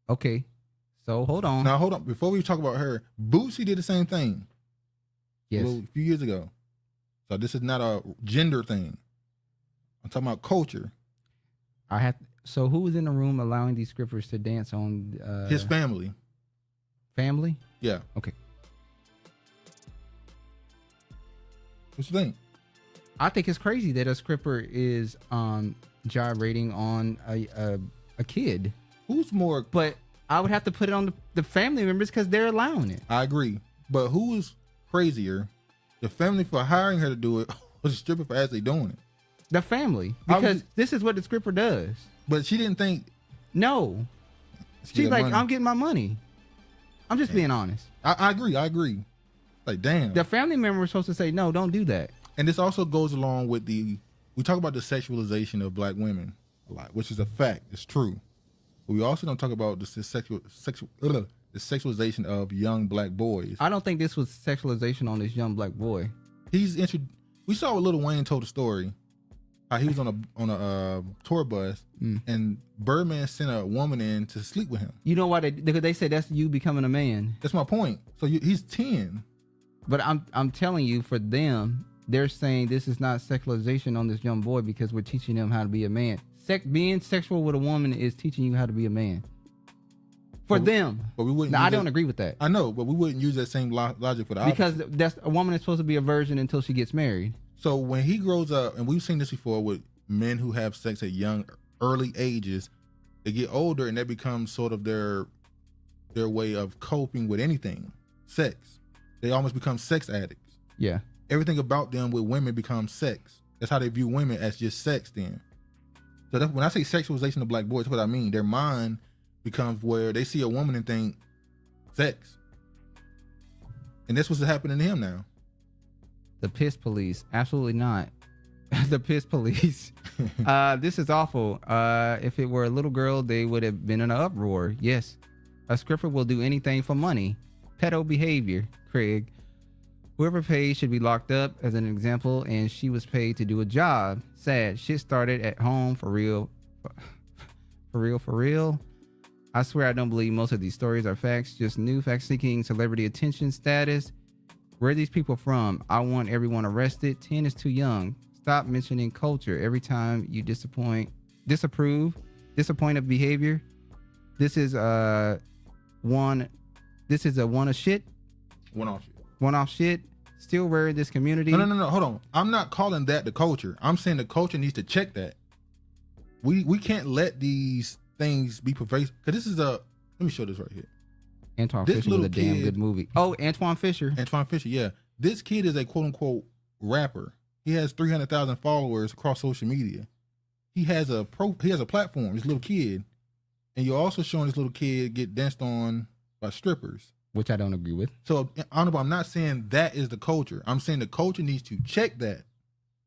Okay. So hold on. Now hold on. Before we talk about her, Bootsy did the same thing. Yes. A few years ago. So this is not a gender thing. I'm talking about culture. So who was in the room allowing these strippers to dance on? His family. Family? Yeah. Okay. What you think? I think it's crazy that a stripper is gyrating on a kid. Who's more? But I would have to put it on the family members because they're allowing it. I agree. But who's crazier? The family for hiring her to do it, or the stripper for actually doing it? The family. Because this is what the stripper does. But she didn't think. No. She's like, I'm getting my money. I'm just being honest. I agree. Like, damn. The family member was supposed to say, no, don't do that. And this also goes along with we talk about the sexualization of black women a lot, which is a fact. It's true. But we also don't talk about the sexualization of young black boys. I don't think this was sexualization on this young black boy. We saw what Lil Wayne told a story. How he was on a tour bus and Birdman sent a woman in to sleep with him. You know why? Because they said that's you becoming a man. That's my point. So he's 10. But I'm telling you, for them, they're saying this is not sexualization on this young boy because we're teaching them how to be a man. Being sexual with a woman is teaching you how to be a man. For them. But we wouldn't. Now, I don't agree with that. I know, but we wouldn't use that same logic for the opposite. Because that's a woman is supposed to be a virgin until she gets married. So when he grows up, and we've seen this before with men who have sex at early ages, they get older and that becomes sort of their way of coping with anything, sex. They almost become sex addicts. Yeah. Everything about them with women becomes sex. That's how they view women, as just sex then. So when I say sexualization of black boys, that's what I mean. Their mind becomes where they see a woman and think sex. And that's what's happening to him now. The piss police. Absolutely not. The piss police. This is awful. If it were a little girl, they would have been in an uproar. Yes. A stripper will do anything for money. Pedo behavior, Craig. Whoever paid should be locked up, as an example, and she was paid to do a job. Sad. Shit started at home, for real. For real. I swear I don't believe most of these stories are facts. Just new fact-seeking celebrity attention status. Where are these people from? I want everyone arrested. 10 is too young. Stop mentioning culture every time you disapprove, disappointed behavior. This is a one-off shit. One-off shit. Still rare in this community. No. Hold on. I'm not calling that the culture. I'm saying the culture needs to check that. We can't let these things be pervasive. Cause this is let me show this right here. Antoine Fisher was a damn good movie. Oh, Antoine Fisher, yeah. This kid is a quote unquote rapper. He has 300,000 followers across social media. He has a platform, this little kid. And you're also showing this little kid get danced on by strippers. Which I don't agree with. So, Honorable, I'm not saying that is the culture. I'm saying the culture needs to check that.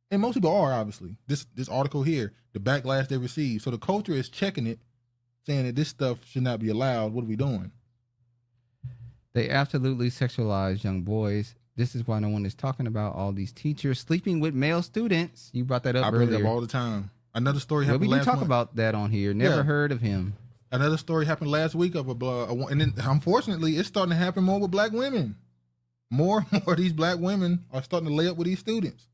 And most people are, obviously. This article here, the backlash they receive. So the culture is checking it, saying that this stuff should not be allowed. What are we doing? They absolutely sexualize young boys. This is why no one is talking about all these teachers sleeping with male students. You brought that up earlier. I bring it up all the time. Another story happened last month. We do talk about that on here. Never heard of him. Another story happened last week of and then unfortunately it's starting to happen more with black women. More and more of these black women are starting to lay up with these students.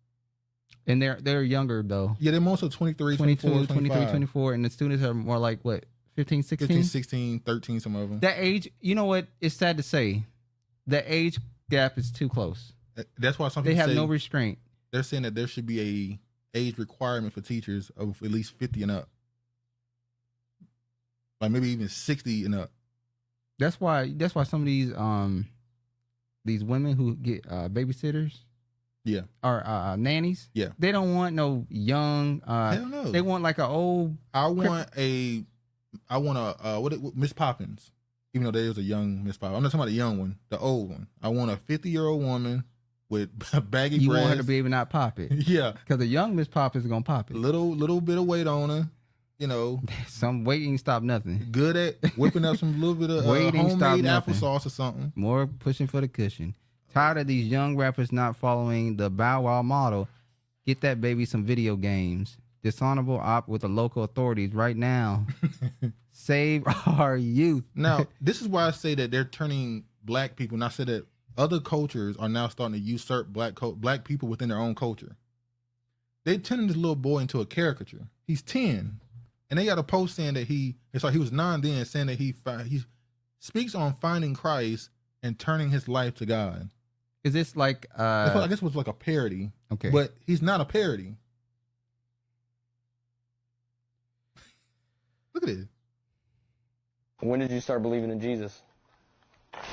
And they're younger though. Yeah, they're mostly 23, 24, 24, and the students are more like what, 15, 16? 15, 16, 13, some of them. That age, you know what? It's sad to say. The age gap is too close. That's why some people have no restraint. They're saying that there should be a age requirement for teachers of at least 50 and up. Like maybe even 60 and up. That's why some of these women who get babysitters, yeah, or nannies, yeah, they don't want no young. Hell no. They want like an old. I want a Miss Poppins. Even though there is a young Miss Poppins, I'm not talking about the young one, the old one. I want a 50-year-old woman with baggy breasts. You want her to be able to not pop it. Yeah, because the young Miss Poppins is gonna pop it. Little bit of weight on her. you know, some waiting stop nothing. Good at whipping up some little bit of homemade applesauce or something. More pushing for the cushion. Tired of these young rappers not following the Bow Wow model. Get that baby some video games. Dishonorable op with the local authorities right now. Save our youth. Now, this is why I say that they're turning black people, and I said that other cultures are now starting to usurp black people within their own culture. They turning this little boy into a caricature. He's 10, and they got a post saying that he was 9 then, saying that he speaks on finding Christ and turning his life to God. Is this like I guess it was like a parody. Okay. But he's not a parody. Look at it. When did you start believing in Jesus?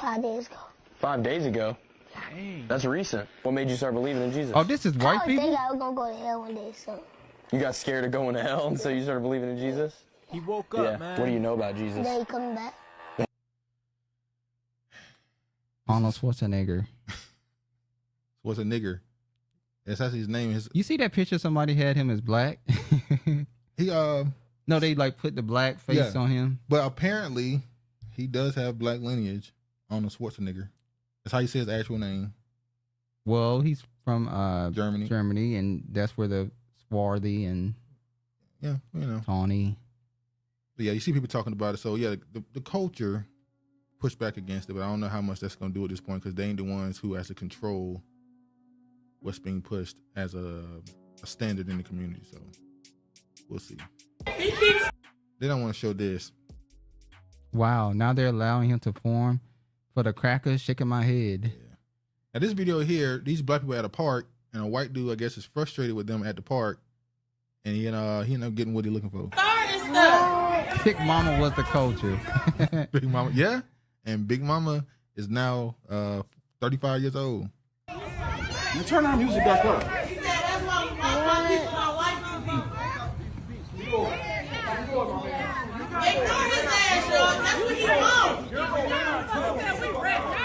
5 days ago. 5 days ago? Dang. That's recent. What made you start believing in Jesus? Oh, this is white people? I think I was going to go to hell one day, so. You got scared of going to hell, and so you started believing in Jesus? He woke up, man. What do you know about Jesus? That he coming back. Arnold Schwarzenegger. What's a nigger? That's actually his name. You see that picture somebody had him as black? No, they like put the black face on him. But apparently, he does have black lineage. Arnold Schwarzenegger. That's how you say his actual name. Well, he's from Germany, and that's where the swarthy and tawny. But yeah, you see people talking about it. So yeah, the culture pushed back against it, but I don't know how much that's going to do at this point because they ain't the ones who has to control what's being pushed as a standard in the community. So we'll see. They don't want to show this. Wow, now they're allowing him to perform for the crackers, shaking my head. Yeah. Now this video here, these black people at a park, and a white dude, I guess, is frustrated with them at the park, and he ended up getting what he's looking for. Big Mama was the culture. Big Mama, yeah. And Big Mama is now 35 years old. You turn our music back up.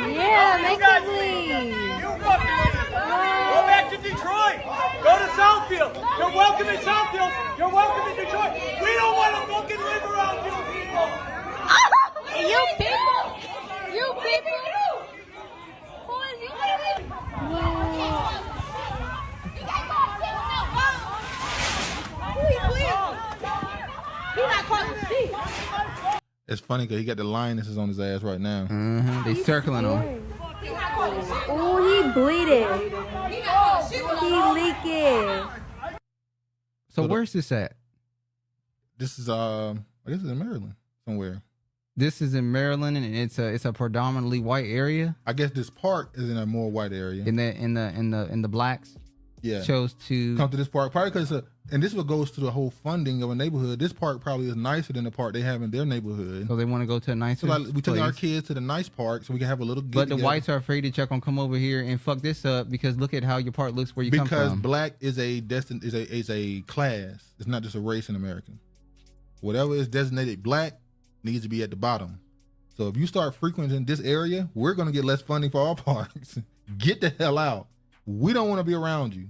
Yeah, make it leave. Go back to Detroit. Go to Southfield. You're welcome in Southfield. You're welcome in Detroit. We don't want to fucking live around you people. You people? You people? Who is you people? He not calling shit. It's funny because he got the lionesses on his ass right now. Mm-hmm. They circling him. Oh, he bleeding. He leaking. So where's this at? This is I guess it's in Maryland somewhere. This is in Maryland, and it's a predominantly white area. I guess this park is in a more white area. In the blacks. Yeah. Chose to come to this park probably because and this is what goes to the whole funding of a neighborhood. This park probably is nicer than the park they have in their neighborhood. So they want to go to a nicer So like, we take our place. kids to the nice park so we can have a little. But the whites are afraid that you're gonna come over here and fuck this up because look at how your park looks where you come from. Because black is a class. It's not just a race in America. Whatever is designated black needs to be at the bottom. So if you start frequenting this area, we're gonna get less funding for our parks. Get the hell out. We don't want to be around you.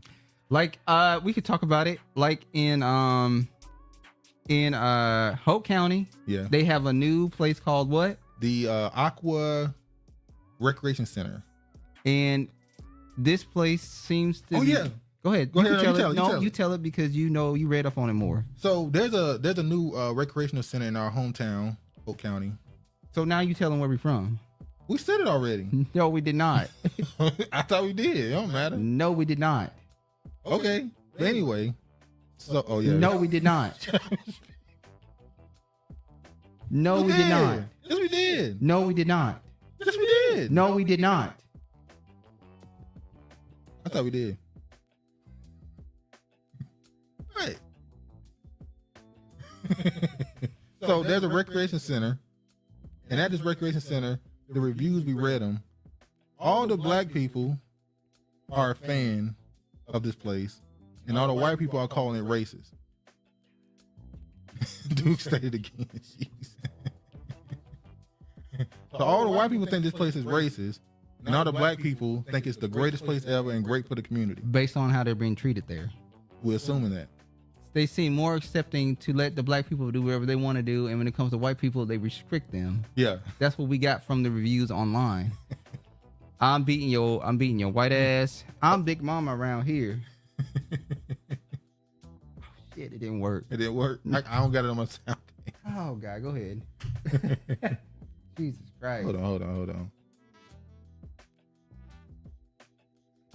Like we could talk about it. Like in Hope County, they have a new place called what? The Aqua Recreation Center. And this place seems to be... yeah. Go ahead. Go ahead. You tell it. No, you tell it because you know you read up on it more. So there's a new recreational center in our hometown, Hope County. So now you tell them where we're from. We said it already. No, we did not. I thought we did. It don't matter. No, we did not. Okay. But anyway. So No, we did not. No, we did not. Yes, we did. No, we did not. Yes, we did. No, we did not. I thought we did. Right. So there's a recreation center, and at this recreation center, the reviews, we read them. All the black people are a fan of this place, and all the white people are calling it racist. Duke stated again. So all the white people think this place is racist, and all the black people think it's the greatest place ever and great for the community. Based on how they're being treated there. We're assuming that. they seem more accepting to let the black people do whatever they want to do, and when it comes to white people, they restrict them. Yeah, that's what we got from the reviews online. I'm beating your white ass. I'm Big Mama around here. Shit, it didn't work. It didn't work. I don't got it on my sound. Oh God, go ahead. Jesus Christ. Hold on.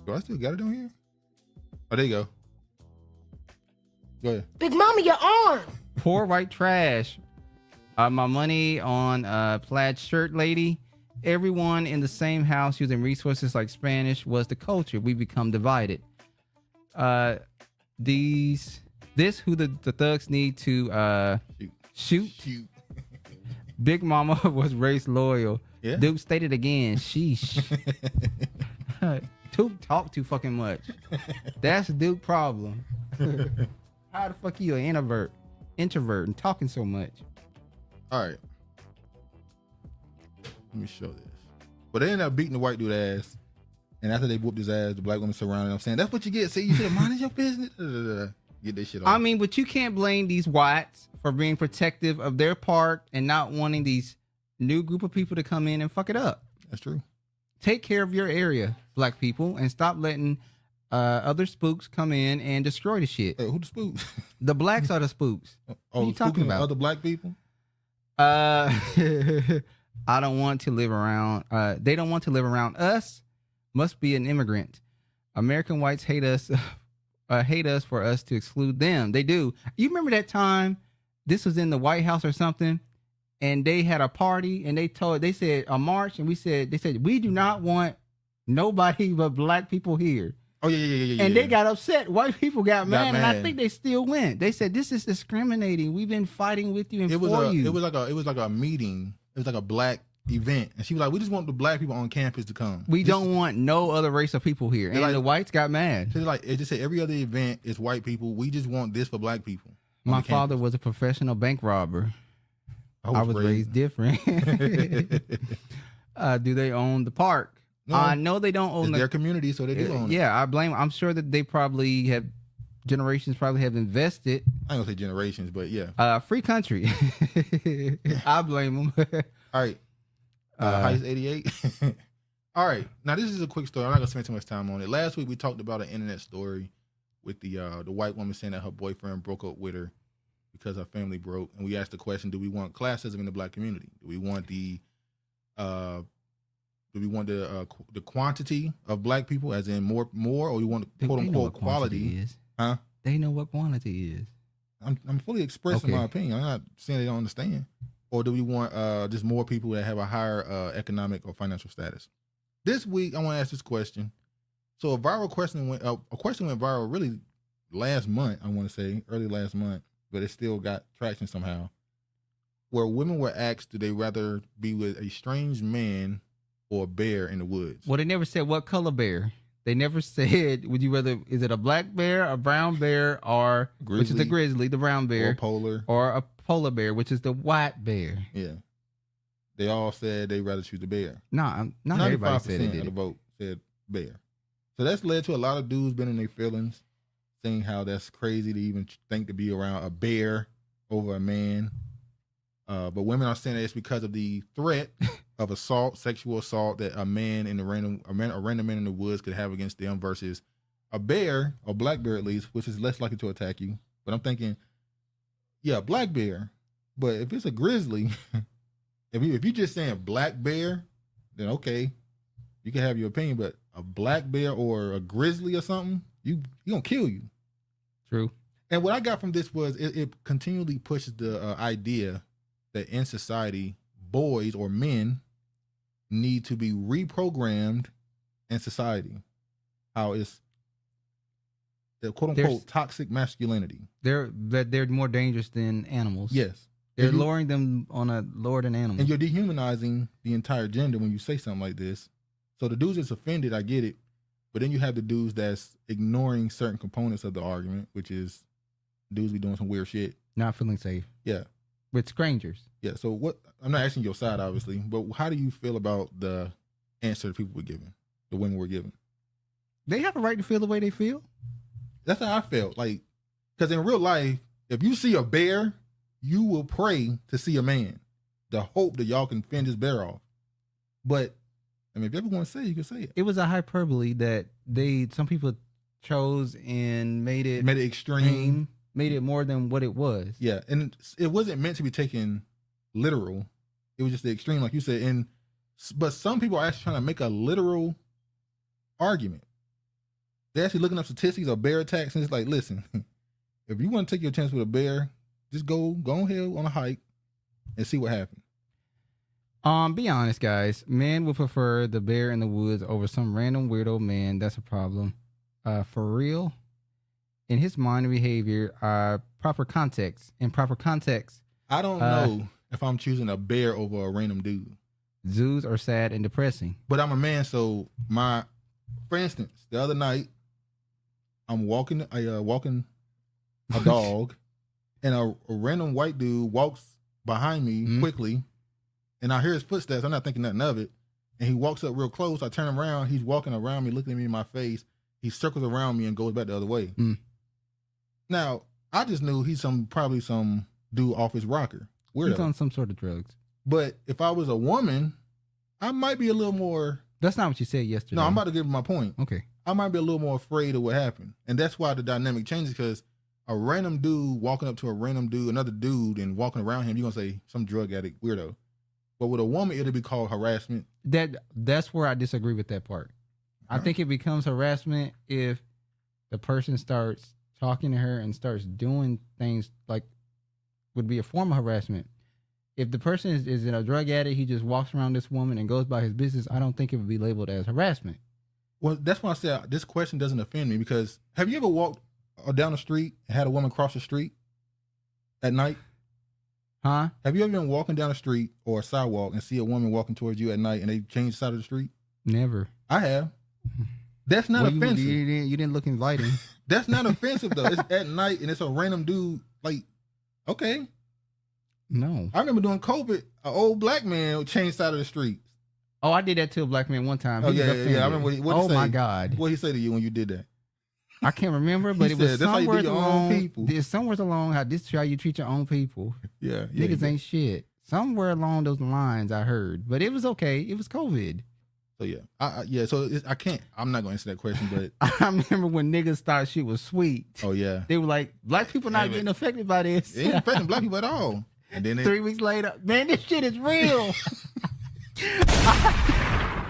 Do I still got it on here? Oh, there you go. Go ahead. Big Mama, your arm. Poor white trash. My money on plaid shirt lady. Everyone in the same house using resources like Spanish was the culture. We become divided. This who the thugs need to shoot. Big Mama was race loyal. Yeah. Duke stated again. Sheesh. Duke talk too fucking much. That's Duke problem. How the fuck you an introvert and talking so much? All right. Let me show this. But they ended up beating the white dude ass. And after they whooped his ass, the black woman surrounded him saying, that's what you get. See, you should have minded your business. Get this shit off. I mean, but you can't blame these whites for being protective of their part and not wanting these new group of people to come in and fuck it up. That's true. Take care of your area, black people, and stop letting other spooks come in and destroy the shit. Who the spooks? The blacks are the spooks. What are you talking about? Other black people? I don't want to live around. They don't want to live around us. Must be an immigrant. American whites hate us for us to exclude them. They do. You remember that time? This was in the White House or something, and they had a party, and they said a march, and they said we do not want nobody but black people here. Oh yeah. And they got upset. White people got mad, and I think they still went. They said this is discriminating. We've been fighting with you and for you. It was like a meeting. It was like a black event, and she was like, "We just want the black people on campus to come. We don't want no other race of people here." And like, the whites got mad. It just said every other event is white people. We just want this for black people. My father was a professional bank robber. I was raised different. Do they own the park? No, I know they don't own their community, so they do own it. Yeah, I blame. I'm sure that they probably have generations have invested. I don't say generations, but yeah. Free country. I blame them. All right. Heist 88. All right. Now this is a quick story. I'm not gonna spend too much time on it. Last week we talked about an internet story with the white woman saying that her boyfriend broke up with her because her family broke, and we asked the question: do we want classism in the black community? Do we want the quantity of black people, as in more, or we want quote unquote quality? Is. Huh? They know what quantity is. I'm fully expressing my opinion. I'm not saying they don't understand. Or do we want just more people that have a higher economic or financial status? This week, I want to ask this question. So a question went viral really last month, I want to say, early last month, but it still got traction somehow, where women were asked, do they rather be with a strange man or a bear in the woods? Well, they never said what color bear. They never said, would you rather, is it a black bear, a brown bear, or grizzly, which is the grizzly, the brown bear, or a polar bear, which is the white bear? Yeah. They all said they'd rather choose the bear. Not everybody said it. 95% of the vote said bear. So that's led to a lot of dudes being in their feelings, saying how that's crazy to even think to be around a bear over a man. But women are saying that it's because of the threat of assault, sexual assault, that a random man in the woods could have against them versus a bear, or black bear at least, which is less likely to attack you. But I'm thinking, yeah, black bear. But if it's a grizzly, if you're just saying black bear, then okay, you can have your opinion. But a black bear or a grizzly or something, you gonna kill you. True. And what I got from this was it continually pushes the idea that in society, boys or men need to be reprogrammed in society. How it's the quote unquote toxic masculinity. They're more dangerous than animals. Yes. They're lowering them on a lower than animals. And you're dehumanizing the entire gender when you say something like this. So the dudes that's offended, I get it. But then you have the dudes that's ignoring certain components of the argument, which is dudes be doing some weird shit. Not feeling safe. Yeah. With strangers. Yeah. So what, I'm not asking your side, obviously, but how do you feel about the answer that people were giving, the women were giving? They have a right to feel the way they feel. That's how I felt. Like, Because in real life, if you see a bear, you will pray to see a man, to hope that y'all can fend this bear off. But I mean, if you ever want to say it, you can say it. It was a hyperbole that some people chose and made it extreme, made it more than what it was. Yeah, and it wasn't meant to be taken literal. It was just the extreme, like you said. But some people are actually trying to make a literal argument. They're actually looking up statistics of bear attacks, and it's like, listen, if you want to take your chance with a bear, just go ahead on a hike and see what happens. Be honest, guys. Men would prefer the bear in the woods over some random weirdo man. That's a problem. For real. In his mind and behavior, proper context. In proper context. I don't know if I'm choosing a bear over a random dude. Zoos are sad and depressing. But I'm a man, so for instance, the other night, I'm walking a dog, and a random white dude walks behind me quickly, and I hear his footsteps. I'm not thinking nothing of it, and he walks up real close. I turn around. He's walking around me, looking at me in my face. He circles around me and goes back the other way. Now, I just knew he's probably some dude off his rocker. Weirdo. He's on some sort of drugs. But if I was a woman, I might be a little more... That's not what you said yesterday. No, I'm about to give my point. Okay. I might be a little more afraid of what happened. And that's why the dynamic changes, because a random dude walking up to a random dude, another dude, and walking around him, you're going to say some drug addict weirdo. But with a woman, it'll be called harassment. That's where I disagree with that part. I think it becomes harassment if the person starts talking to her and starts doing things like would be a form of harassment. If the person is in a drug addict, he just walks around this woman and goes by his business, I don't think it would be labeled as harassment. Well, that's why I said this question doesn't offend me, because have you ever walked down the street and had a woman cross the street at night? Huh? Have you ever been walking down the street or a sidewalk and see a woman walking towards you at night and they change the side of the street? Never. I have. That's not offensive. You didn't look in lighting. That's not offensive though. It's at night and it's a random dude. Like, okay. No. I remember during COVID, an old black man changed side of the street. Oh, I did that to a black man one time. I remember what he Oh say. my God. What did he say to you when you did that? I can't remember, but He it was said, "That's how you do somewhere your own along. people." There's somewhere along how this is how you treat your own people. Yeah. Niggas ain't shit. Somewhere along those lines I heard, but it was okay. It was COVID. So yeah, So I can't. I'm not gonna answer that question, but I remember when niggas thought shit was sweet. Oh yeah. They were like, black people not getting affected by this. It ain't affecting black people at all. And then 3 weeks later, man, this shit is real.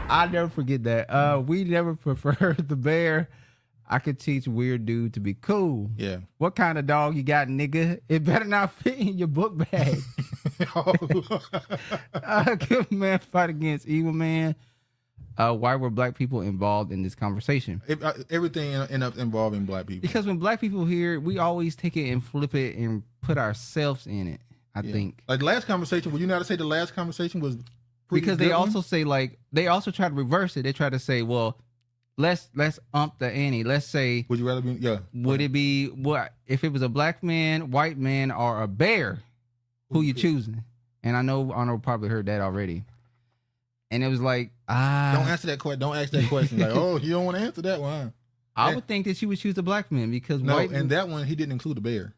I'll never forget that. We never preferred the bear. I could teach weird dude to be cool. Yeah. What kind of dog you got, nigga? It better not fit in your book bag. Good man fight against evil man. Why were black people involved in this conversation? Everything ends up involving black people. Because when black people hear, we always take it and flip it and put ourselves in it. I think. Like the last conversation, would you not say the last conversation was because they also say they also try to reverse it. They try to say, well, let's ump the ante. Let's say, would you rather be? Yeah. Would it be what if it was a black man, white man, or a bear? Who you choosing? And I know Arnold probably heard that already. And it was like, don't answer that question. Don't ask that question. Like, oh, you don't want to answer that one. I would think that she would choose the black man because that one he didn't include the bear.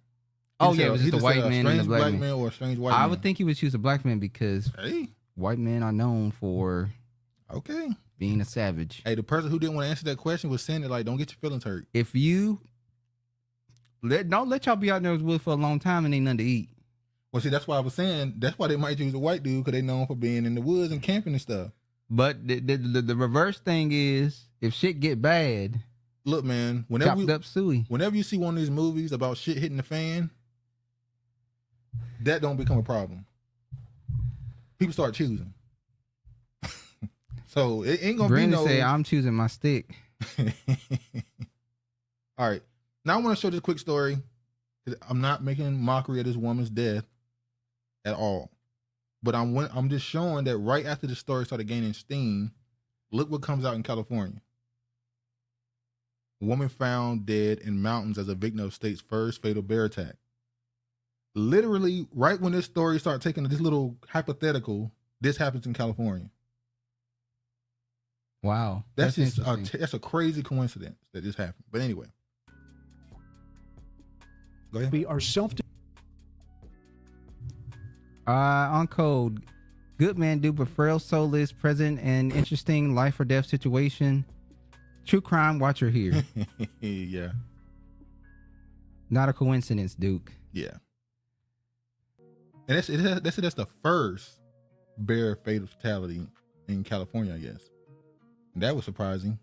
Oh yeah, it was just a white man and a black man. Or a strange white man. I would think he would choose a black man because white men are known for being a savage. Hey, the person who didn't want to answer that question was saying it like, don't get your feelings hurt. If you don't let y'all be out there in the woods for a long time and ain't nothing to eat. Well, see, that's why I was saying that's why they might choose a white dude because they known for being in the woods and camping and stuff. But the reverse thing is, if shit get bad, look, man, whenever you see one of these movies about shit hitting the fan, that don't become a problem. People start choosing. So it ain't gonna be no. Say I'm choosing my stick. All right, now I want to show this quick story. I'm not making mockery of this woman's death at all, but I'm just showing that right after the story started gaining steam, look what comes out in California. Woman found dead in mountains as a victim of state's first fatal bear attack. Literally, right when this story started taking this little hypothetical, this happens in California. Wow, that's just that's a crazy coincidence that this happened. But anyway, Go ahead. We are on code. Good man do, but frail soulless, present and interesting life or death situation. True crime watcher here. Yeah. Not a coincidence, Duke. Yeah. And that's the first bear fatality in California, I guess. And that was surprising.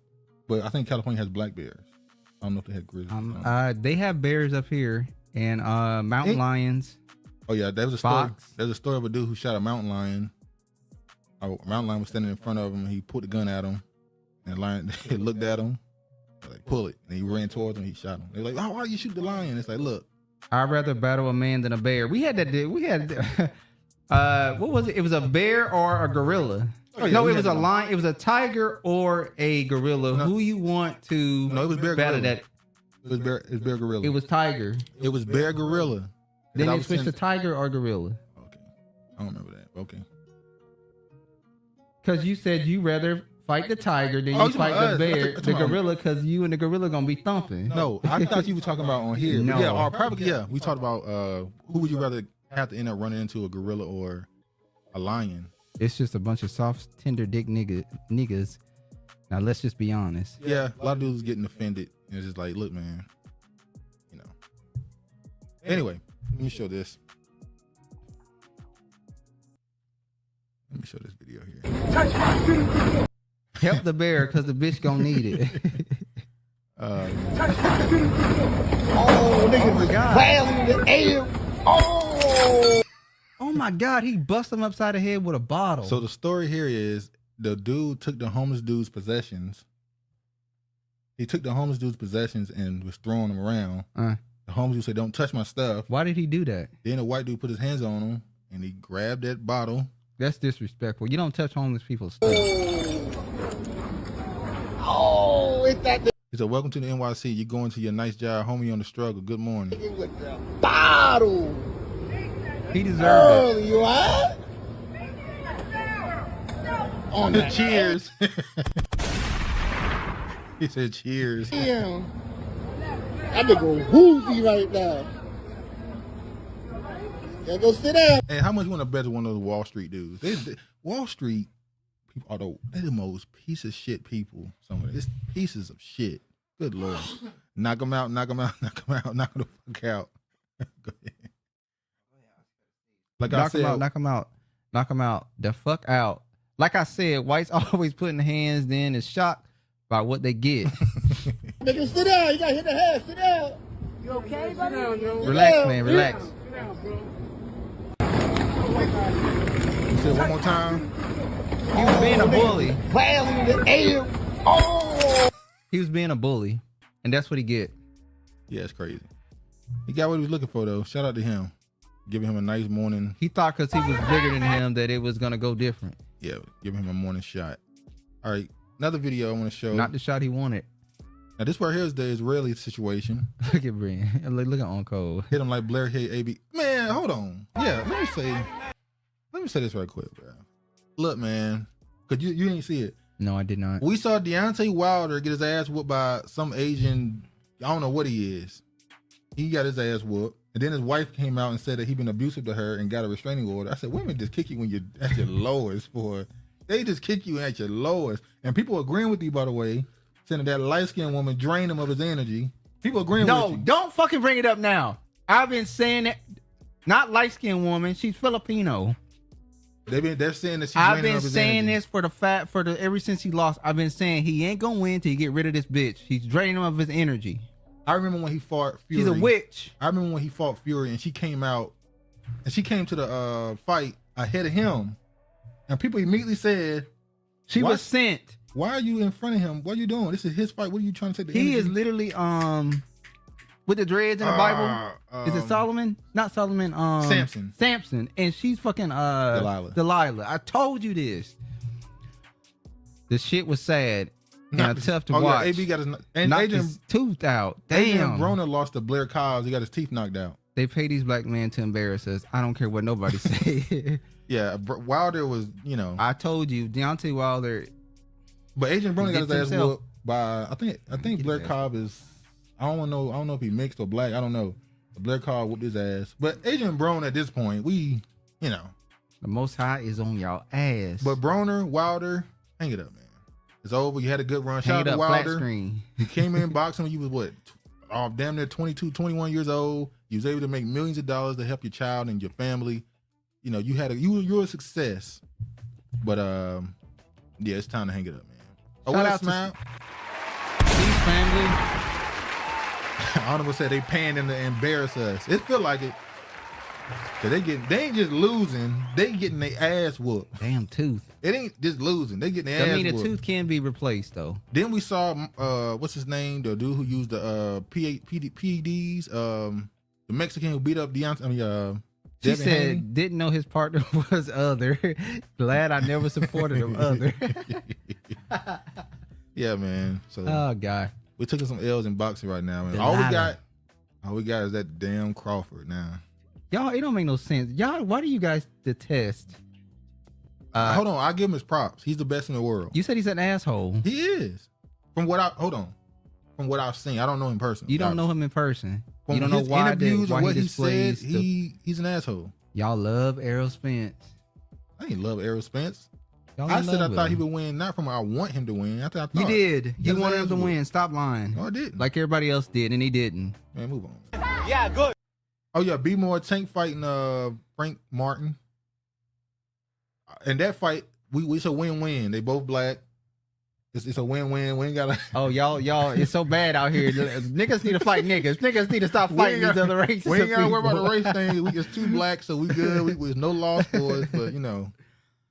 But I think California has black bears. I don't know if they had grizzlies. They have bears up here and mountain lions. Oh yeah, there was a story. There's a story of a dude who shot a mountain lion. A mountain lion was standing in front of him. He put the gun at him, and the lion looked at him, like pull it, and he ran towards him. He shot him. They're like, "Oh, why you shoot the lion?" It's like, look, I'd rather battle a man than a bear. We had that. We had what was it? It was a bear or a gorilla. Oh, yeah, no, it was a lion. It was a tiger or a gorilla. No. Who you want to? No, it was bear battle gorilla. that? It was bear gorilla. It was tiger. It was bear gorilla. Then they switched to tiger or gorilla. Okay, I don't remember that. Okay. Because you said you rather fight the tiger than you fight the bear, the gorilla, because you and the gorilla gonna be thumping. No, I thought you were talking about on here. No. Yeah, or probably we talked about who would you rather have to end up running into, a gorilla or a lion? It's just a bunch of soft, tender dick niggas. Now let's just be honest. Yeah, a lot of dudes getting offended. And it's just like, look, man, you know. Anyway, let me show this. Let me show this video here. Help the bear, because the bitch gonna need it. Oh, my God. Wham in the air. Oh my God, he bust him upside the head with a bottle. So the story here is the dude took the homeless dude's possessions. He took the homeless dude's possessions and was throwing them around. The homeless dude said, "Don't touch my stuff." Why did he do that? Then the white dude put his hands on him and he grabbed that bottle. That's disrespectful. You don't touch homeless people's stuff. Oh, it's that He said, "Welcome to the NYC. You're going to your nice job. Homie on the struggle. Good morning." with the bottle. He deserved Early, you are? On the cheers. He said, "Cheers." Damn. That nigga woozy right now. Yeah, go sit down. Hey, how much you want to bet to one of those Wall Street dudes? Wall Street people, they're the most piece of shit people. Some of them, it's pieces of shit. Good Lord. Knock them out, knock them out, knock them out, knock them the fuck out. Go ahead. Like I said, knock them out. Knock them out. The fuck out. Like I said, whites always putting hands in is shocked by what they get. Nigga, sit down. You gotta hit the head. Sit down. You okay, buddy? Relax, man. Relax. You said one more time. He was being a bully. Wham in the air. Oh. He was being a bully, and that's what he get. Yeah, it's crazy. He got what he was looking for, though. Shout out to him. Giving him a nice morning. He thought because he was bigger than him that it was going to go different. Yeah, giving him a morning shot. All right, another video I want to show. Not the shot he wanted. Now, this right here is the Israeli situation. Look at Brian. Look at On Code. Hit him like Blair hit AB. Man, hold on. Yeah, let me say this right quick, bro. Look, man, because you didn't see it. No, I did not. We saw Deontay Wilder get his ass whooped by some Asian, I don't know what he is. He got his ass whooped. And then his wife came out and said that he'd been abusive to her and got a restraining order. I said, women just kick you when you're at your lowest. They just kick you at your lowest. And people agreeing with you, by the way, saying that light-skinned woman drained him of his energy. People agreeing with you. No, don't fucking bring it up now. I've been saying that. Not light-skinned woman. She's Filipino. They're saying that she's I've draining been of his saying energy. this ever since he lost. I've been saying he ain't gonna win till he get rid of this bitch. He's draining him of his energy. I remember when he fought Fury. She's a witch. I remember when he fought Fury and she came out and she came to the fight ahead of him. And people immediately said, she was sent. Why are you in front of him? What are you doing? This is his fight. What are you trying to say? He is literally with the dreads in the Bible. Is it Solomon? Not Solomon. Samson. And she's fucking Delilah. I told you this. The shit was sad. Tough to watch. Yeah, AB got his knocked his tooth out. Adrian Damn. Broner lost to Blair Cobbs. He got his teeth knocked out. They pay these black men to embarrass us. I don't care what nobody say. Yeah, Wilder was, I told you, Deontay Wilder. But Adrian Broner got his ass whooped by I think Blair Cobb is I don't know if he mixed or black. I don't know. black car whooped his ass. But Agent Brown at this point, we, you know. The Most High is on y'all ass. But Broner, Wilder, hang it up, man. It's over. You had a good run. Shout out to Wilder. You came in boxing when you was what? Damn near 22, 21 years old. You was able to make millions of dollars to help your child and your family. You know, you're a success. But yeah, it's time to hang it up, man. Shout out Smile. Peace, family. Honorable said they panned them to embarrass us. It feel like it. Cause they ain't just losing, they getting their ass whooped. Damn tooth. It ain't just losing, they getting their ass whooped. I mean, the tooth can be replaced though. Then we saw what's his name, the dude who used the PEDs, the Mexican who beat up Deontay. She said didn't know his partner was other. Glad I never supported him other. Yeah, man. So oh god, we took some L's in boxing right now, man. All we got is that damn Crawford now. Y'all, it don't make no sense. Y'all, why do you guys detest? Hold on, I give him his props. He's the best in the world. You said he's an asshole. He is. From what I've seen, I don't know him personally. You don't know him in person. From you don't know why interviews and what he said. displays He's an asshole. Y'all love Errol Spence. I ain't love Errol Spence. Y'all I said I thought him. he would win, not from I want him to win. I thought You did. You That's wanted him to asshole. win. Stop lying. No, I didn't. Like everybody else did, and he didn't. Man, move on. Yeah, good. Oh yeah, B More Tank fighting Frank Martin. And that fight, it's a win-win. They both black. It's a win-win. We ain't gotta. Oh y'all, it's so bad out here. Niggas need to fight niggas. Niggas need to stop fighting these other races. We ain't gotta worry about the race thing. We just too black, so we good. There's no loss for us, but you know,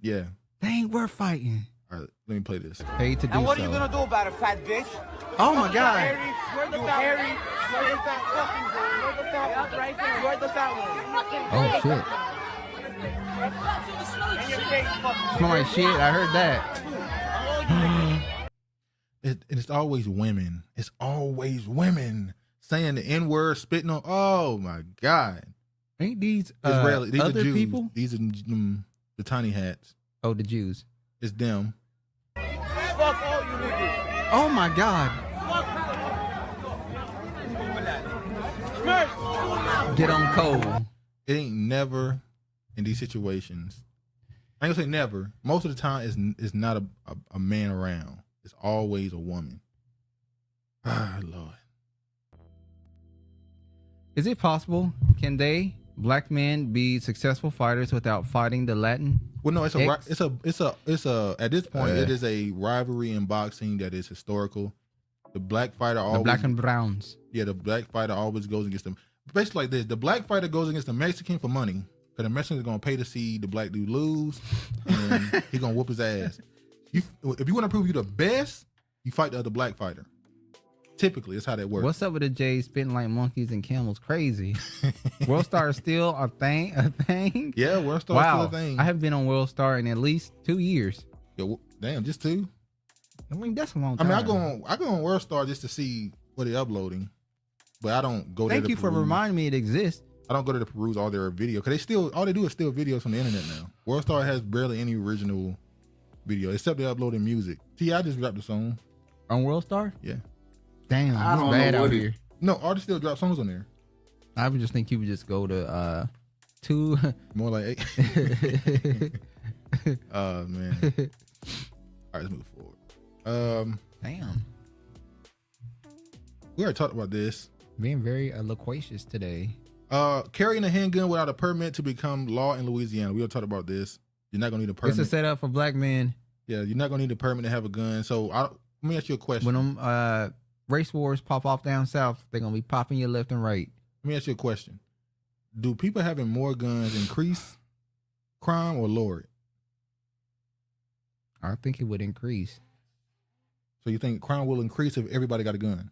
yeah. They ain't worth fighting. All right, let me play this. Paid to do And what so. are you gonna do about it, fat bitch? Oh my god. You're the fat one. You're the fat fucking girl. You're the fat one. Right there. You're the fat one. Oh shit. And your face fucking. Smell like shit. I heard that. It's always women. It's always women saying the N-word, spitting on. Oh my god. Ain't these Israeli? These other are Jews. people? These are the tiny hats. Oh, the Jews. It's them. Fuck all you niggas. Oh my god. Get on cold. It ain't never in these situations. I ain't gonna say never. Most of the time, it's not a man around. It's always a woman. Ah, Lord. Is it possible? Can they, black men, be successful fighters without fighting the Latin? Well, no, it's a. At this point, it is a rivalry in boxing that is historical. The black fighter always. The black and browns. Yeah, the black fighter always goes against them. Basically, like this: the black fighter goes against the Mexican for money, because the Mexican is gonna pay to see the black dude lose, and he gonna whoop his ass. If you want to prove you the best, you fight the other black fighter. Typically, that's how that works. What's up with the Jays spitting like monkeys and camels? Crazy. World Star is still a thing? Yeah, World Star is still a thing. I haven't been on World Star in at least 2 years. Yo, damn, just 2? I mean, that's a long time. I mean, I go on World Star just to see what they're uploading, but I don't go there. Thank you for reminding me it exists. I don't go to peruse all their video, because all they do is steal videos from the internet now. World Star has barely any original video, except they're uploading music. T.I. just dropped a song. On World Star? Yeah. Damn, it's bad out here. No, artists still drop songs on there. I would just think you would just go to 2. More like 8. Oh, man. All right, let's move forward. Damn. We already talked about this. Being very loquacious today. Carrying a handgun without a permit to become law in Louisiana. We already talked about this. You're not going to need a permit. It's a setup for black men. Yeah, you're not going to need a permit to have a gun. So let me ask you a question. When them race wars pop off down south, they're going to be popping you left and right. Let me ask you a question. Do people having more guns increase crime or lower it? I think it would increase. So you think crime will increase if everybody got a gun?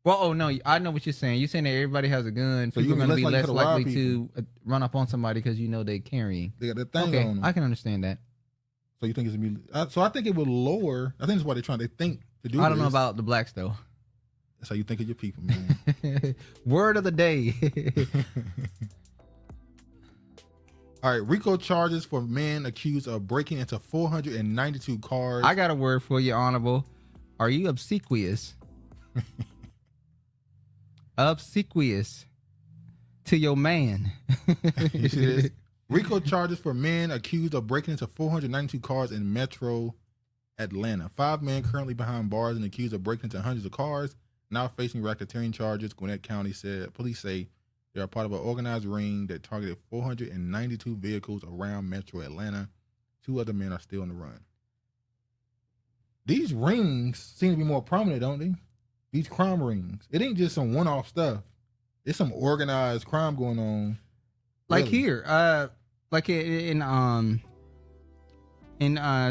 Well, oh no, I know what you're saying. You're saying that everybody has a gun, so people are going to be less likely to run up on somebody because you know they're carrying. They got that thing on them. I can understand that. So you think it's going to be... So I think it will lower... I think that's why they're trying to think to do I don't know about the blacks, though. That's how you think of your people, man. Word of the day. All right, RICO charges for men accused of breaking into 492 cars. I got a word for you, Honorable. Are you obsequious? Obsequious. to your man. You see this? RICO charges for men accused of breaking into 492 cars in Metro Atlanta. 5 men currently behind bars and accused of breaking into hundreds of cars, now facing racketeering charges. Gwinnett County said police say they are part of an organized ring that targeted 492 vehicles around Metro Atlanta. 2 other men are still on the run. These rings seem to be more prominent, don't they? These crime rings. It ain't just some one-off stuff. It's some organized crime going on. Like really. here, like in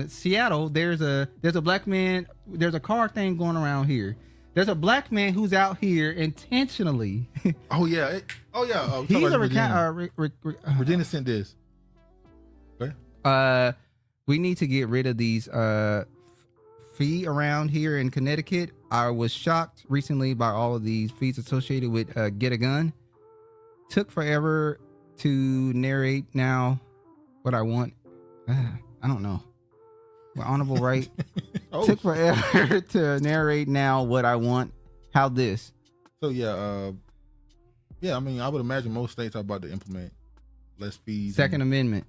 Seattle, there's a black man. There's a car thing going around here. There's a black man who's out here intentionally. Oh yeah. He's a Virginia sent this. We need to get rid of these fee around here in Connecticut. I was shocked recently by all of these fees associated with Get a Gun. Took forever to narrate now what I want. I don't know. My honorable right. Took forever to narrate now what I want. How this? So I mean, I would imagine most states are about to implement less fees. Second Amendment.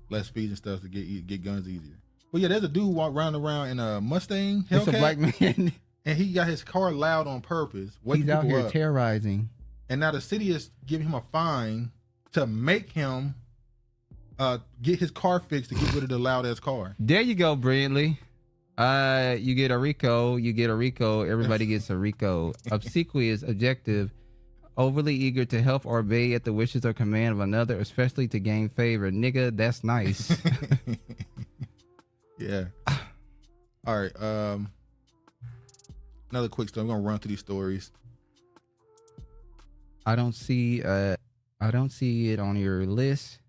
Less fees and stuff to get guns easier. But yeah, there's a dude walk around in a Mustang Hellcat. It's a black man, and he got his car loud on purpose. He's out here terrorizing. And now the city is giving him a fine to make him get his car fixed to get rid of the loud ass car. There you go, Bradley. You get a RICO. Everybody gets a RICO. Obsequious, objective, overly eager to help or obey at the wishes or command of another, especially to gain favor. Nigga, that's nice. Yeah. All right. Another quick story. I'm gonna run through these stories. I don't see it on your list.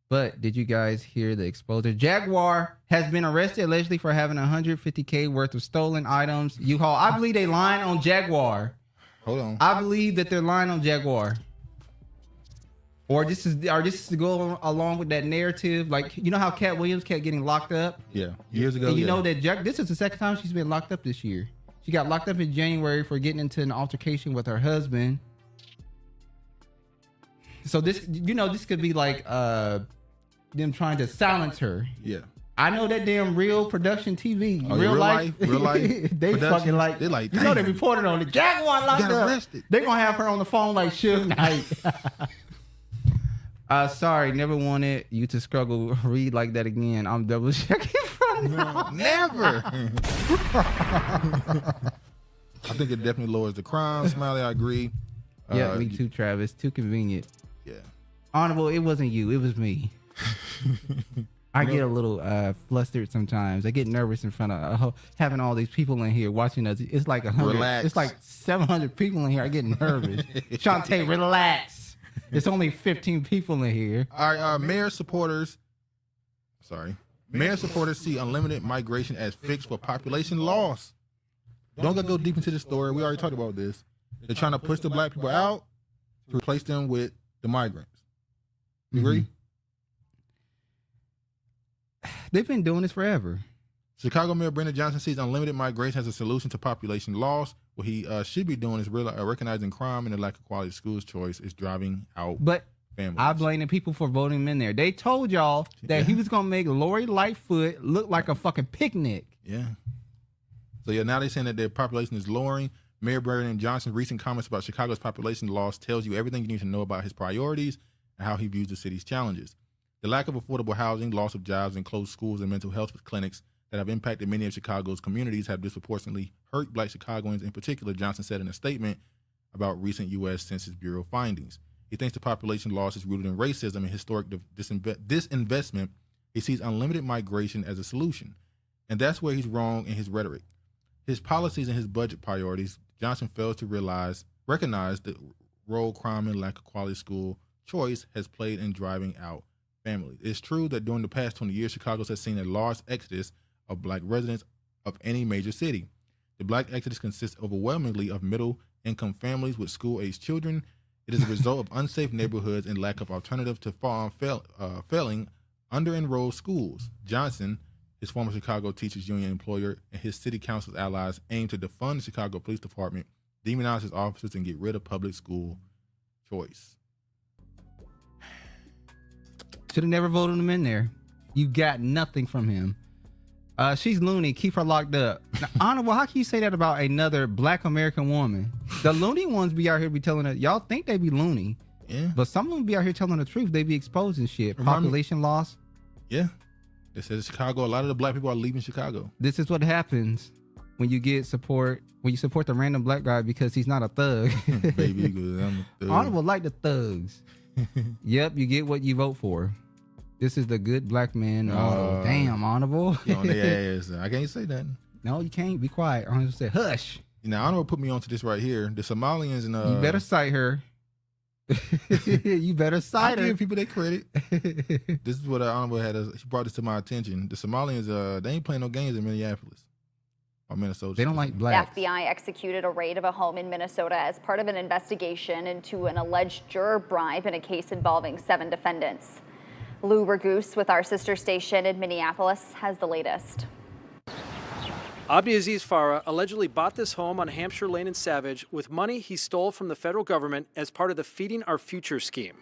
But did you guys hear the exposure? Jaguar has been arrested allegedly for having $150K worth of stolen items. U-Haul. I believe they lying on Jaguar. Hold on. I believe that they're lying on Jaguar. Or this is to go along with that narrative. Like, you know how Cat Williams kept getting locked up? Yeah. Years ago. And you know that this is the second time she's been locked up this year. She got locked up in January for getting into an altercation with her husband. So this could be like them trying to silence her. Yeah. I know that damn Real Production TV, Oh, real life. They production? fucking like, They like, you know, they reported on the Jaguar locked up. Arrested. They gonna have her on the phone like Suge Knight. Sorry, never wanted you to struggle. Read like that again. I'm double checking from now. Never. I think it definitely lowers the crime. Smiley, I agree. Yeah, me too, Travis. Too convenient. Yeah. Honorable, it wasn't you. It was me. I get a little flustered sometimes. I get nervous in front of having all these people in here watching us. It's like 100. Relax. It's like 700 people in here. I get nervous. Shantae, relax. It's only 15 people in here. All right, mayor supporters see unlimited migration as fix for population loss. Don't go deep into the story. We already talked about this. They're trying to push the black people out to replace them with the migrants. You agree? They've been doing this forever. Chicago Mayor Brandon Johnson sees unlimited migration as a solution to population loss. What he should be doing is recognizing crime and the lack of quality schools choice is driving out families. I blame the people for voting him in there. They told y'all that he was going to make Lori Lightfoot look like a fucking picnic. Yeah. So now they're saying that their population is lowering. Mayor Brandon Johnson's recent comments about Chicago's population loss tells you everything you need to know about his priorities and how he views the city's challenges. The lack of affordable housing, loss of jobs, and closed schools and mental health clinics that have impacted many of Chicago's communities have disproportionately hurt Black Chicagoans in particular, Johnson said in a statement about recent U.S. Census Bureau findings. He thinks the population loss is rooted in racism and historic disinvestment. He sees unlimited migration as a solution. And that's where he's wrong in his rhetoric. His policies and his budget priorities, Johnson fails to recognize the role crime and lack of quality school choice has played in driving out families. It's true that during the past 20 years, Chicago has seen a large exodus of Black residents of any major city. The Black exodus consists overwhelmingly of middle-income families with school-aged children. It is a result of unsafe neighborhoods and lack of alternative to failing under-enrolled schools. Johnson, his former Chicago Teachers Union employer, and his city council's allies aim to defund the Chicago Police Department, demonize his officers, and get rid of public school choice. Should have never voted him in there. You got nothing from him. She's loony. Keep her locked up. Now, Honorable, how can you say that about another Black American woman? The loony ones be out here be telling us, y'all think they be loony. Yeah. But some of them be out here telling the truth. They be exposing shit. Population loss. Yeah. They said Chicago, a lot of the Black people are leaving Chicago. This is what happens when you get support, when you support the random Black guy because he's not a thug. Baby, I'm a thug. Honorable like the thugs. Yep, you get what you vote for. This is the good Black man. Damn, Honorable. On their ass. I can't say that. No, you can't. Be quiet. Honorable said, hush. Now, Honorable put me onto this right here. The Somalians and you better cite her. You better cite her. I give people their credit. This is what Honorable had. She brought this to my attention. The Somalians, they ain't playing no games in Minneapolis or Minnesota. They don't like blacks. The FBI executed a raid of a home in Minnesota as part of an investigation into an alleged juror bribe in a case involving 7 defendants. Lou Ragoose with our sister station in Minneapolis has the latest. Abdiaziz Farah allegedly bought this home on Hampshire Lane in Savage with money he stole from the federal government as part of the Feeding Our Future scheme.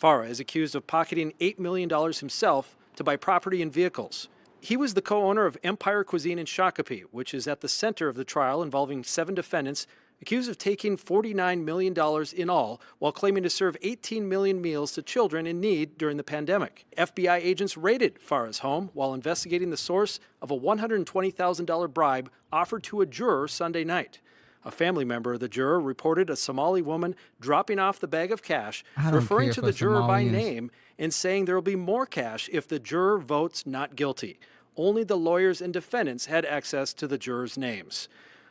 Farah is accused of pocketing $8 million himself to buy property and vehicles. He was the co-owner of Empire Cuisine in Shakopee, which is at the center of the trial involving 7 defendants accused of taking $49 million in all while claiming to serve 18 million meals to children in need during the pandemic. FBI agents raided Farah's home while investigating the source of a $120,000 bribe offered to a juror Sunday night. A family member of the juror reported a Somali woman dropping off the bag of cash, referring to the juror by name and saying there will be more cash if the juror votes not guilty. Only the lawyers and defendants had access to the jurors' names.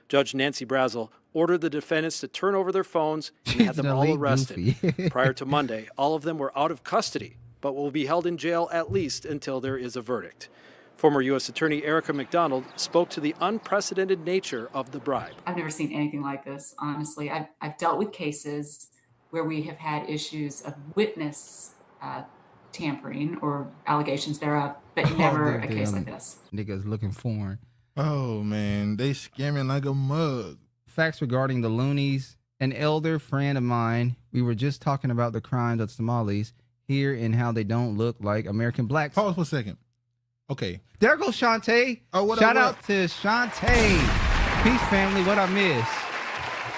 Judge Nancy Brazel ordered the defendants to turn over their phones and had them all arrested. Prior to Monday, all of them were out of custody, but will be held in jail at least until there is a verdict. Former U.S. Attorney Erica McDonald spoke to the unprecedented nature of the bribe. I've never seen anything like this, honestly. I've dealt with cases where we have had issues of witness tampering or allegations thereof, but never a case like this. Niggas looking foreign. Oh, man. They scamming like a mug. Facts regarding the loonies. An elder friend of mine, we were just talking about the crimes of Somalis here and how they don't look like American blacks. Pause for a second. Okay. There goes Shantae. Oh, what Shout up, out to Shantae. Peace, family. What I miss?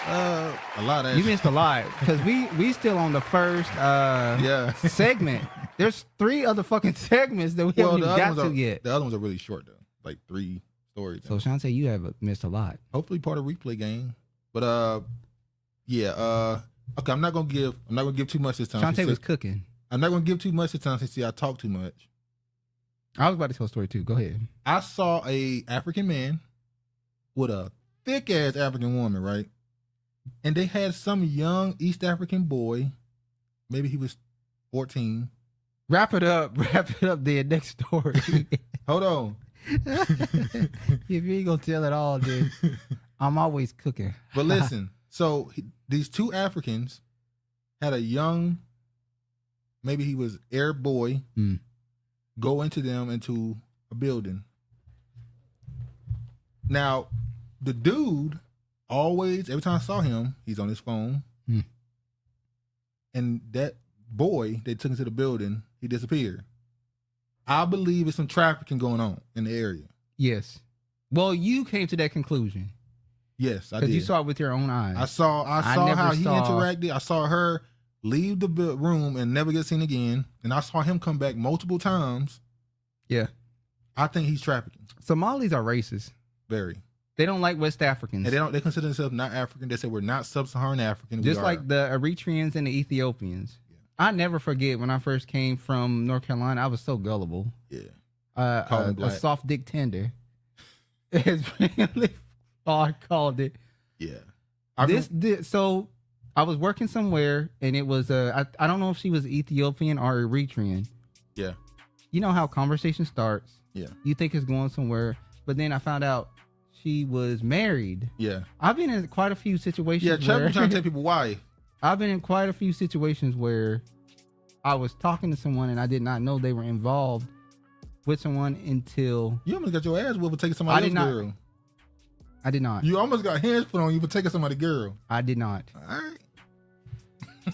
A lot of you missed a lot because we still on the first segment. There's 3 other fucking segments that we haven't even got to yet. The other ones are really short though, like 3 stories. So Shantae, you have missed a lot. Hopefully part of replay game, but okay. I'm not gonna give too much this time. Shantae was cooking. I'm not gonna give too much this time since I talk too much. I was about to tell a story too. Go ahead. I saw a African man with a thick ass African woman, right? And they had some young East African boy, maybe he was 14. Wrap it up there. Next story. Hold on. If you ain't gonna tell it all, then I'm always cooking. But listen, so these 2 Africans had a young, maybe he was Arab boy, go into a building. Now, the dude always, every time I saw him, he's on his phone. And that boy they took into the building, he disappeared. I believe it's some trafficking going on in the area. Yes. Well, you came to that conclusion. Yes, I did. Because you saw it with your own eyes. I saw how he interacted. I saw her leave the room and never get seen again. And I saw him come back multiple times. Yeah. I think he's trafficking. Somalis are racist. Very. They don't like West Africans. And they consider themselves not African. They say we're not sub-Saharan African. Just like the Eritreans and the Ethiopians. Yeah. I never forget when I first came from North Carolina, I was so gullible. Yeah. A soft dick tender. It's really I called it. Yeah. So I was working somewhere and it was I don't know if she was Ethiopian or Eritrean. Yeah. You know how conversation starts. Yeah. You think it's going somewhere, but then I found out she was married. Yeah. I've been in quite a few situations. Yeah, trying to tell people why. I've been in quite a few situations where I was talking to someone and I did not know they were involved with someone until you almost got your ass whooped for taking somebody else's girl. I did not. You almost got hands put on you for taking somebody's girl. I did not. All right.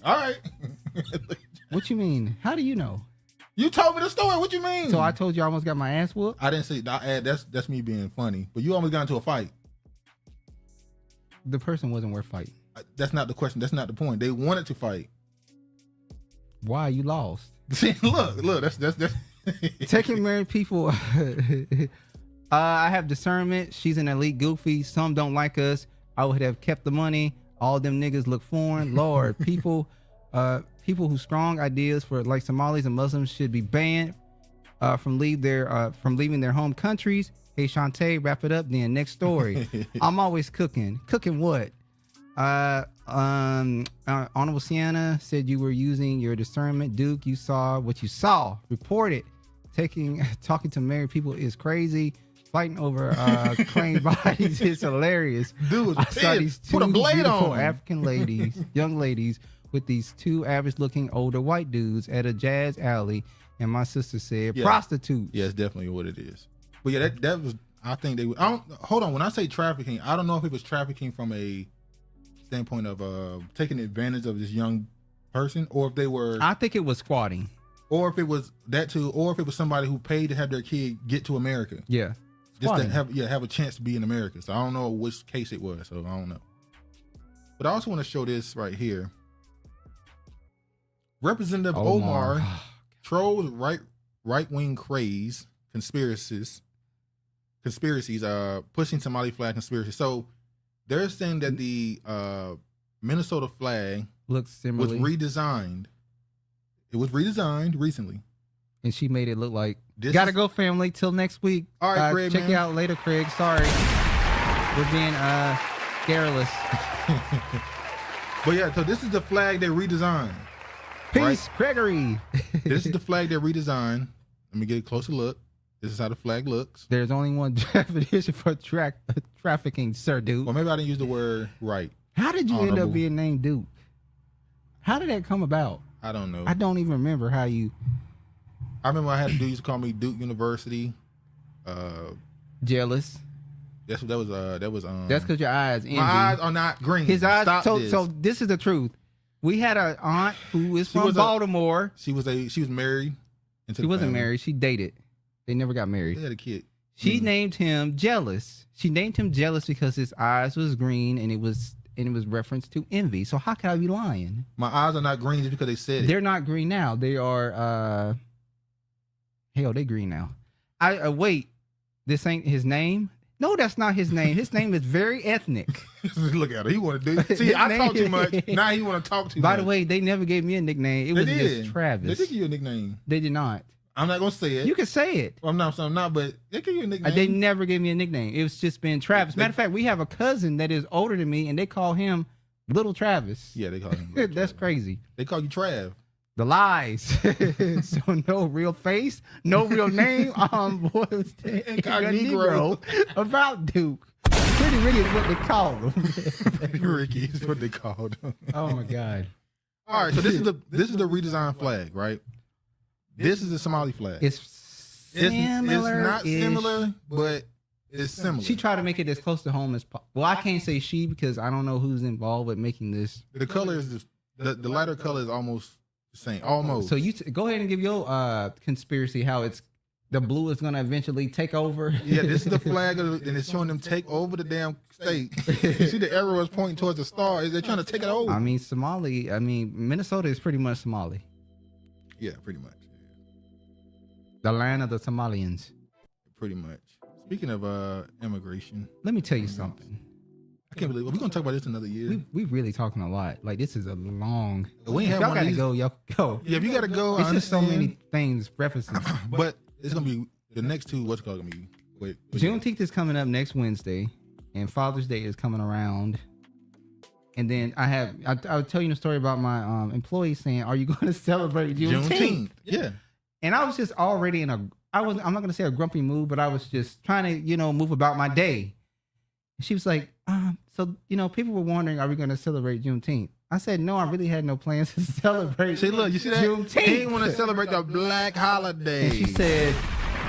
All right. What you mean? How do you know? You told me the story. What you mean? So I told you I almost got my ass whooped? I didn't say that's me being funny. But you almost got into a fight. The person wasn't worth fighting. That's not the question. That's not the point. They wanted to fight. Why? You lost. See, look, that's Taking married people. I have discernment. She's an elite goofy. Some don't like us. I would have kept the money. All them niggas look foreign. Lord, people who strong ideas for like Somalis and Muslims should be banned from leaving their home countries. Hey Shantae, wrap it up. Then next story. I'm always cooking. Cooking what? Honorable Sienna said you were using your discernment. Duke, you saw what you saw. Report it. Talking to married people is crazy. Fighting over claimed bodies is hilarious. Dude, I saw these two put a blade beautiful on. African ladies, young ladies, with these two average-looking older white dudes at a jazz alley, and my sister said prostitutes. Yeah, it's definitely what it is. But yeah, that was. I think they would. Hold on. When I say trafficking, I don't know if it was trafficking from a standpoint of taking advantage of this young person, or if they were. I think it was squatting, or if it was that too, or if it was somebody who paid to have their kid get to America. Yeah. Just to have a chance to be in America. So I don't know which case it was. So I don't know. But I also want to show this right here. Representative Omar trolls right-wing craze conspiracies, pushing Somali flag conspiracy. So they're saying that the Minnesota flag looks similar. Was redesigned. It was redesigned recently. And she made it look like gotta go, family, till next week. All right, Craig, check you out later, Craig. Sorry, we're being garrulous. But yeah, so this is the flag they redesigned. Peace, right? Gregory. This is the flag they redesigned. Let me get a closer look. This is how the flag looks. There's only one definition for trafficking, sir, Duke. Well, maybe I didn't use the word right. How did you end up being named Duke? How did that come about? I don't know. I don't even remember how you. I remember I had a dude used to call me Duke University. Jealous. That was That's because your eyes envy. My eyes are not green. His eyes. Stop So this is the truth. We had an aunt who is from Baltimore. She was married. She wasn't married. She dated. They never got married. They had a kid. She named him Jealous. She named him Jealous because his eyes was green and it was referenced to envy. So how could I be lying? My eyes are not green just because they said it. They're not green now. They are hell, they green now. Wait, this ain't his name? No, that's not his name. His name is very ethnic. Look at him. He want to do. See, I talk too much. Now he want to talk too much. By the way, they never gave me a nickname. It was just Travis. They did give you a nickname. They did not. I'm not gonna say it. You can say it. I'm not, but they give you a nickname. They never gave me a nickname. It was just been Travis. Matter of fact, we have a cousin that is older than me, and they call him Little Travis. Yeah, they call him. That's crazy. They call you Trav. The lies. So no real face, no real name. Was Negro about Duke. Pretty Ricky is what they call him. Pretty Ricky is what they called him. Oh my God. All right, so this is the redesigned flag, right? This is the Somali flag. It's similar. It's not similar, but it's similar. She tried to make it as close to home as possible. Well, I can't say she because I don't know who's involved with making this. The color is the lighter color is almost the same. Almost. So you go ahead and give your conspiracy how it's the blue is going to eventually take over. Yeah, this is the flag, and it's showing them take over the damn state. You see the arrow is pointing towards the star. They're trying to take it over. I mean, Minnesota is pretty much Somali. Yeah, pretty much. The land of the Somalians. Pretty much. Speaking of immigration. Let me tell you something. I can't believe we're going to talk about this another year. We really talking a lot. Like, this is a long. We ain't y'all got to go. Y'all go. Yeah, if you got to go. It's just so many things, references. But it's going to be the next two. What's it called? Going to be quick. Juneteenth is coming up next Wednesday, and Father's Day is coming around. And then I'll tell you a story about my employee saying, "Are you going to celebrate Juneteenth?" Yeah. And I was just already I'm not going to say a grumpy mood, but I was just trying to, move about my day. And she was like, so, people were wondering, are we going to celebrate Juneteenth? I said, no, I really had no plans to celebrate. See, look, you see that? Juneteenth. He didn't want to celebrate the black holiday. And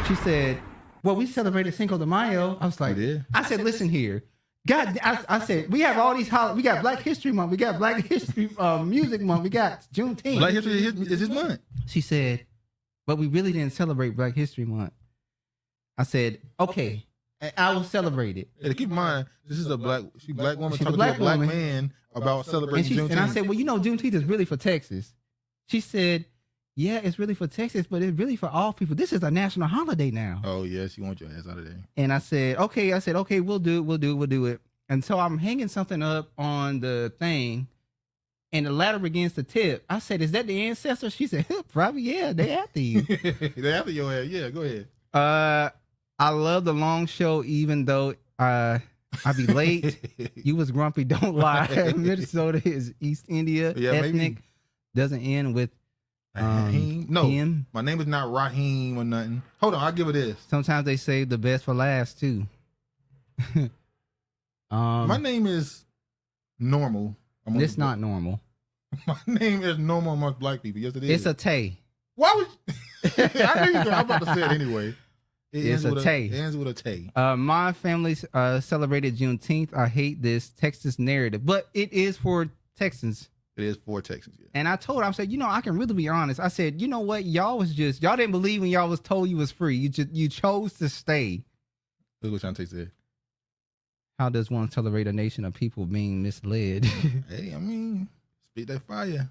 she said, well, we celebrated Cinco de Mayo. I was like, I said, listen here. God, I said, we have all these holidays. We got Black History Month. We got Black History Music Month. We got Juneteenth. Black History is this month. She said, but we really didn't celebrate Black History Month. I said, okay, I will celebrate it. Yeah, keep in mind, this is a black woman talking to a black man about celebrating Juneteenth. And I said, well, Juneteenth is really for Texas. She said, yeah, it's really for Texas, but it's really for all people. This is a national holiday now. Oh, yes, you want your ass out of there. And I said, okay, we'll do it. And so I'm hanging something up on the thing, and the ladder begins to tip. I said, is that the ancestor? She said, probably, yeah, they after you. They after your ass. Yeah, go ahead. I love the long show, even though I be late. You was grumpy, don't lie. Minnesota is East India, ethnic. Maybe. Doesn't end with Raheem. No, him. My name is not Raheem or nothing. Hold on, I'll give it this. Sometimes they save the best for last too. My name is normal. It's not normal. My name is normal amongst black people. Yes, it is. It's a Tay. Why would I knew you were, I'm about to say it anyway. It's a Tay. It ends with a Tay. My family celebrated Juneteenth. I hate this Texas narrative, but it is for Texans. It is for Texans, yeah. And I told her, I said, I can really be honest. I said, you know what? Y'all didn't believe when y'all was told you was free. You chose to stay. Look what Shantae said. How does one celebrate a nation of people being misled? Hey, I mean, spit that fire.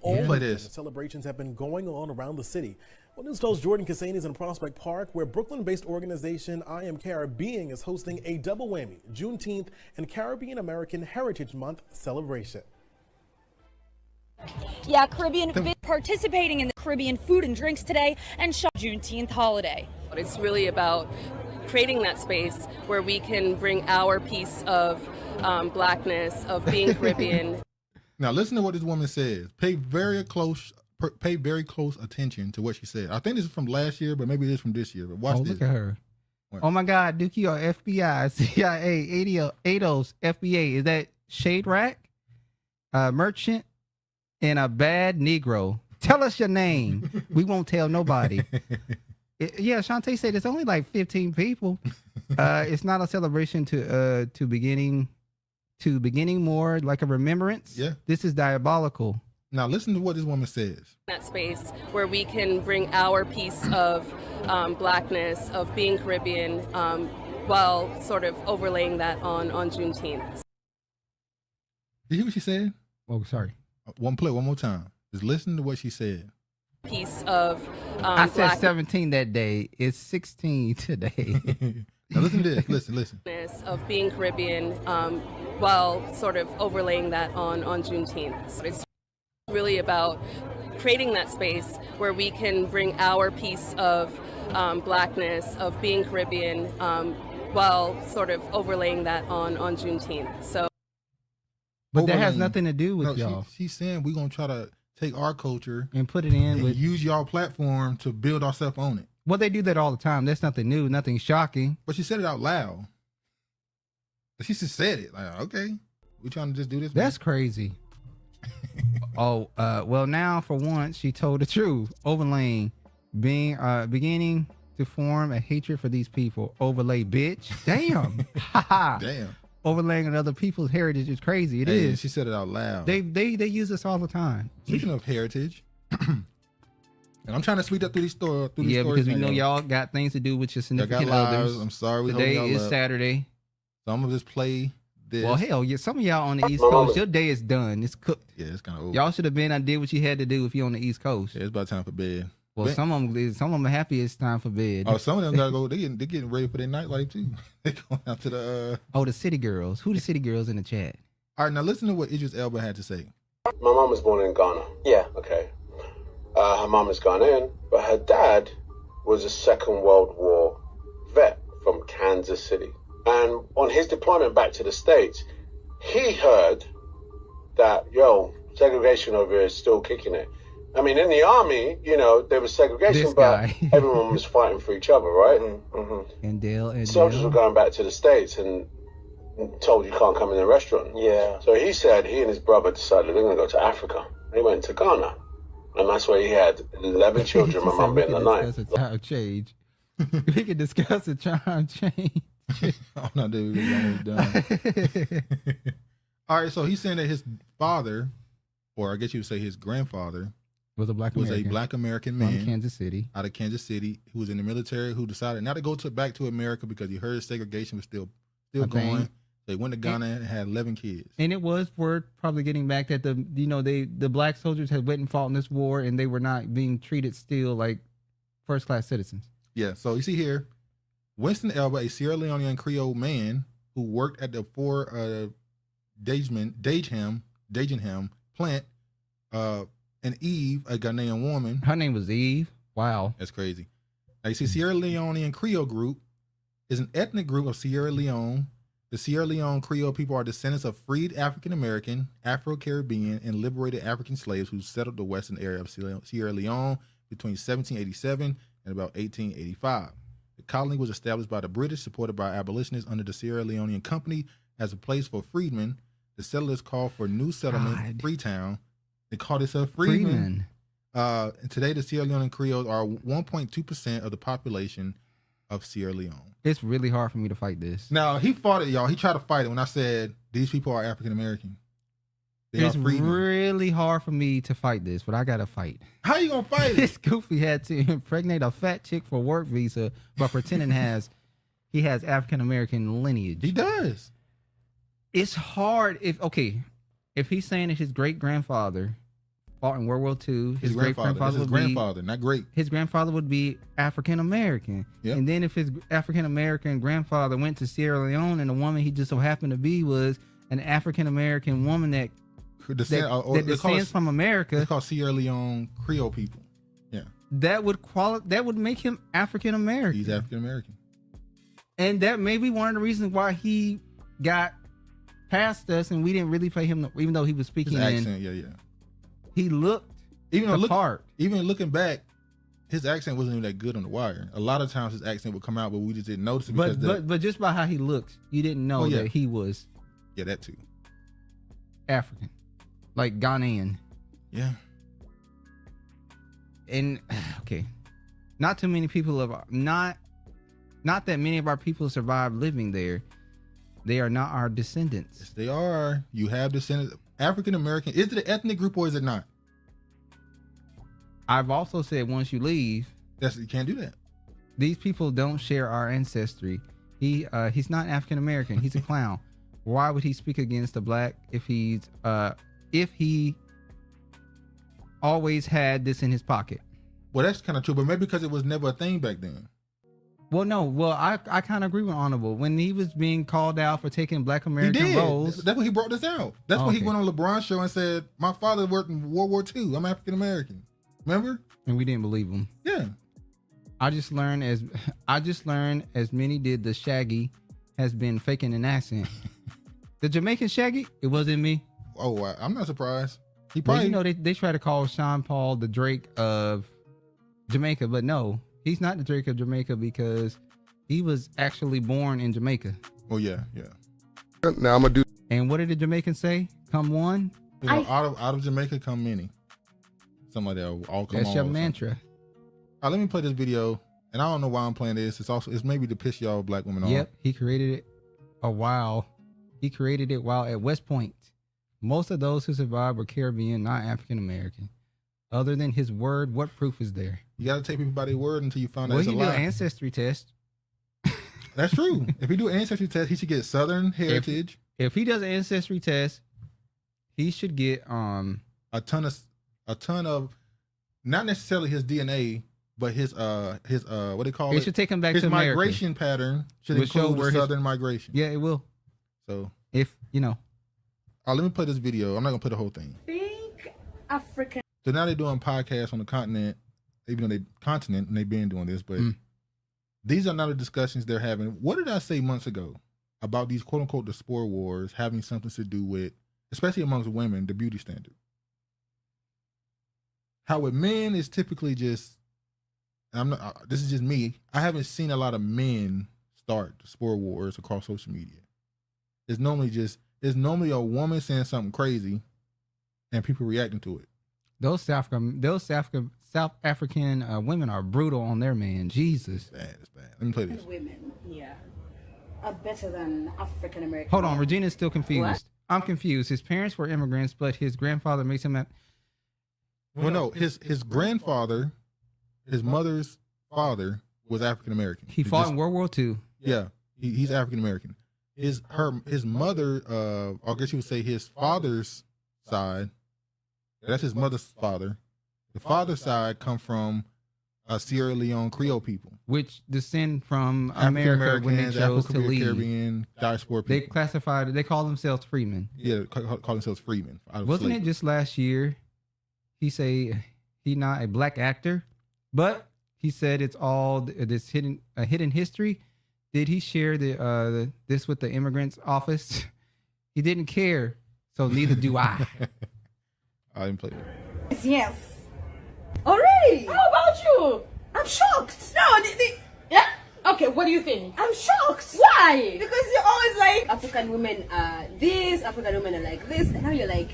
Play this. Celebrations have been going on around the city. Well, News 12's Jordan Cassane is in Prospect Park, where Brooklyn-based organization I Am Caribbean is hosting a double whammy, Juneteenth and Caribbean American Heritage Month celebration. Yeah, Caribbean participating in the Caribbean food and drinks today and Juneteenth holiday. It's really about creating that space where we can bring our piece of blackness, of being Caribbean. Now listen to what this woman says. Pay very close attention to what she said. I think this is from last year, but maybe it is from this year. But watch this. Look at her. What? Oh my God, Dookie, or FBI, CIA, ADOS, FBA. Is that Shade Rack, merchant, and a bad Negro? Tell us your name. We won't tell nobody. Yeah, Shantae said it's only like 15 people. It's not a celebration to beginning more like a remembrance. Yeah. This is diabolical. Now listen to what this woman says. That space where we can bring our piece of blackness, of being Caribbean, while sort of overlaying that on Juneteenth. Did you hear what she said? Oh, sorry. One more time. Just listen to what she said. Piece of I said 17 that day. It's 16 today. Now listen to this. Listen. Of being Caribbean, while sort of overlaying that on Juneteenth. It's really about creating that space where we can bring our piece of blackness, of being Caribbean, while sort of overlaying that on Juneteenth. So, but that has nothing to do with y'all. She's saying we're gonna try to take our culture and put it in with use y'all platform to build ourselves on it. Well, they do that all the time. That's nothing new, nothing shocking. But she said it out loud. She just said it. Like, okay, we trying to just do this. That's crazy. Well, now for once, she told the truth. Overlaying, beginning to form a hatred for these people. Overlay, bitch. Damn. Damn. Overlaying on other people's heritage is crazy. It is. She said it out loud. They use this all the time. Speaking of heritage, and I'm trying to sweep up through these stories. Yeah, because we know y'all got things to do with your significant others. I'm sorry. Today is Saturday. So I'm gonna just play this. Well, hell, yeah, some of y'all on the East Coast, your day is done. It's cooked. Yeah, it's kind of over. Y'all should have been and did what you had to do if you're on the East Coast. Yeah, it's about time for bed. Well, some of them are happy it's time for bed. Oh, some of them gotta go. They're getting ready for their nightlife too. They going out to the. The city girls. Who the city girls in the chat? All right, now listen to what Idris Elba had to say. My mom was born in Ghana. Yeah. Okay. Her mom is Ghanaian, but her dad was a Second World War vet from Kansas City. And on his deployment back to the States, he heard that, segregation over here is still kicking it. I mean, in the army, there was segregation, but everyone was fighting for each other, right? Mm-hmm. And soldiers were going back to the States and told you can't come in the restaurant. Yeah. So he said he and his brother decided they're going to go to Africa. They went to Ghana. And that's where he had 11 children, my mom being the ninth. We can discuss a time change. Oh no, dude, we're almost done. All right, so he's saying that his father, or I guess you would say his grandfather, was a black American man from Kansas City, out of Kansas City, who was in the military, who decided not to go back to America because he heard segregation was still going. They went to Ghana and had 11 kids. And it was worth probably getting back that the black soldiers had went and fought in this war, and they were not being treated still like first class citizens. Yeah. So you see here, Winston Elba, a Sierra Leonean Creole man who worked at the Fort Dagenham plant, and Eve, a Ghanaian woman. Her name was Eve. Wow. That's crazy. Now you see, Sierra Leonean Creole group is an ethnic group of Sierra Leone. The Sierra Leone Creole people are descendants of freed African American, Afro-Caribbean, and liberated African slaves who settled the western area of Sierra Leone between 1787 and about 1885. The colony was established by the British, supported by abolitionists under the Sierra Leonean Company as a place for freedmen. The settlers called for new settlement, Freetown. They called itself Freedmen. And today, the Sierra Leonean Creoles are 1.2% of the population of Sierra Leone. It's really hard for me to fight this. Now, he fought it, y'all. He tried to fight it when I said these people are African American. It's really hard for me to fight this, but I gotta fight. How you gonna fight it? This goofy had to impregnate a fat chick for work visa, but pretending he has African American lineage. He does. It's hard if he's saying that his great grandfather fought in World War II, his great grandfather not great. His grandfather would be African American. Yep. And then if his African American grandfather went to Sierra Leone and the woman he just so happened to be was an African American woman that descends from America. It's called Sierra Leone Creole people. Yeah. That would make him African American. He's African American. And that may be one of the reasons why he got past us and we didn't really pay him, even though he was speaking his accent, yeah. He looked the part. Even looking back, his accent wasn't even that good on The Wire. A lot of times his accent would come out, but we just didn't notice it. But just by how he looks, you didn't know that he was. Yeah, that too. African, like Ghanaian. Yeah. And not too many people not that many of our people survived living there. They are not our descendants. Yes, they are. You have descendants. African American. Is it an ethnic group or is it not? I've also said once you leave, you can't do that. These people don't share our ancestry. He's not African American. He's a clown. Why would he speak against the black if he always had this in his pocket? Well, that's kind of true, but maybe because it was never a thing back then. Well, no. Well, I kind of agree with Honorable. When he was being called out for taking black American roles. That's when he brought this out. That's when he went on LeBron's show and said, my father worked in World War II. I'm African American. Remember? And we didn't believe him. Yeah. I just learned as many did the Shaggy has been faking an accent. The Jamaican Shaggy, it wasn't me. Oh, I'm not surprised. He probably, they try to call Sean Paul the Drake of Jamaica, but no. He's not the Drake of Jamaica because he was actually born in Jamaica. Oh, yeah. Now I'm going to do. And what did the Jamaicans say? Come one? Out of Jamaica, come many. Something like that. All come That's on your mantra. All right, let me play this video. And I don't know why I'm playing this. It's maybe to piss y'all black women off. Yep, he created it while at West Point. Most of those who survived were Caribbean, not African American. Other than his word, what proof is there? You got to take people by their word until you find out it's a lie. Well, he do an ancestry test. That's true. If he do an ancestry test, he should get Southern heritage. If he does an ancestry test, he should get a ton of not necessarily his DNA, but his what they call it. It should take him back his to America. Migration pattern should include the Southern migration. Yeah, it will. So if let me play this video. I'm not gonna play the whole thing. Think African. So now they're doing podcasts on the continent, even though and they've been doing this, but these are not the discussions they're having. What did I say months ago about these quote unquote the sport wars having something to do with, especially amongst women, the beauty standard? How with men is typically just, and I'm not. This is just me. I haven't seen a lot of men start the sport wars across social media. It's normally a woman saying something crazy, and people reacting to it. Those South African women are brutal on their man. Jesus. It's bad. Let me play this. Women, yeah. are better than African American. Hold on, Regina's still confused. What? I'm confused. His parents were immigrants, but his grandfather makes him Well, no, his grandfather, his mother's father was African American. He fought in World War II. Yeah, he's African American. His mother, I guess you would say his father's side. That's his mother's father. The father's side come from Sierra Leone Creole people, which descend from America when they chose to leave. Caribbean diaspora people. They call themselves freemen. Yeah, call themselves freemen. Wasn't it just last year? He say he not a black actor, but he said it's all this hidden history. Did he share this with the immigrants office? He didn't care, so neither do I. I didn't play that. Yes. Already. How about you? I'm shocked. No, yeah. Okay, what do you think? I'm shocked. Why? Because you're always like African women are this, African women are like this, and now you're like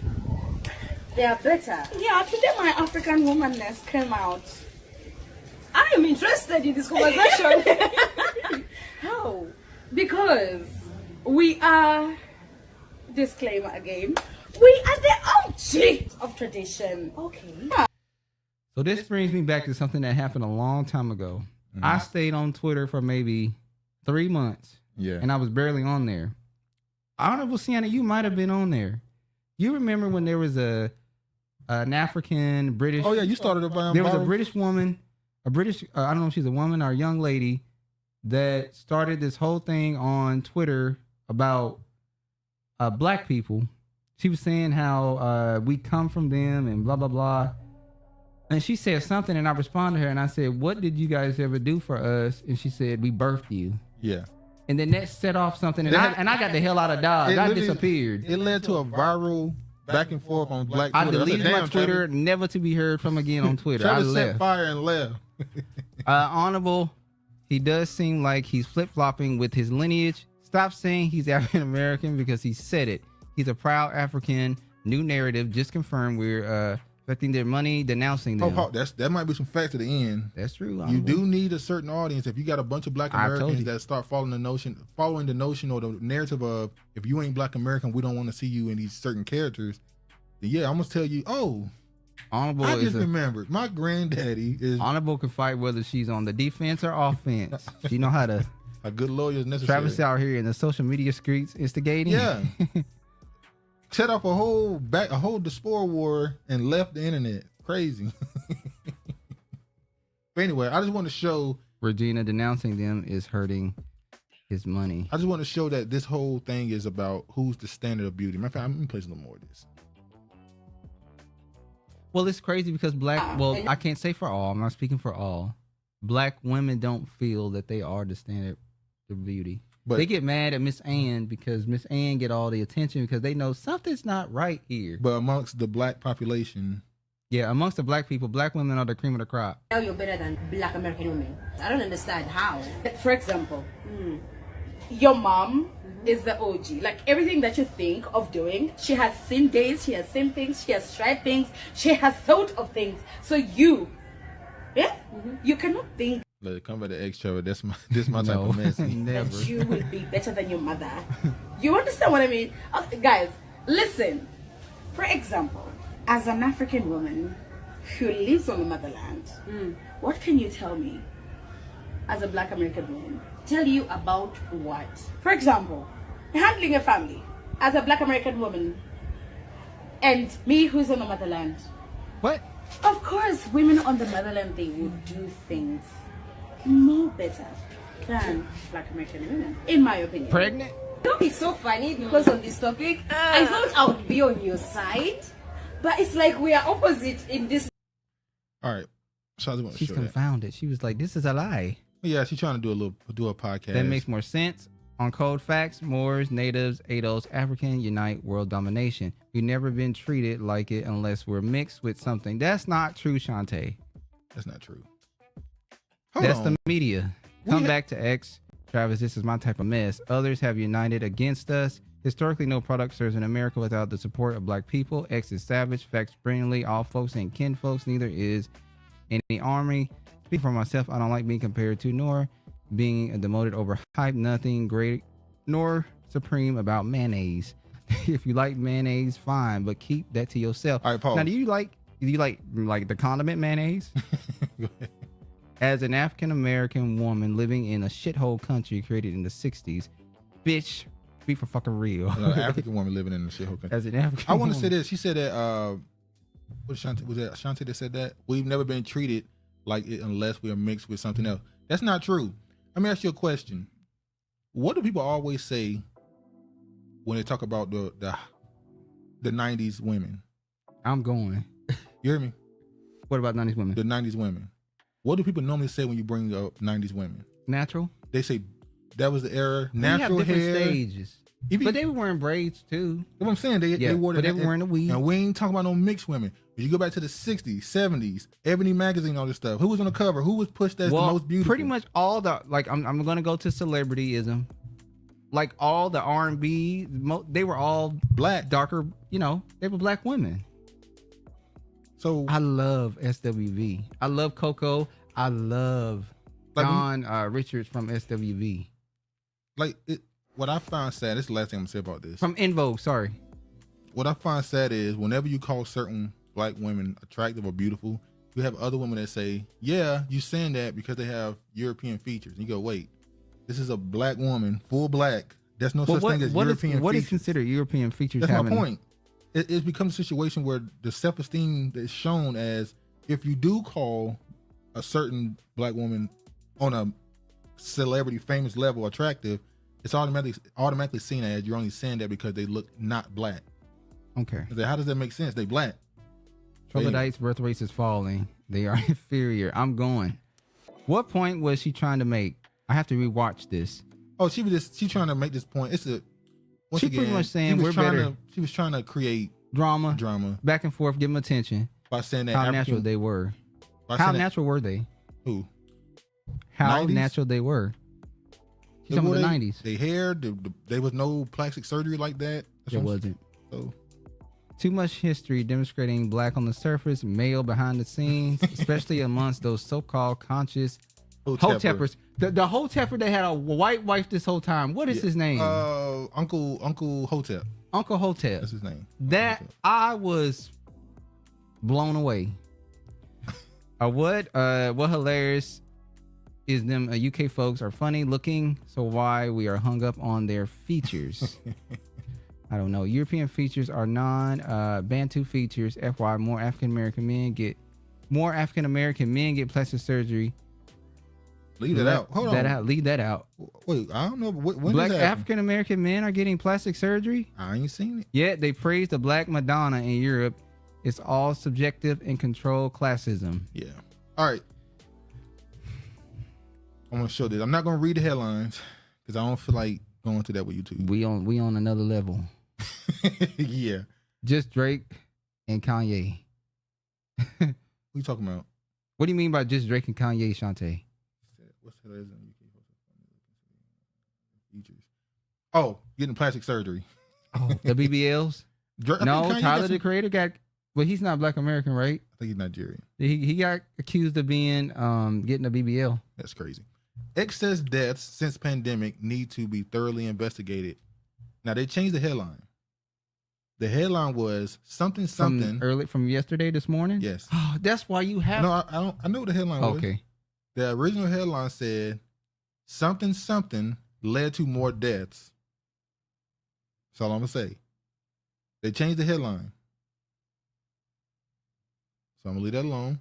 they are better. Yeah, today my African womanness came out. I am interested in this conversation. How? Because we are, disclaimer again, we are the OG of tradition. Okay. So this brings me back to something that happened a long time ago. Mm-hmm. I stayed on Twitter for maybe 3 months. Yeah. And I was barely on there. Honorable Sienna, you might have been on there. You remember when there was an African British. Oh yeah, you started about. There was a British woman, I don't know if she's a woman or a young lady, that started this whole thing on Twitter about black people. She was saying how we come from them and blah blah blah. And she said something, and I responded to her, and I said, "What did you guys ever do for us?" And she said, "We birthed you." Yeah. And then that set off something, and I got the hell out of Dodge. I disappeared. It led to a viral back and forth on Black Twitter. I deleted my Twitter, never to be heard from again on Twitter. I left. Set fire and left. Honorable, he does seem like he's flip-flopping with his lineage. Stop saying he's African American because he said it. He's a proud African. New narrative just confirmed we're affecting their money, denouncing them. That might be some facts at the end. That's true. You do need a certain audience. If you got a bunch of Black Americans that start following the notion or the narrative of, if you ain't Black American, we don't want to see you in these certain characters. Then yeah, I'm gonna tell you. Oh, Honorable I just remembered my granddaddy is Honorable can fight whether she's on the defense or offense. She know how to. A good lawyer is necessary. Travis out here in the social media streets instigating. Yeah. Set up a whole diaspora war and left the internet. Crazy. But anyway, I just want to show Regina denouncing them is hurting his money. I just want to show that this whole thing is about who's the standard of beauty. Matter of fact, I'm gonna play some more of this. Well, it's crazy because I can't say for all. I'm not speaking for all. Black women don't feel that they are the standard of beauty. But they get mad at Miss Ann because Miss Ann get all the attention because they know something's not right here. But amongst the Black population, yeah, amongst the Black people, Black women are the cream of the crop. Now you're better than Black American women. I don't understand how. For example, your mom is the OG. Like everything that you think of doing, she has seen days, she has seen things, she has tried things, she has thought of things. So you cannot think. Look, come by the extra. This my type of mess. Never. That you will be better than your mother. You understand what I mean? Guys, listen. For example, as an African woman who lives on the motherland, what can you tell me as a Black American woman? Tell you about what? For example, handling a family as a Black American woman and me who's on the motherland. What? Of course, women on the motherland, they would do things more better than Black American women, in my opinion. Pregnant? Don't be so funny because on this topic, I thought I would be on your side, but it's like we are opposite in this. All right, so I just want to She's show confounded. That. She was like, "This is a lie." Yeah, she's trying to do a podcast. That makes more sense. On Cold Facts, Moors, Natives, ADOS, African, Unite, World Domination. We've never been treated like it unless we're mixed with something. That's not true, Shantae. That's not true. That's the media. Come back to X. Travis, this is my type of mess. Others have united against us. Historically, no product serves in America without the support of Black people. X is savage. Facts brilliantly. All folks ain't kin folks. Neither is any army. Speak for myself. I don't like being compared to nor being demoted over hype. Nothing great nor supreme about mayonnaise. If you like mayonnaise, fine, but keep that to yourself. All right, pause. Now, do you like the condiment mayonnaise? As an African American woman living in a shithole country created in the 60s, bitch, be for fucking real. African woman living in a shithole country. As an African I want to woman. say this. She said that. Was that Shantae that said that? We've never been treated like it unless we are mixed with something else. That's not true. Let me ask you a question. What do people always say when they talk about the 90s women? I'm going. You hear me? What about 90s women? The 90s women. What do people normally say when you bring up 90s women? Natural. They say that was the era. We Natural have different hair. stages. But they were wearing braids too. That's what I'm saying. They wore but they were wearing the weave. And we ain't talking about no mixed women. But you go back to the 60s, 70s, Ebony magazine, all this stuff. Who was on the cover? Who was pushed as the most beautiful? Pretty much all the, like, I'm gonna go to celebrityism. Like all the R&B, they were all black, darker. You know, they were black women. So I love SWV. I love Coco. I love John Richards from SWV. What I find sad, this is the last thing I'm gonna say about this. From En Vogue, sorry. What I find sad is whenever you call certain black women attractive or beautiful, you have other women that say, yeah, you saying that because they have European features. And you go, wait, this is a black woman, full black. There's no such thing as European features. What is considered European features? That's my point. It becomes a situation where the self-esteem is shown as, if you do call a certain black woman on a celebrity famous level attractive, it's automatically seen as you're only saying that because they look not black. Okay. How does that make sense? They black. Troglodytes' birth rates is falling. They are inferior. I'm going. What point was she trying to make? I have to rewatch this. Oh, she's trying to make this point. She pretty much saying we're better. She was trying to create drama, back and forth, give them attention by saying that how natural they were. How natural were they? Who? How 90s? natural they were. She's talking about the 90s. Their hair, there was no plastic surgery like that. There wasn't. So too much history demonstrating black on the surface, male behind the scenes, especially amongst those so-called conscious hoteppers. The hotepper that had a white wife this whole time. What is his name? Uncle Hotep. Uncle Hotep. That's his name. I was blown away. What hilarious is them UK folks are funny looking, so why we are hung up on their features. I don't know. European features are Bantu features. FY, more African American men get plastic surgery. Leave that out. Hold on. Leave that out. Wait, I don't know. When Black African American men are getting plastic surgery? I ain't seen it. Yet they praise the Black Madonna in Europe. It's all subjective and controlled classism. Yeah. All right. I'm gonna show this. I'm not gonna read the headlines because I don't feel like going to that with YouTube. We on another level. Yeah. Just Drake and Kanye. What you talking about? What do you mean by just Drake and Kanye, Shantae? What's the features? Oh, getting plastic surgery. Oh, the BBLs? No, Tyler the Creator got. Well, he's not Black American, right? I think he's Nigerian. He got accused of being getting a BBL. That's crazy. Excess deaths since pandemic need to be thoroughly investigated. Now they changed the headline. The headline was something from yesterday, this morning. Yes. Oh, that's why you have. No, I don't. I know what the headline was. Okay. The original headline said something led to more deaths. That's all I'm gonna say. They changed the headline. So I'm gonna leave that alone.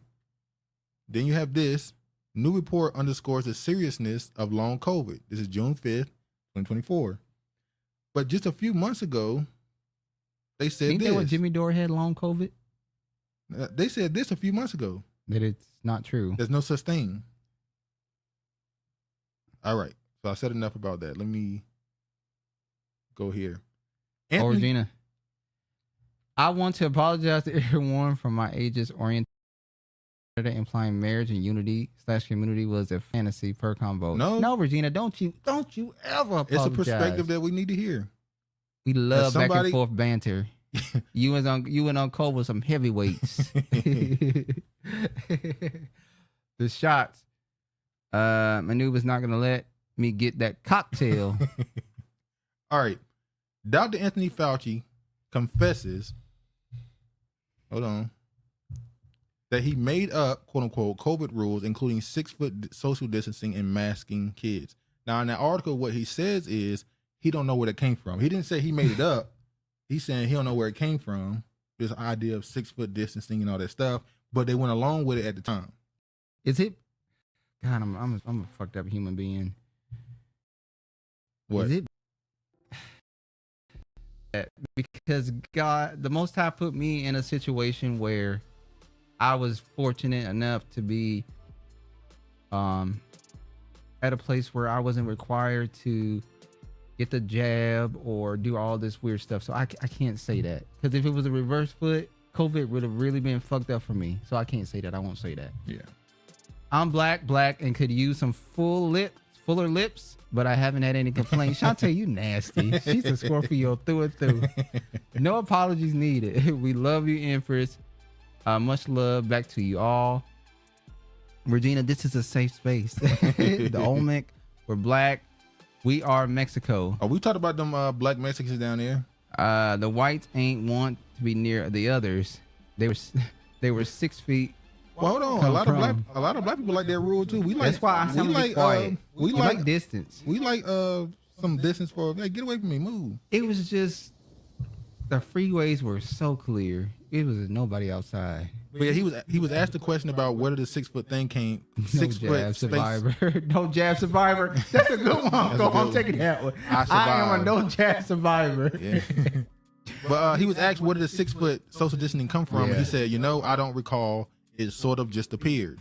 Then you have this. New report underscores the seriousness of long COVID. This is June 5th, 2024. But just a few months ago, they said Ain't this. that what Jimmy Dore had, long COVID? They said this a few months ago. That it's not true. There's no such thing. All right. So I said enough about that. Let me go here. Regina. I want to apologize to everyone for my ageist orientation, implying marriage and unity/community was a fantasy per convo. No, Regina, don't you ever apologize. It's a perspective that we need to hear. We love back and forth banter. You and Uncle with some heavyweights. The shots. Manu was not gonna let me get that cocktail. All right. Dr. Anthony Fauci confesses, that he made up, quote unquote, COVID rules, including 6-foot social distancing and masking kids. Now, in that article, what he says is he don't know where it came from. He didn't say he made it up. He's saying he don't know where it came from, this idea of 6-foot distancing and all that stuff, but they went along with it at the time. Is it? God, I'm a fucked up human being. What? Is it? Because God, the Most High put me in a situation where I was fortunate enough to be at a place where I wasn't required to get the jab or do all this weird stuff. So I can't say that. Because if it was a reverse foot, COVID would have really been fucked up for me. So I can't say that. I won't say that. Yeah. I'm black, and could use some fuller lips, but I haven't had any complaints. Shantae, you nasty. She's a Scorpio through and through. No apologies needed. We love you, Empress. Much love back to you all. Regina, this is a safe space. The Olmec, we're black. We are Mexico. Oh, we talked about them black Mexicans down there. The whites ain't want to be near the others. They were 6 feet. Well, hold on. A lot of black people like that rule tue. We like. That's why I sound like quiet. We like distance. We like some distance for. Hey, get away from me. Move. It was just the freeways were so clear. It was nobody outside. But yeah, he was asked the question about whether the 6-foot thing came. No jab survivor. No jab survivor. That's a good one. I'm taking that one. I am a no jab survivor. Yeah. But he was asked where did the 6-foot social distancing come from. Yeah. He said, I don't recall. It sort of just appeared.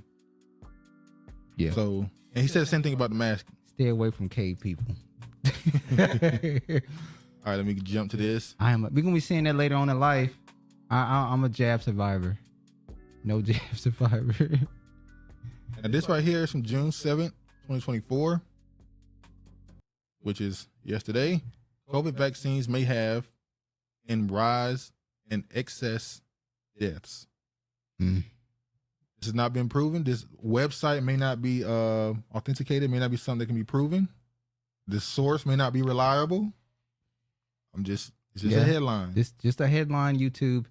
Yeah. So, and he said the same thing about the mask. Stay away from cave people. All right, let me jump to this. We're gonna be seeing that later on in life. I'm a jab survivor. No jab survivor. And this right here is from June 7th, 2024, which is yesterday. COVID vaccines may have in rise in excess deaths. Mm. This has not been proven. This website may not be authenticated, may not be something that can be proven. The source may not be reliable. It's just a headline. It's just a headline, YouTube.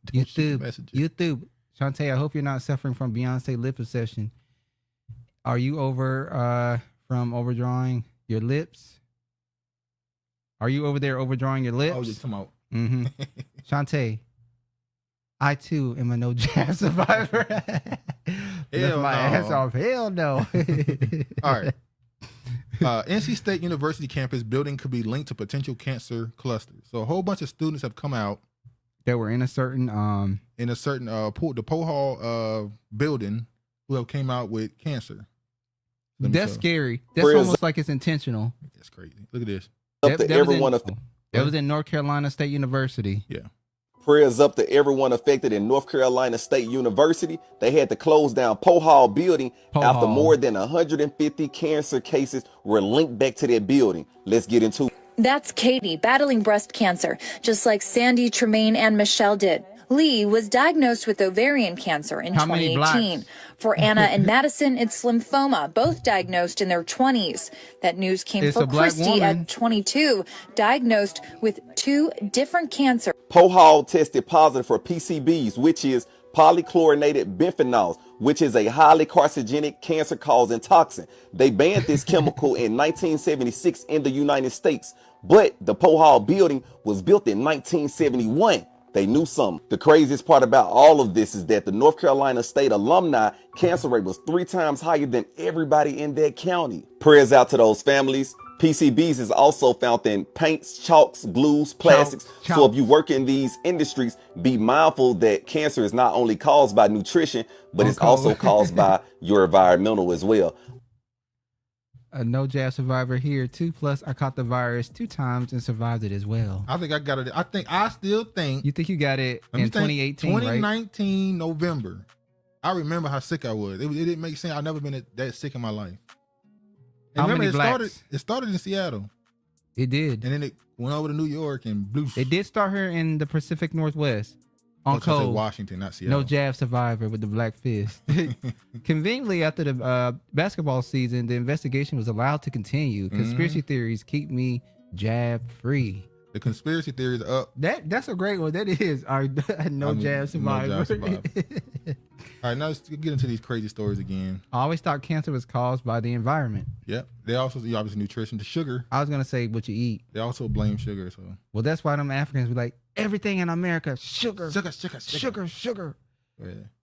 YouTube. Shantae, I hope you're not suffering from Beyonce lip obsession. Are you over from overdrawing your lips? Are you over there overdrawing your lips? Oh, just come out. Mm-hmm. Shantae, I too am a no jab survivor. Lift my ass off. Hell no. All right. NC State University campus building could be linked to potential cancer clusters. So a whole bunch of students have come out that were in a certain the Poe Hall building who have came out with cancer. That's scary. That's almost like it's intentional. That's crazy. Look at this. That was in North Carolina State University. Yeah. Prayers up to everyone affected in North Carolina State University. They had to close down Poe Hall building after more than 150 cancer cases were linked back to that building. Let's get into it. That's Katie battling breast cancer, just like Sandy, Tremaine, and Michelle did. Lee was diagnosed with ovarian cancer in 2018. For Anna and Madison, it's lymphoma, both diagnosed in their 20s. That news came for Christy at 22, diagnosed with 2 different cancers. Poe Hall tested positive for PCBs, which is polychlorinated biphenyls, which is a highly carcinogenic cancer-causing toxin. They banned this chemical in 1976 in the United States, but the Poe Hall building was built in 1971. They knew something. The craziest part about all of this is that the North Carolina State alumni cancer rate was 3 times higher than everybody in that county. Prayers out to those families. PCBs is also found in paints, chalks, glues, plastics. So if you work in these industries, be mindful that cancer is not only caused by nutrition, but it's also caused by your environmental as well. A no jab survivor here too. Plus, I caught the virus 2 times and survived it as well. I think I got it. I still think. You think you got it in 2018, 2019 November. I remember how sick I was. It didn't make sense. I've never been that sick in my life. And how many blacks? It started in Seattle. It did. And then it went over to New York and blue. It did start here in the Pacific Northwest. On cold. Washington, not Seattle. No jab survivor with the black fist. Conveniently, after the basketball season, the investigation was allowed to continue. Conspiracy theories keep me jab free. The conspiracy theories are up. That's a great one. That is our jab survivor. No jab survivor. All right, now let's get into these crazy stories again. I always thought cancer was caused by the environment. Yep. They also obviously nutrition, the sugar. I was gonna say what you eat. They also blame sugar. So well, that's why them Africans were like everything in America sugar.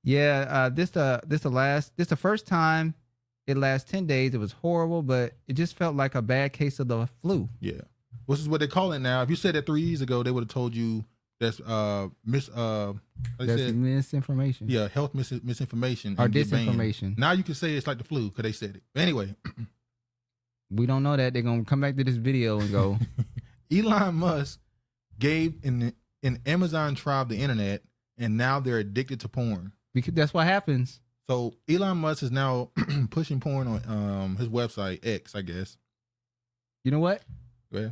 Yeah. This the first time. It lasts 10 days. It was horrible, but it just felt like a bad case of the flu. Yeah. This is what they call it now. If you said that 3 years ago, they would have told you that's misinformation. Yeah, health misinformation or disinformation. Now you can say it's like the flu because they said it. But anyway, we don't know that. They're gonna come back to this video and go. Elon Musk gave an Amazon tribe the internet, and now they're addicted to porn. Because that's what happens. So Elon Musk is now pushing porn on his website X, I guess. You know what? Yeah.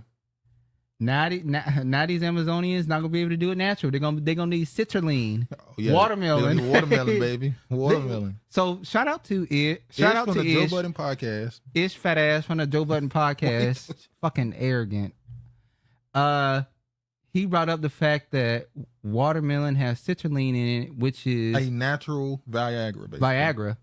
Now these Amazonians not gonna be able to do it natural. They're gonna need citrulline, watermelon, watermelon, baby, watermelon. So shout out to it. Shout out to the Joe Budden podcast. Ish fat ass from the Joe Budden podcast. Fucking arrogant. He brought up the fact that watermelon has citrulline in it, which is a natural Viagra. Basically. Viagra,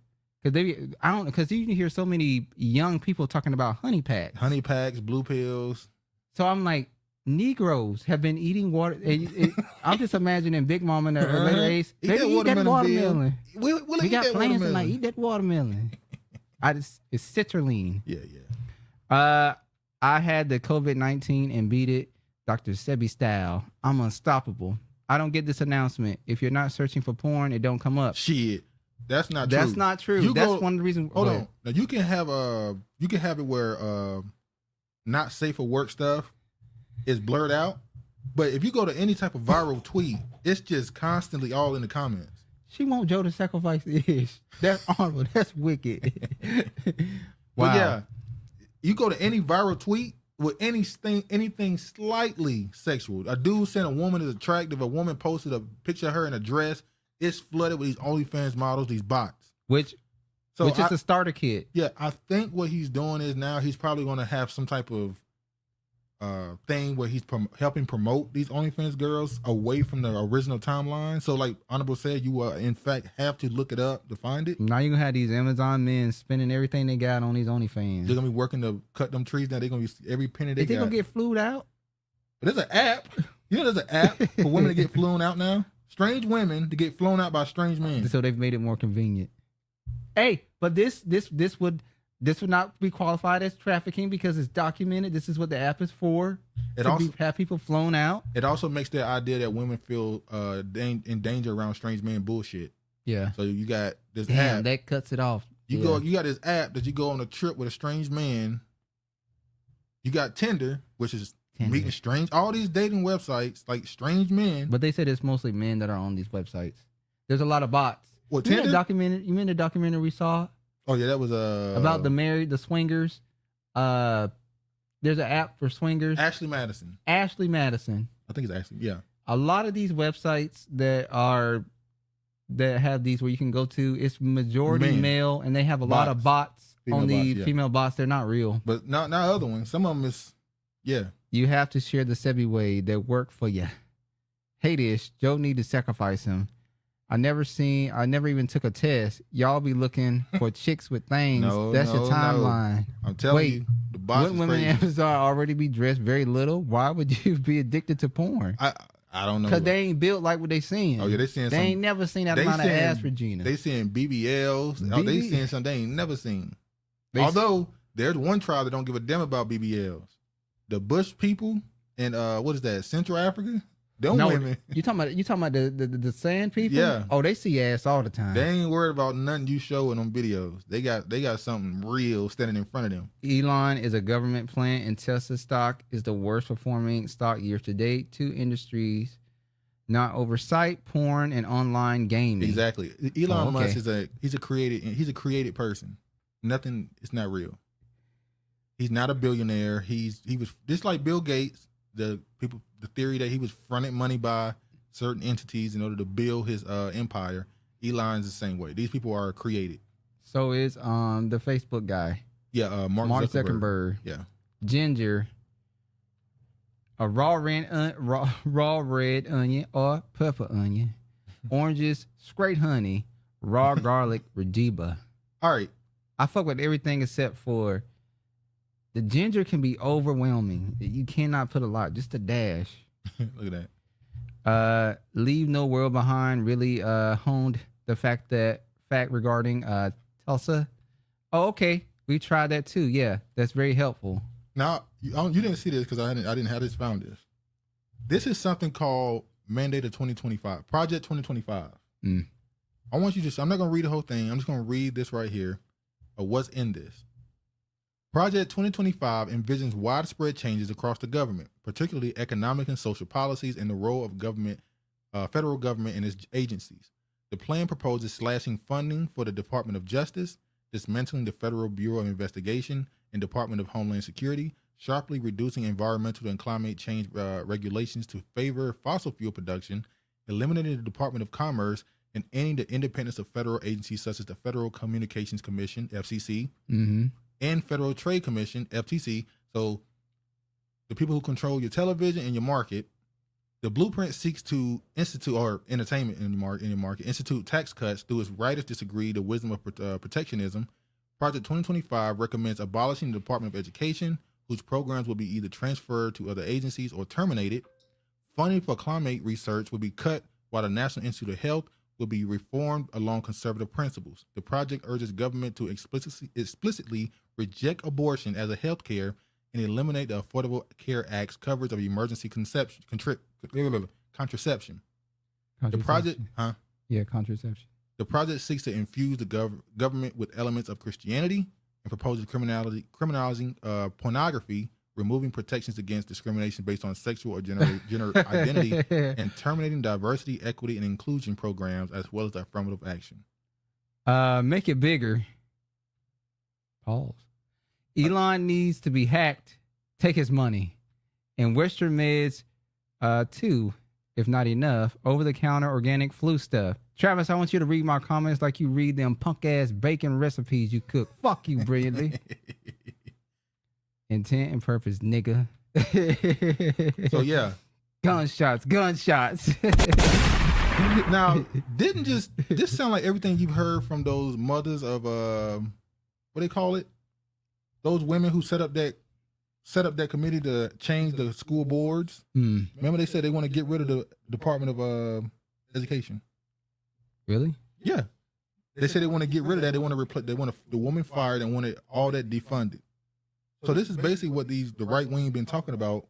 because you hear so many young people talking about honey packs, blue pills. So I'm like, Negroes have been eating water. I'm just imagining Big Mama in her later age. Baby, eat that watermelon. We got plans tonight. Eat that watermelon. It's citrulline. Yeah. I had the COVID-19 and beat it. Dr. Sebi style. I'm unstoppable. I don't get this announcement. If you're not searching for porn, it don't come up. Shit. That's not true. That's not true. That's one of the reasons. Hold on. Now you can have it where not safe for work stuff is blurred out. But if you go to any type of viral tweet, it's just constantly all in the comments. She want Joe to sacrifice Ish. That's honorable. That's wicked. Wow. But yeah, you go to any viral tweet with anything slightly sexual. A dude saying a woman is attractive. A woman posted a picture of her in a dress. It's flooded with these OnlyFans models, these bots. Which is a starter kit. Yeah, I think what he's doing is now he's probably going to have some type of thing where he's helping promote these OnlyFans girls away from the original timeline. So like Honorable said, you in fact have to look it up to find it. Now you're going to have these Amazon men spending everything they got on these OnlyFans. They're going to be working to cut them trees down. They're going to be every penny they got. They're going to get flued out? But there's an app. You know there's an app for women to get flown out now? Strange women to get flown out by strange men. So they've made it more convenient. Hey, but this would not be qualified as trafficking because it's documented. This is what the app is for. Have people flown out. It also makes the idea that women feel in danger around strange men bullshit. Yeah. So you got this app. That cuts it off. You got this app that you go on a trip with a strange man. You got Tinder, which is meeting strange. All these dating websites, like strange men. But they said it's mostly men that are on these websites. There's a lot of bots. What, You Tinder? mean the documentary we saw? Oh yeah, that was about the swingers. There's an app for swingers. Ashley Madison. I think it's Ashley. Yeah. A lot of these websites that have these where you can go to, it's majority male, and they have a lot of bots on the female bots. They're not real. But not other ones. Some of them is, yeah. You have to share the Sebi way that work for you. Hate Ish. Joe need to sacrifice him. I never even took a test. Y'all be looking for chicks with things. That's your timeline. I'm telling you, the bots wouldn't women in Amazon already be dressed very little? Why would you be addicted to porn? I don't know. Because they ain't built like what they seeing. Oh yeah, they ain't never seen that amount of ass, Regina. They seeing BBLs. They seeing something they ain't never seen. Although there's one tribe that don't give a damn about BBLs. The Bush people in what is that? Central Africa. Women. You talking about the sand people? Yeah. Oh, they see ass all the time. They ain't worried about nothing you show in them videos. They got something real standing in front of them. Elon is a government plant, and Tesla stock is the worst performing stock year to date. Two industries not oversight, porn and online gaming. Exactly. Elon Musk he's a created person. Nothing. It's not real. He's not a billionaire. He was just like Bill Gates. The theory that he was fronted money by certain entities in order to build his empire. Elon's the same way. These people are created. So is the Facebook guy. Yeah, Mark Zuckerberg. Yeah. Ginger. a raw red onion or pepper onion, oranges, scraped honey, raw garlic, Rejiba. All right. I fuck with everything except for the ginger can be overwhelming. You cannot put a lot, just a dash. Look at that. Leave No World Behind really honed the fact regarding Tulsa. Oh, okay. We tried that too. Yeah, that's very helpful. Now, you didn't see this because I didn't have this found this. This is something called Mandate of 2025, Project 2025. I want you to, I'm not going to read the whole thing. I'm just going to read this right here of what's in this. Project 2025 envisions widespread changes across the government, particularly economic and social policies and the role of federal government and its agencies. The plan proposes slashing funding for the Department of Justice, dismantling the Federal Bureau of Investigation and Department of Homeland Security, sharply reducing environmental and climate change regulations to favor fossil fuel production, eliminating the Department of Commerce, and ending the independence of federal agencies such as the Federal Communications Commission, FCC, and Federal Trade Commission, FTC. So the people who control your television and your market. The blueprint seeks to institute, or entertainment in your market, institute tax cuts through its writers disagree the wisdom of protectionism. Project 2025 recommends abolishing the Department of Education, whose programs will be either transferred to other agencies or terminated. Funding for climate research will be cut, while the National Institute of Health will be reformed along conservative principles. The project urges government to explicitly reject abortion as a health care and eliminate the Affordable Care Act's coverage of emergency contraception. The project, contraception. The project seeks to infuse the government with elements of Christianity and proposes criminalizing pornography, removing protections against discrimination based on sexual or gender identity, and terminating diversity, equity, and inclusion programs, as well as affirmative action. Make it bigger. Pause. Elon needs to be hacked. Take his money. And Western meds, too, if not enough. Over-the-counter organic flu stuff. Travis, I want you to read my comments like you read them punk-ass bacon recipes you cook. Fuck you brilliantly. Intent and purpose, nigga. So, yeah. Gunshots. Now, didn't this sound like everything you've heard from those mothers of, what they call it? Those women who set up that committee to change the school boards. Remember they said they want to get rid of the Department of Education. Really? Yeah. They said they want to get rid of that. They want to replace. They want the woman fired and wanted all that defunded. So this is basically what the right wing been talking about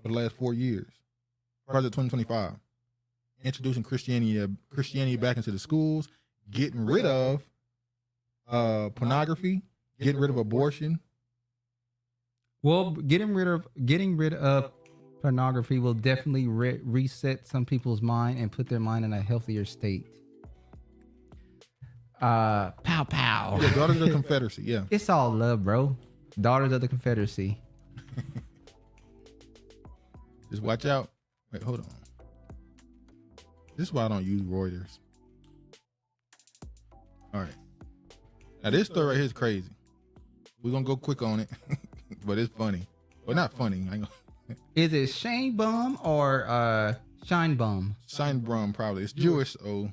for the last 4 years. Project 2025, introducing Christianity back into the schools, getting rid of pornography, getting rid of abortion. Well, getting rid of pornography will definitely reset some people's mind and put their mind in a healthier state. Pow pow. Yeah, Daughters of the Confederacy. Yeah, it's all love, bro. Daughters of the Confederacy. Just watch out. Wait, hold on. This is why I don't use Reuters. All right. Now this story right here is crazy. We're gonna go quick on it, but it's funny. Well, not funny. Is it Shane Bum or Shine Bum? Shine Bum, probably. It's Jewish, so.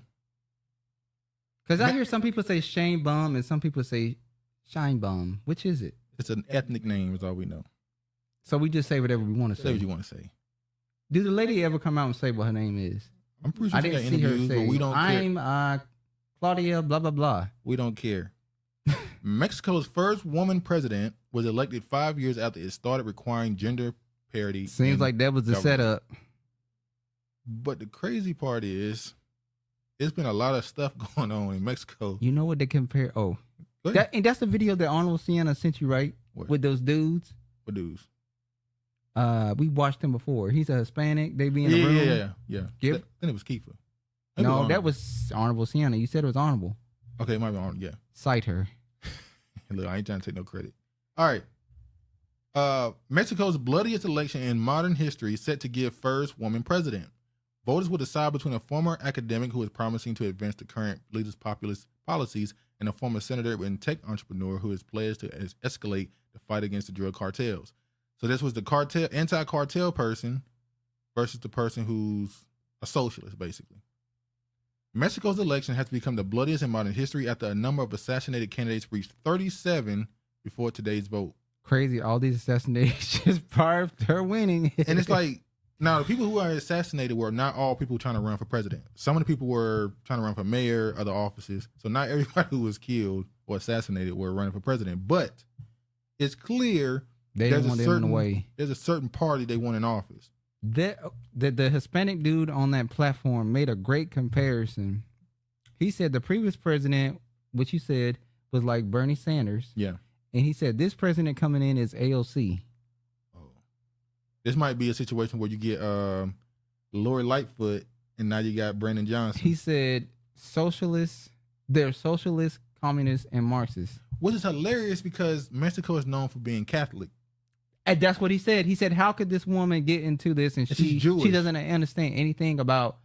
Because I hear some people say Shane Bum and some people say Shine Bum. Which is it? It's an ethnic name, is all we know. So we just say whatever we want to say. Say what you want to say. Did the lady ever come out and say what her name is? I'm pretty sure I didn't see her say, but we don't care. I'm Claudia, blah, blah, blah. We don't care. Mexico's first woman president was elected 5 years after it started requiring gender parity. Seems like that was the setup. But the crazy part is, there's been a lot of stuff going on in Mexico. You know what they compare? Oh, that's the video that Arnold Sienna sent you, right? What? With those dudes. What dudes? We watched him before. He's a Hispanic. They be in the room. Yeah. Then it was Kiefer. No, that was Honorable Sienna. You said it was Honorable. Okay, it might be Arnold. Yeah. Cite her. Look, I ain't trying to take no credit. All right. Mexico's bloodiest election in modern history set to give first woman president. Voters will decide between a former academic who is promising to advance the current leader's populist policies and a former senator and tech entrepreneur who is pledged to escalate the fight against the drug cartels. So this was the anti-cartel person versus the person who's a socialist, basically. Mexico's election has become the bloodiest in modern history after a number of assassinated candidates reached 37 before today's vote. Crazy, all these assassinations prior to her winning. And it's like, now the people who are assassinated were not all people trying to run for president. Some of the people were trying to run for mayor, other offices. So not everybody who was killed or assassinated were running for president. But it's clear there's a certain party they want in office. The Hispanic dude on that platform made a great comparison. He said the previous president, which you said was like Bernie Sanders. Yeah. And he said this president coming in is AOC. Oh. This might be a situation where you get Lori Lightfoot and now you got Brandon Johnson. He said socialists, they're socialists, communists, and Marxists. Which is hilarious because Mexico is known for being Catholic. And that's what he said. He said, how could this woman get into this and she doesn't understand anything about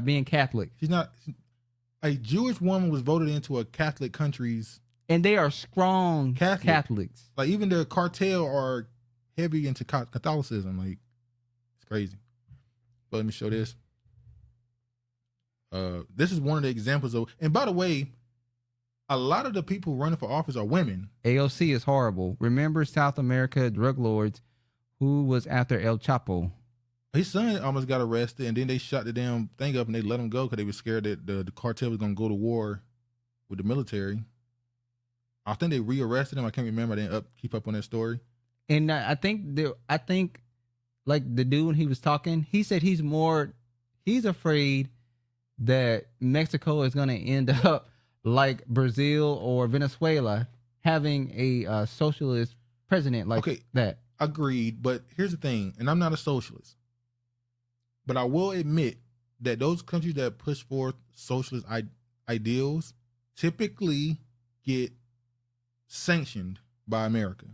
being Catholic? She's not. A Jewish woman was voted into a Catholic country's. And they are strong Catholics. Like even their cartel are heavy into Catholicism. Like it's crazy. But let me show this. This is one of the examples of, and by the way, a lot of the people running for office are women. AOC is horrible. Remember South America drug lords who was after El Chapo? His son almost got arrested, and then they shot the damn thing up and they let him go because they were scared that the cartel was going to go to war with the military. I think they rearrested him. I can't remember. I didn't keep up on that story. And I think like the dude when he was talking, he said he's afraid that Mexico is going to end up like Brazil or Venezuela having a socialist president like that. Agreed. But here's the thing, and I'm not a socialist, but I will admit that those countries that push forth socialist ideals typically get sanctioned by America.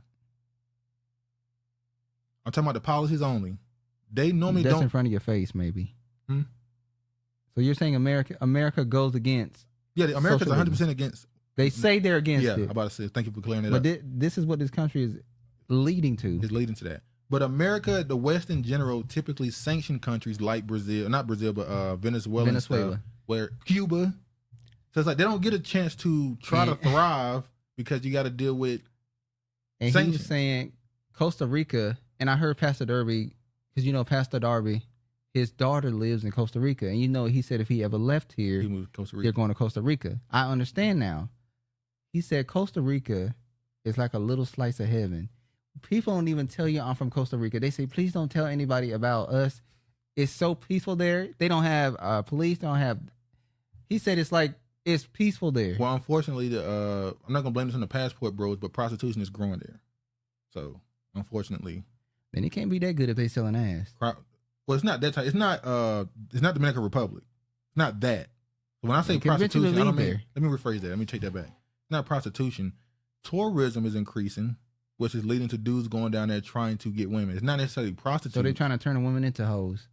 I'm talking about the policies only. They normally That's don't. in front of your face, maybe. So you're saying America goes against? Yeah, America's 100% against. They say they're against it. Yeah, I'm about to say, thank you for clearing it up. But this is what this country is leading to. It's leading to that. But America, the West in general, typically sanction countries like Brazil, not Brazil, but Venezuela. And stuff, where Cuba. So it's like they don't get a chance to try to thrive because you got to deal with sanctions. He was saying Costa Rica, and I heard Pastor Darby, because you know Pastor Darby, his daughter lives in Costa Rica, and you know he said if he ever left here, he moved to Costa Rica. They're going to Costa Rica. I understand now. He said Costa Rica is like a little slice of heaven. People don't even tell you I'm from Costa Rica. They say, please don't tell anybody about us. It's so peaceful there. They don't have police. They don't have. He said it's peaceful there. Well, unfortunately, I'm not gonna blame this on the passport bros, but prostitution is growing there. So unfortunately, then it can't be that good if they selling ass. Well, it's not that type. It's not Dominican Republic. It's not that. When I say prostitution, I don't mean. Let me rephrase that. Let me take that back. It's not prostitution. Tourism is increasing, which is leading to dudes going down there trying to get women. It's not necessarily prostitution. So they're trying to turn a woman into hoes.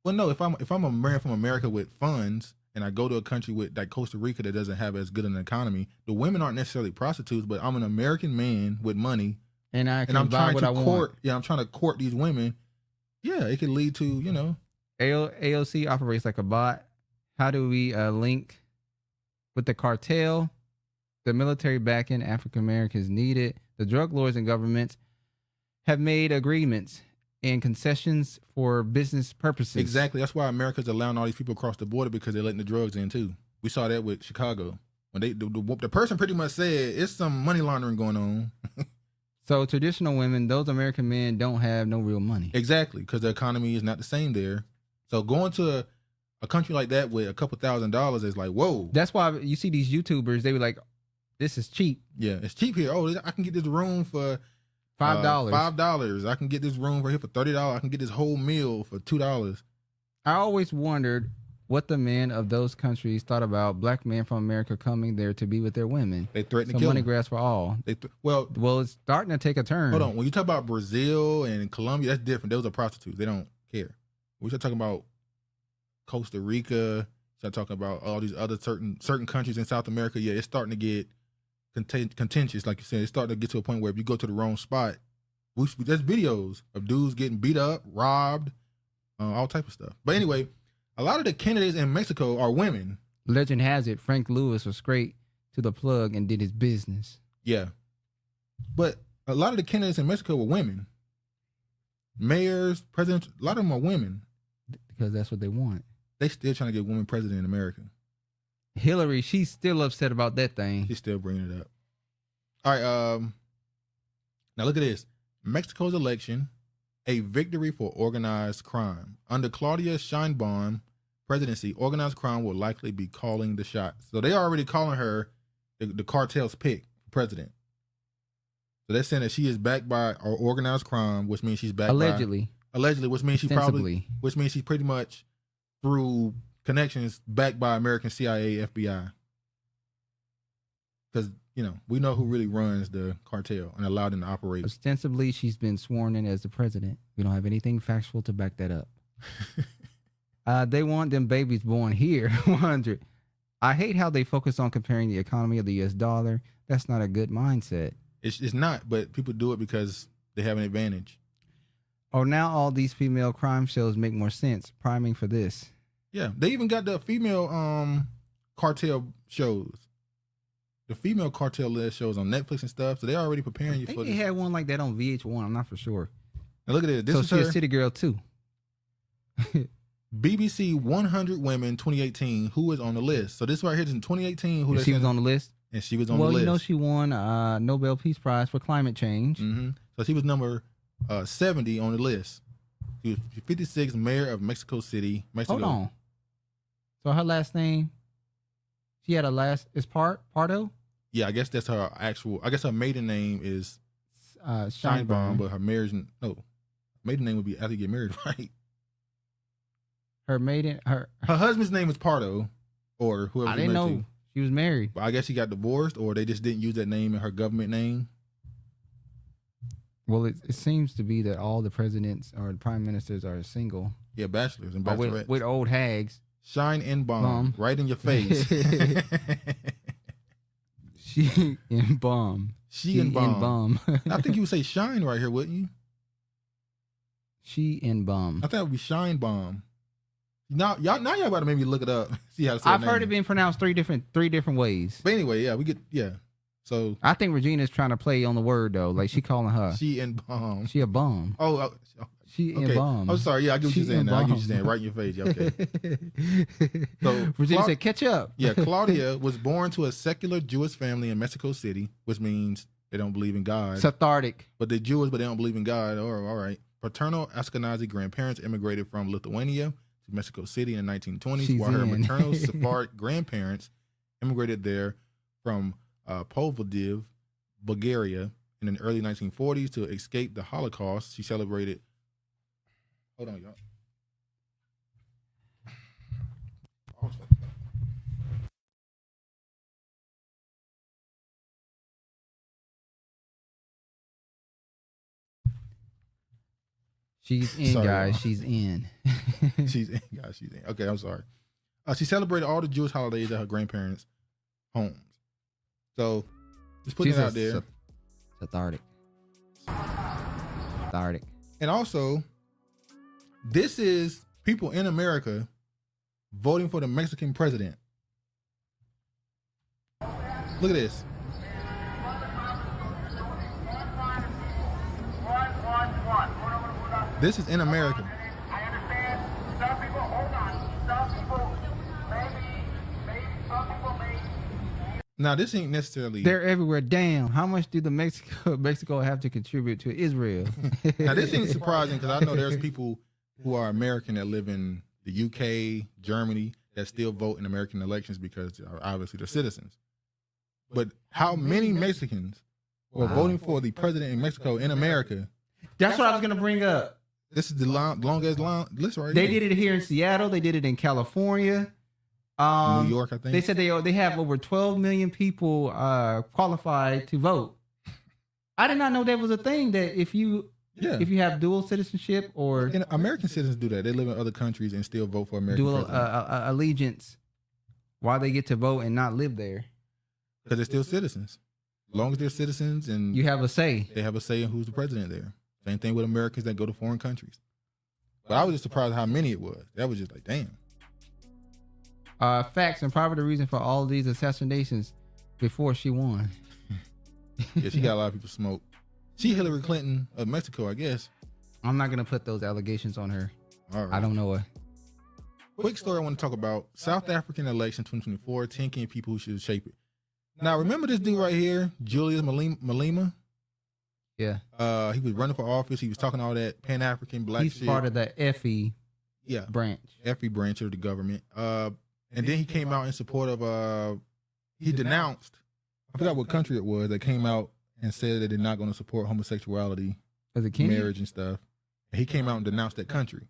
Well, no. If I'm a man from America with funds and I go to a country with like Costa Rica that doesn't have as good an economy, the women aren't necessarily prostitutes, but I'm an American man with money, and I'm trying to court. Yeah, I'm trying to court these women. Yeah, it could lead to, you know. AOC operates like a bot. How do we link with the cartel? The military backing African Americans needed. The drug lords and governments have made agreements and concessions for business purposes. Exactly. That's why America's allowing all these people across the border because they're letting the drugs in too. We saw that with Chicago. When the person pretty much said it's some money laundering going on. So traditional women, those American men don't have no real money. Exactly, because the economy is not the same there. So going to a country like that with a couple $1,000s is like, whoa. That's why you see these YouTubers, they were like, this is cheap. Yeah, it's cheap here. Oh, I can get this room for $5. $5. I can get this room for here for $30. I can get this whole meal for $2. I always wondered what the men of those countries thought about black men from America coming there to be with their women. They threatened to kill money them. grabs for all. Well, it's starting to take a turn. Hold on. When you talk about Brazil and Colombia, that's different. Those are prostitutes. They don't care. We start talking about Costa Rica, start talking about all these other certain countries in South America. Yeah, it's starting to get contentious. Like you said, it's starting to get to a point where if you go to the wrong spot, There's videos of dudes getting beat up, robbed, all type of stuff. But anyway, a lot of the candidates in Mexico are women. Legend has it Frank Lewis was straight to the plug and did his business. Yeah. But a lot of the candidates in Mexico were women. Mayors, presidents, a lot of them are women. Because that's what they want. They still trying to get women president in America. Hillary, she's still upset about that thing. She's still bringing it up. All right. Now look at this. Mexico's election, a victory for organized crime. Under Claudia Sheinbaum presidency, organized crime will likely be calling the shots. So they already calling her the cartel's pick for president. So they're saying that she is backed by organized crime, which means she's backed allegedly, which means she's pretty much through connections backed by American CIA, FBI. Because, we know who really runs the cartel and allowed them to operate. Ostensibly, she's been sworn in as the president. We don't have anything factual to back that up. They want them babies born here. 100. I hate how they focus on comparing the economy of the U.S. dollar. That's not a good mindset. It's not, but people do it because they have an advantage. Oh, now all these female crime shows make more sense. Priming for this. Yeah, they even got the female cartel shows. The female cartel-led shows on Netflix and stuff, so they're already preparing you for this. They had one like that on VH1. I'm not for sure. Now look at this. This is she's her. a city girl too. BBC 100 Women 2018. Who is on the list? So this right here is in 2018. Who she was on the list? And she was on the list. Well, she won Nobel Peace Prize for climate change. Mm-hmm. So she was number 70 on the list. She was 56th mayor of Mexico City, Mexico. Hold on. So her last name, she had a last, is Pardo? Yeah, I guess that's her actual, I guess her maiden name is Sheinbaum, but her maiden name would be after you get married, right? Her husband's name is Pardo, or whoever. I didn't know she was married. But I guess she got divorced, or they just didn't use that name in her government name. Well, it seems to be that all the presidents or the prime ministers are single. Yeah, bachelors and bachelorettes. With old hags. Shine and bomb right in your face. She and bomb. She and bomb. I think you would say shine right here, wouldn't you? She and bomb. I thought it would be shine bomb. Now y'all about to make me look it up. See how to say I've heard it being pronounced three different ways. But anyway, yeah, So I think Regina's trying to play on the word though, like she calling her. She and bomb. She a bomb. Oh, she okay. and bomb. I'm sorry. Yeah, I get what you're saying. Now. I get what you're saying. Right in your face. Yeah, okay. So Regina said, "Catch up." Yeah, Claudia was born to a secular Jewish family in Mexico City, which means they don't believe in God. Cathartic. But they're Jewish, but they don't believe in God. All right. Paternal Ashkenazi grandparents immigrated from Lithuania to Mexico City in the 1920s, while her maternal Sephardic grandparents immigrated there from Plovdiv, Bulgaria, in the early 1940s to escape the Holocaust. She celebrated. Hold on, y'all. She's in, sorry, guys. She's in. She's in, guys. She's in. Okay, I'm sorry. She celebrated all the Jewish holidays at her grandparents' homes. So, just putting it out there. Cathartic. And also, this is people in America voting for the Mexican president. Look at this. This is in America. Now, this ain't necessarily. They're everywhere. Damn. How much do the Mexico have to contribute to Israel? Now, this ain't surprising because I know there's people who are American that live in the UK, Germany, that still vote in American elections because obviously they're citizens. But how many Mexicans were voting for the president in Mexico in America? That's what I was going to bring up. This is the longest list right They here. did it here in Seattle. They did it in California. New York, I think. They said they have over 12 million people qualified to vote. I did not know that was a thing that if you have dual citizenship or American citizens do that. They live in other countries and still vote for American dual allegiance. Why they get to vote and not live there? Because they're still citizens. As long as they're citizens and you have a say. They have a say in who's the president there. Same thing with Americans that go to foreign countries. But I was just surprised how many it was. That was just like, damn. Facts and probably the reason for all of these assassinations before she won. Yeah, she got a lot of people smoked. She Hillary Clinton of Mexico, I guess. I'm not gonna put those allegations on her. All right. I don't know her. Quick story I want to talk about. South African election 2024, 10 key people who should shape it. Now, remember this dude right here, Julius Malema? Yeah. He was running for office. He was talking all that Pan-African black shit. He's part of the FE branch. FE branch of the government. And then he came out in support of, he denounced, I forgot what country it was, that came out and said that they're not going to support homosexuality, marriage and stuff. And he came out and denounced that country.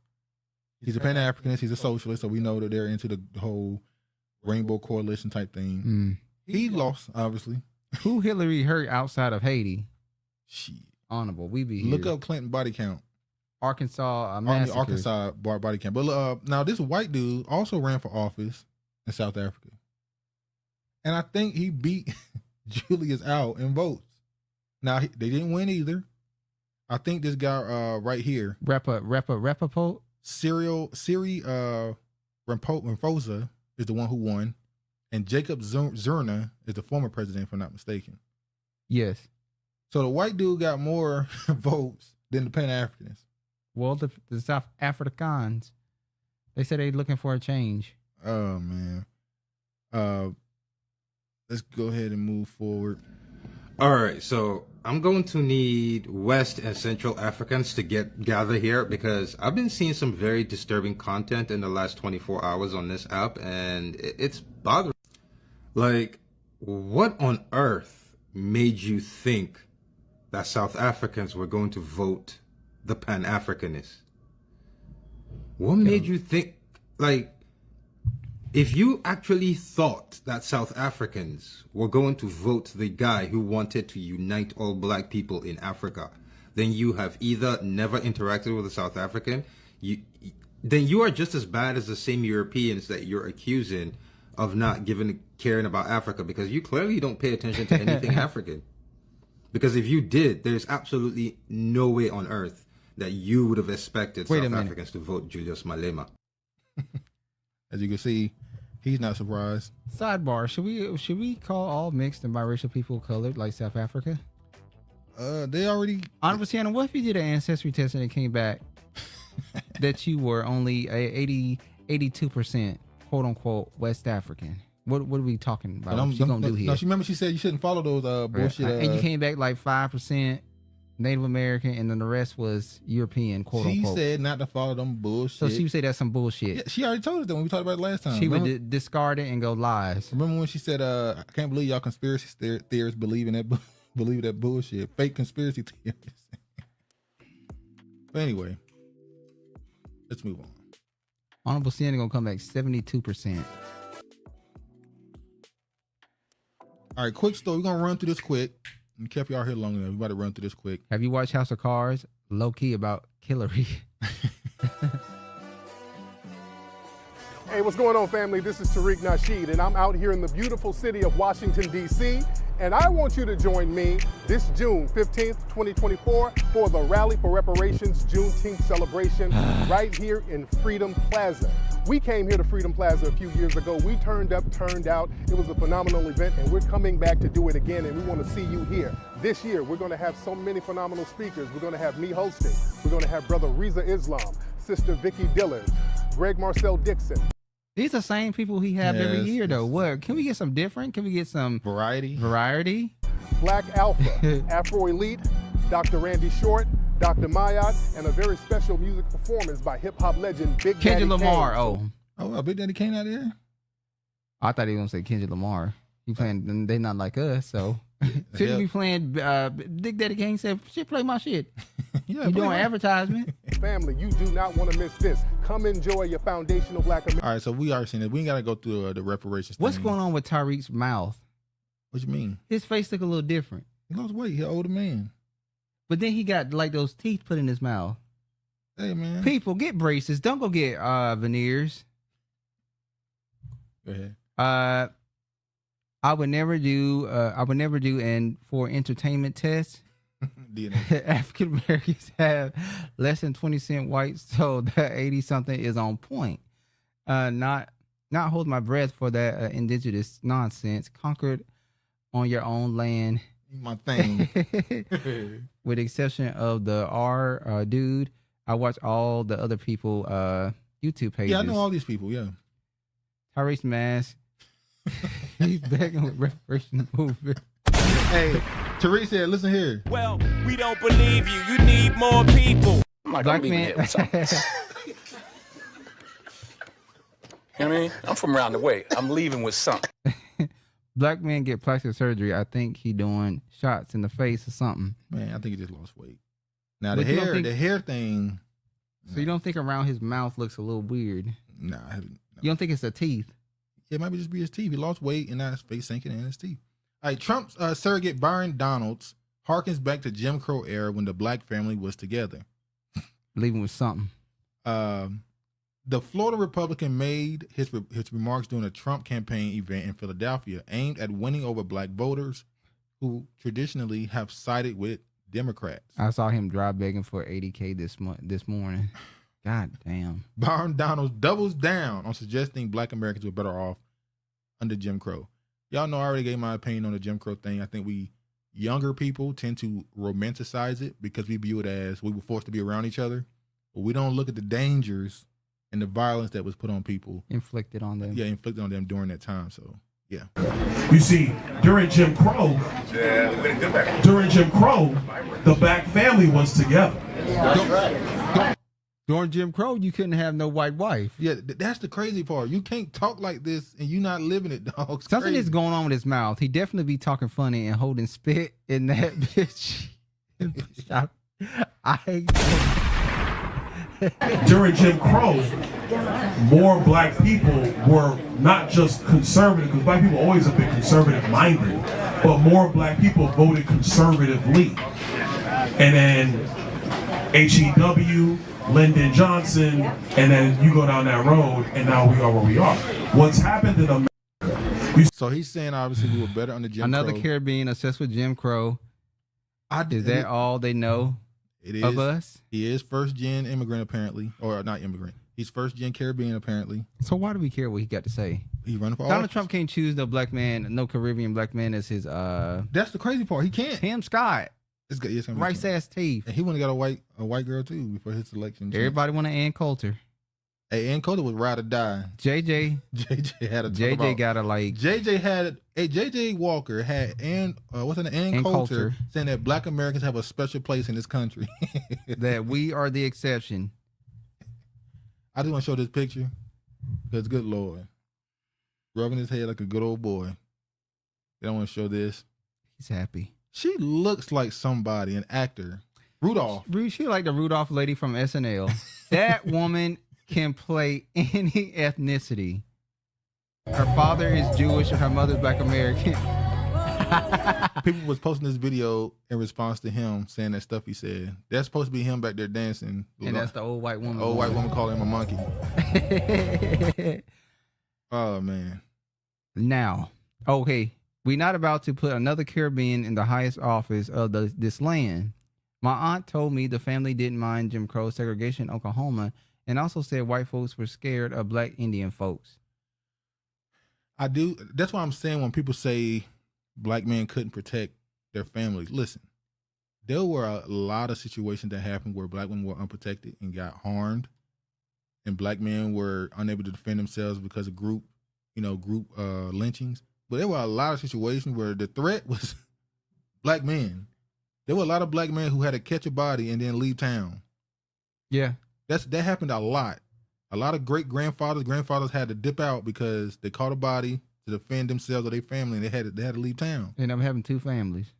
He's a Pan-Africanist. He's a socialist, so we know that they're into the whole Rainbow Coalition type thing. He lost, obviously. Who Hillary hurt outside of Haiti? Shit. Honorable. We be here. Look up Clinton body count. Arkansas massacre. Arkansas body count. But now this white dude also ran for office in South Africa. And I think he beat Julius out in votes. Now, they didn't win either. I think this guy right here. Rapaport? Siri Ramaphosa is the one who won, and Jacob Zuma is the former president, if I'm not mistaken. Yes. So the white dude got more votes than the Pan-Africanists. Well, the South Africans, they said they're looking for a change. Oh, man. Let's go ahead and move forward. All right, so I'm going to need West and Central Africans to gather here because I've been seeing some very disturbing content in the last 24 hours on this app, and it's bothering. Like, what on earth made you think that South Africans were going to vote the Pan-Africanists? What made you think, like, if you actually thought that South Africans were going to vote the guy who wanted to unite all black people in Africa, then you have either never interacted with a South African, then you are just as bad as the same Europeans that you're accusing of not caring about Africa, because you clearly don't pay attention to anything African. Because if you did, there's absolutely no way on earth that you would have expected South Africans to vote Julius Malema. As you can see, he's not surprised. Sidebar: should we call all mixed and biracial people colored like South Africa? They already. Honorable Sienna, what if you did an ancestry test and it came back that you were only 82% quote unquote West African? What are we talking about? What you gonna do here? No, remember she said you shouldn't follow those bullshit. And you came back like 5% Native American, and then the rest was European, quote unquote. She said not to follow them bullshit. So she would say that's some bullshit. Yeah, she already told us that when we talked about it last time. She would discard it and go lies. Remember when she said, "I can't believe y'all conspiracy theorists believe that bullshit, fake conspiracy theorists." But anyway, let's move on. Honorable Sienna gonna come back 72%. All right, quick story. We're gonna run through this quick. We kept y'all here long enough. We about to run through this quick. Have you watched House of Cards? Low key about Hillary. Hey, what's going on, family? This is Tariq Nasheed, and I'm out here in the beautiful city of Washington, D.C., and I want you to join me this June 15th, 2024, for the Rally for Reparations Juneteenth celebration right here in Freedom Plaza. We came here to Freedom Plaza a few years ago. We turned up, turned out. It was a phenomenal event, and we're coming back to do it again, and we want to see you here. This year, we're going to have so many phenomenal speakers. We're going to have me hosting. We're going to have Brother Reza Islam, Sister Vicky Dillon, Greg Marcel Dixon. These are the same people he have every year, though. What? Can we get some different? Can we get some variety? Black Alpha, Afro Elite, Dr. Randy Short, Dr. Mayat, and a very special music performance by hip-hop legend Big Daddy Kendrick Lamar. Kane. Big Daddy Kane out there? I thought he was going to say Kendrick Lamar. He playing, they not like us, so. Shouldn't be playing, Big Daddy Kane said, shit, play my shit. Yeah, you doing advertisement. Family, you do not want to miss this. Come enjoy your foundational Black America. All right, so we already seen it. We ain't got to go through the reparations What's thing. going on with Tariq's mouth? What you mean? His face look a little different. He lost weight. He's an older man. But then he got like those teeth put in his mouth. Hey, man. People, get braces. Don't go get veneers. Go ahead. I would never do and for entertainment tests, African Americans have less than 20 cent whites, so that 80 something is on point. Not hold my breath for that indigenous nonsense. Conquered on your own land. My thing. With the exception of the R dude, I watch all the other people YouTube pages. Yeah, I know all these people. Yeah. Tyrese Mass. He's begging with reparation movement. Hey, Therese said, listen here. Well, we don't believe you. You need more people. I'm not Black gonna leave man. it with something. You know what I mean? I'm from around the way. I'm leaving with something. Black men get plastic surgery. I think he doing shots in the face or something. Man, I think he just lost weight. Now But the you don't hair, think- the hair thing. So you don't think around his mouth looks a little weird? Nah, I haven't. You don't think it's the teeth? It might just be his teeth. He lost weight and now his face sinking in his teeth. All right, Trump's surrogate Byron Donalds harkens back to Jim Crow era when the black family was together. Leaving with something. The Florida Republican made his remarks during a Trump campaign event in Philadelphia aimed at winning over black voters who traditionally have sided with Democrats. I saw him drive begging for $80K this morning. God damn. Byron Donalds doubles down on suggesting black Americans were better off under Jim Crow. Y'all know I already gave my opinion on the Jim Crow thing. I think we younger people tend to romanticize it because we view it as we were forced to be around each other. But we don't look at the dangers and the violence that was put on people. Inflicted on them. Yeah, inflicted on them during that time. So, yeah. You see, during Jim Crow, the black family was together. During Jim Crow, you couldn't have no white wife. Yeah, that's the crazy part. You can't talk like this and you not living it, dog. It's Something crazy. is going on with his mouth. He definitely be talking funny and holding spit in that bitch. I hate During Jim Crow, more black people were not just conservative, because black people always have been conservative minded, but more black people voted conservatively. And then HEW, Lyndon Johnson, and then you go down that road, and now we are where we are. What's happened in America? So he's saying obviously we were better under Jim Another Crow. Caribbean obsessed with Jim Crow. Is that all they know of us? He is first gen immigrant apparently, or not immigrant. He's first gen Caribbean apparently. So why do we care what he got to say? He running for Donald office. Trump can't choose no black man, no Caribbean black man as his That's the crazy part. He can't. Tim Scott. It's gonna be Rice ass teeth. And he wouldn't got a white girl too before his selection. Everybody want to Ann Coulter. Hey, Ann Coulter was ride or die. JJ had a JJ got a like. JJ Walker had Ann Ann Coulter Coulter saying that black Americans have a special place in this country. That we are the exception. I just want to show this picture because good Lord, rubbing his head like a good old boy. They don't want to show this. He's happy. She looks like somebody, an actor. Rudolph. She like the Rudolph lady from SNL. That woman can play any ethnicity. Her father is Jewish and her mother's black American. People was posting this video in response to him saying that stuff he said. That's supposed to be him back there dancing. And that's the old white woman. Old white woman calling him a monkey. Oh, man. Now, okay, we're not about to put another Caribbean in the highest office of this land. My aunt told me the family didn't mind Jim Crow segregation in Oklahoma and also said white folks were scared of black Indian folks. I do. That's why I'm saying when people say black men couldn't protect their families, listen, there were a lot of situations that happened where black women were unprotected and got harmed, and black men were unable to defend themselves because of group lynchings. But there were a lot of situations where the threat was black men. There were a lot of black men who had to catch a body and then leave town. Yeah. That happened a lot. A lot of grandfathers had to dip out because they caught a body to defend themselves or their family, and they had to leave town. And I'm having two families.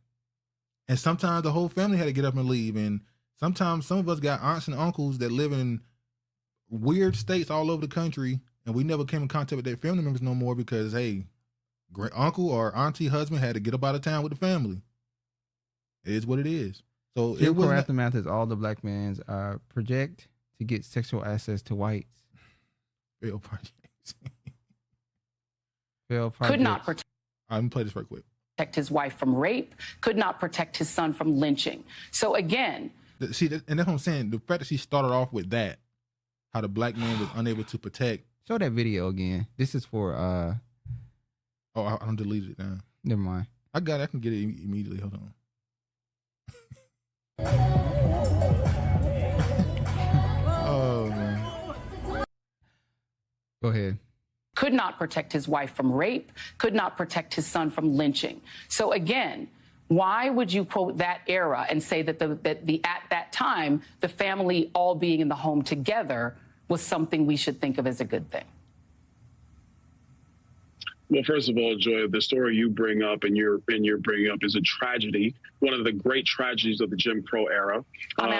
And sometimes the whole family had to get up and leave. And sometimes some of us got aunts and uncles that live in weird states all over the country, and we never came in contact with their family members no more because, hey, uncle or auntie husband had to get up out of town with the family. It is what it is. So Jim Crow aftermath is all the black men's project to get sexual access to whites. Failed projects. Failed projects. Could not protect. Let me play this right quick. protect his wife from rape, could not protect his son from lynching. So again, see, and that's what I'm saying. The fact that she started off with that, how the black man was unable to protect. Show that video again. This is for Oh, I don't delete it now. Never mind. I got it. I can get it immediately. Hold on. Oh man. Go ahead. Could not protect his wife from rape, could not protect his son from lynching. So again, why would you quote that era and say that at that time, the family all being in the home together was something we should think of as a good thing? Well, first of all, Joy, the story you bring up and you're bringing up is a tragedy, one of the great tragedies of the Jim Crow era.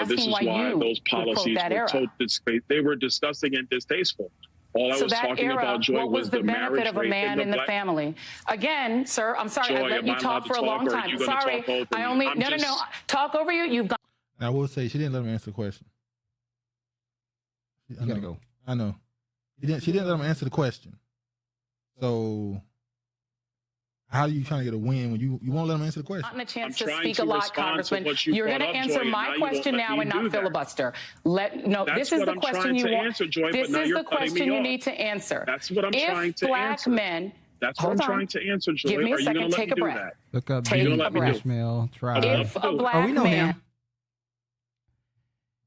This is why those policies they were disgusting and distasteful. All I was talking about, Joy, was the benefit of a man in the family. Again, sir, I'm sorry, I let you talk for a long time. Sorry, I only no. Talk over you. You've got. I will say she didn't let him answer the question. You gotta go. I know. She didn't let him answer the question. So how are you trying to get a win when you won't let him answer the question? Not a chance to speak a lot, Congressman. You're going to answer my question now and not filibuster. This is the question you want. This is the question you need to answer. That's what I'm trying to answer. Black men. That's what I'm trying to answer, Joy. Give me a second. Take a breath. Look up Ishmael Tribe. If a black we know man.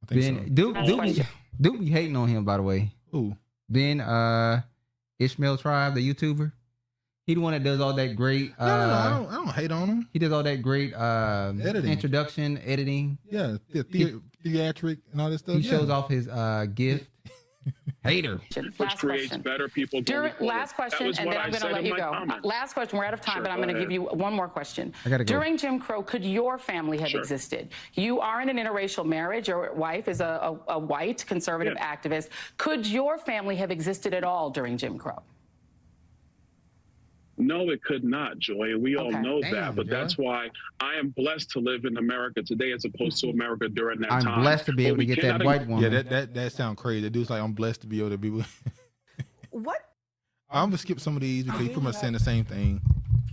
him. Dude be hating on him, by the way. Who? Ben Ishmael Tribe, the YouTuber. He the one that does all that great. No, I don't hate on him. He does all that great introduction, editing. Yeah, theatric and all this stuff. He shows off his gift. Hater. Which creates better people. Last question, and then I'm going to let you go. Last question. We're out of time, but I'm going to give you one more question. I gotta go. During Jim Crow, could your family have existed? You are in an interracial marriage. Your wife is a white conservative activist. Could your family have existed at all during Jim Crow? No, it could not, Joy, and we all know that. But that's why I am blessed to live in America today as opposed to America during that time. I'm blessed to be able to get that white woman. Yeah, that sounds crazy. The dude's like, I'm blessed to be able to be with. What? I'm gonna skip some of these because he's pretty much saying the same thing.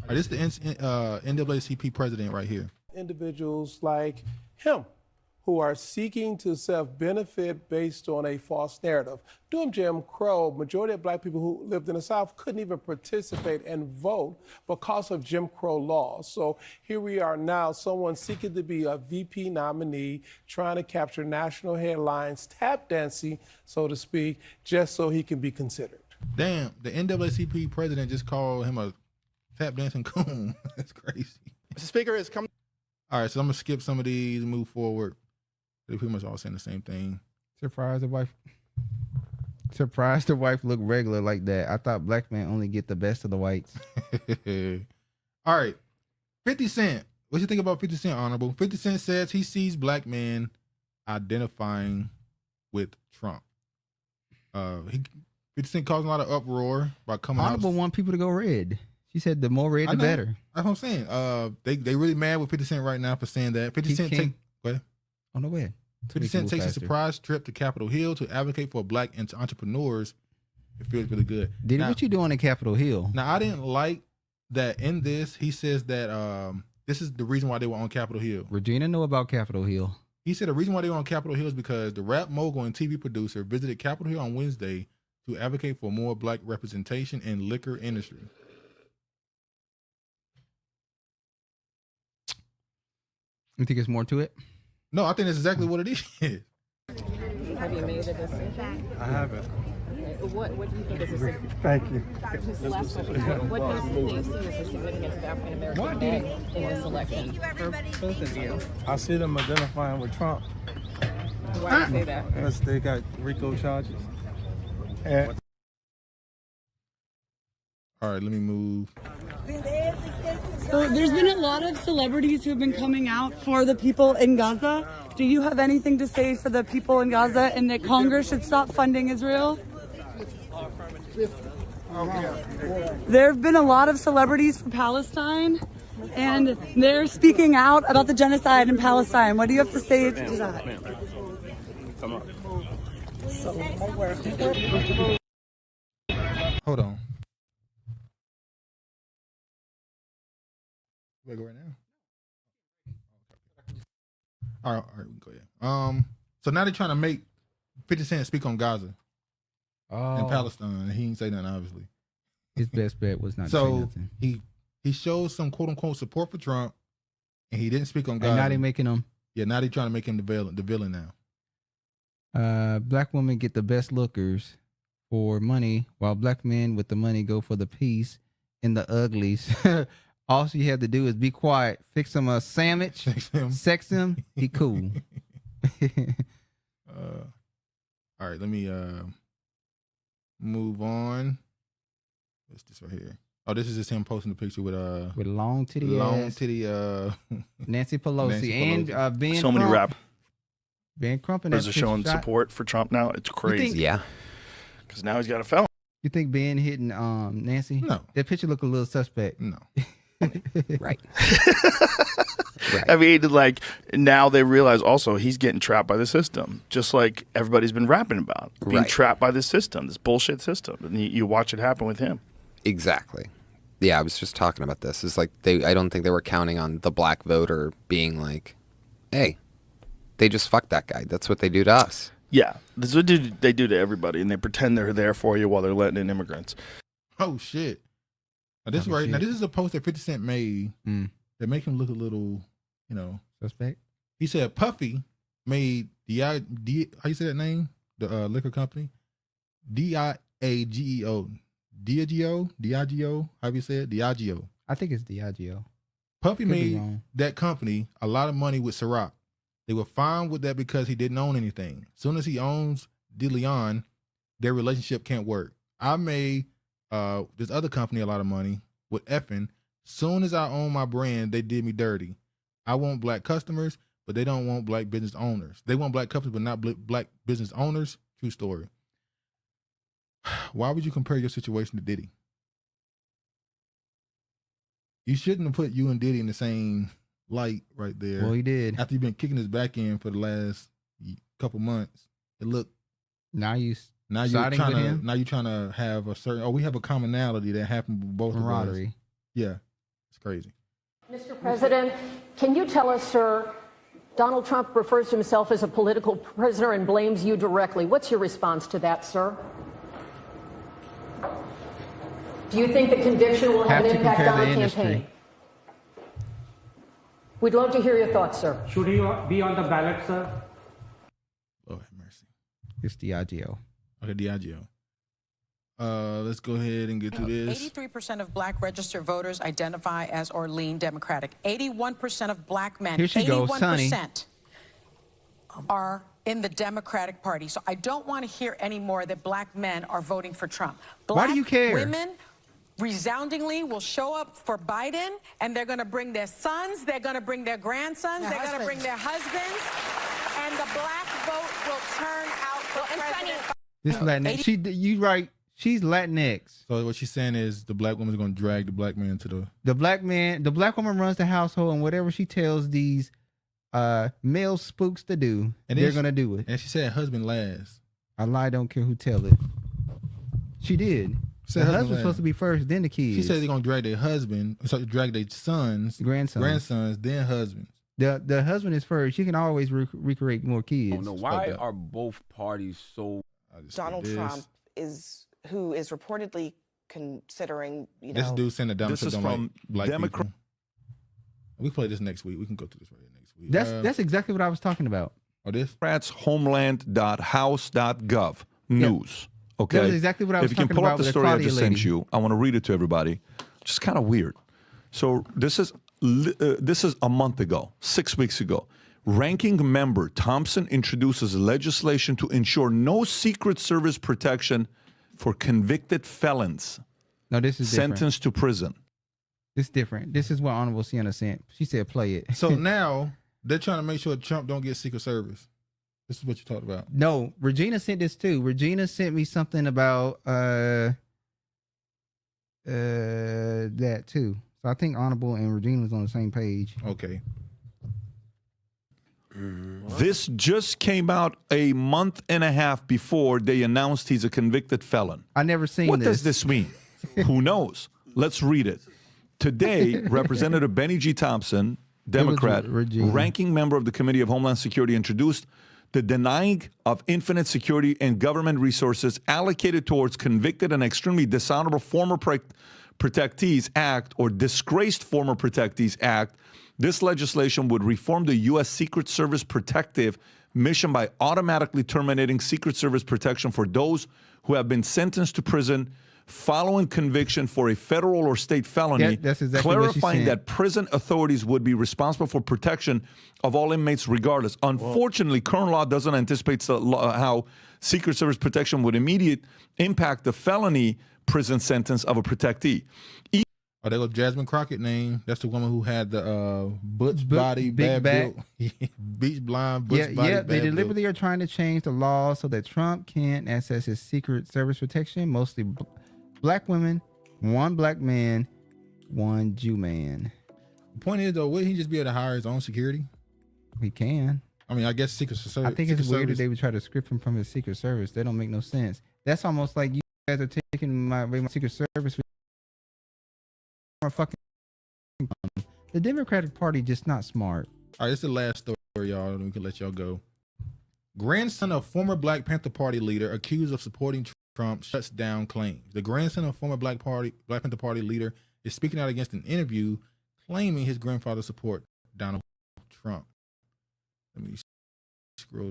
All right, this is the NAACP president right here. Individuals like him who are seeking to self-benefit based on a false narrative. During Jim Crow, majority of black people who lived in the South couldn't even participate and vote because of Jim Crow laws. So here we are now, someone seeking to be a VP nominee, trying to capture national headlines, tap dancing, so to speak, just so he can be considered. Damn, the NAACP president just called him a tap dancing coon. That's crazy. Mr. Speaker has come. All right, so I'm gonna skip some of these and move forward. They're pretty much all saying the same thing. Surprised the wife looked regular like that. I thought black men only get the best of the whites. All right. 50 Cent. What you think about 50 Cent, Honorable? 50 Cent says he sees black men identifying with Trump. 50 Cent causing a lot of uproar by coming Honorable out. want people to go red. She said the more red, the better. That's what I'm saying. They really mad with 50 Cent right now for saying that. 50 Cent take... Go ahead. Oh, no way. 50 Cent takes a surprise trip to Capitol Hill to advocate for black entrepreneurs. It feels really good. What you doing in Capitol Hill? Now, I didn't like that in this. He says that this is the reason why they were on Capitol Hill. Regina know about Capitol Hill. He said the reason why they were on Capitol Hill is because the rap mogul and TV producer visited Capitol Hill on Wednesday to advocate for more black representation in liquor industry. You think there's more to it? No, I think that's exactly what it is. Have you made a decision? I haven't. What do you think is the significance? Thank you. Just last question. What do you see as the significance of African American men in this election? For both of you. I see them identifying with Trump. Why do you say that? Because they got RICO charges. And all right, let me move. So there's been a lot of celebrities who have been coming out for the people in Gaza. Do you have anything to say for the people in Gaza and that Congress should stop funding Israel? There have been a lot of celebrities for Palestine, and they're speaking out about the genocide in Palestine. What do you have to say to that? Hold on. Wait, go right now. All right, we can go ahead. So now they're trying to make 50 Cent speak on Gaza and Palestine. He didn't say nothing, obviously. His best bet was not to say nothing. He showed some quote unquote support for Trump, and he didn't speak on Gaza. And now they're making him. Yeah, now they're trying to make him the villain now. Black women get the best lookers for money, while black men with the money go for the peace and the uglies. All you have to do is be quiet, fix him a sandwich, sex him, he cool. All right, let me move on. What's this right here? Oh, this is just him posting the picture with long titty Nancy Pelosi and Ben. So many rap. Ben Crump and are showing support for Trump now. It's crazy. Yeah, because now he's got a felon. You think Ben hitting Nancy? No, that picture look a little suspect. No. Right. I mean, like, now they realize also he's getting trapped by the system, just like everybody's been rapping about being trapped by this system, this bullshit system, and you watch it happen with him. Exactly. Yeah, I was just talking about this. It's like I don't think they were counting on the black voter being like, hey, they just fucked that guy. That's what they do to us. Yeah, this is what they do to everybody, and they pretend they're there for you while they're letting in immigrants. Oh shit! Now this is a post that 50 Cent made that make him look a little, suspect. He said Puffy made how you say that name? The liquor company, Diageo, Diageo. How do you say it? Diageo. I think it's Diageo. Puffy made that company a lot of money with Ciroc. They were fine with that because he didn't own anything. As soon as he owns DeLeon, their relationship can't work. I made this other company a lot of money with effing. Soon as I own my brand, they did me dirty. I want black customers, but they don't want black business owners. They want black customers, but not black business owners. True story. Why would you compare your situation to Diddy? You shouldn't have put you and Diddy in the same light right there. Well, he did. After you've been kicking his back end for the last couple months, it looked. Now you're trying to have a certain. Oh, we have a commonality that happened with both of us. Yeah, it's crazy. Mr. President, can you tell us, sir, Donald Trump refers to himself as a political prisoner and blames you directly. What's your response to that, sir? Do you think the conviction will have an impact on the campaign? We'd love to hear your thoughts, sir. Should he be on the ballot, sir? Oh, have mercy. It's Diageo. Okay, Diageo. Let's go ahead and get through this. 83% of black registered voters identify as or lean Democratic. 81% of black men, Here she goes, 81% are in the Democratic Party. So I don't want to hear anymore that black men are voting for Trump. Black Why do you care? Women resoundingly will show up for Biden, and they're going to bring their sons, they're going to bring their grandsons, they're going to bring their husbands, and the black vote will turn out for President Biden. This Latinx. You right. She's Latinx. So what she's saying is the black woman's going to drag the black man to the black man. The black woman runs the household, and whatever she tells these male spooks to do, and they're going to do it. And she said husband last. I lie, don't care who tell it. She did. The husband's supposed to be first, then the kids. She said they're going to drag their husband, so drag their sons, grandsons, then husbands. The husband is first. You can always recreate more kids. Oh, no. Why are both parties so... Donald Trump who is reportedly considering, This dude saying that this is from black Democrat. people. We play this next week. We can go through this right next week. That's exactly what I was talking about. Oh, this? Democrats homeland.house.gov news. Okay. That was exactly what I was talking about. If you can pull up the story I just sent you, I want to read it to everybody. Just kind of weird. So this is a month ago, 6 weeks ago. Ranking member Thompson introduces legislation to ensure no Secret Service protection for convicted felons. No, this is sentenced to prison. This is different. This is what Honorable Sienna sent. She said, "Play it." So now they're trying to make sure Trump don't get Secret Service. This is what you talked about. No, Regina sent this too. Regina sent me something about that too. So I think Honorable and Regina was on the same page. Okay. This just came out a month and a half before they announced he's a convicted felon. I never seen What this. does this mean? Who knows? Let's read it. Today, Representative Benny G. Thompson, Democrat, ranking member of the Committee of Homeland Security, introduced the Denying of Infinite Security and Government Resources Allocated Towards Convicted and Extremely Dishonorable Former Protectees Act, or Disgraced Former Protectees Act. This legislation would reform the U.S. Secret Service protective mission by automatically terminating Secret Service protection for those who have been sentenced to prison following conviction for a federal or state felony, Yeah, that's exactly clarifying that prison authorities would be responsible for protection of all inmates regardless. Unfortunately, current law doesn't anticipate how Secret Service protection would immediately impact the felony prison sentence of a protectee. Oh, there goes Jasmine Crockett name. That's the woman who had the butch body, big bad back. built, beach blind, butch body, Yeah, bad they built. deliberately are trying to change the law so that Trump can't access his Secret Service protection. Mostly black women, one black man, one Jew man. The point is, though, wouldn't he just be able to hire his own security? He can. I mean, I guess Secret Service. I think it's weird that they would try to script him from his Secret Service. That don't make no sense. That's almost like you guys are taking my Secret Service. Fucking. The Democratic Party just not smart. All right, it's the last story, y'all, and we can let y'all go. Grandson of former Black Panther Party leader accused of supporting Trump shuts down claims. The grandson of former Black Panther Party leader is speaking out against an interview claiming his grandfather support Donald Trump. Let me scroll.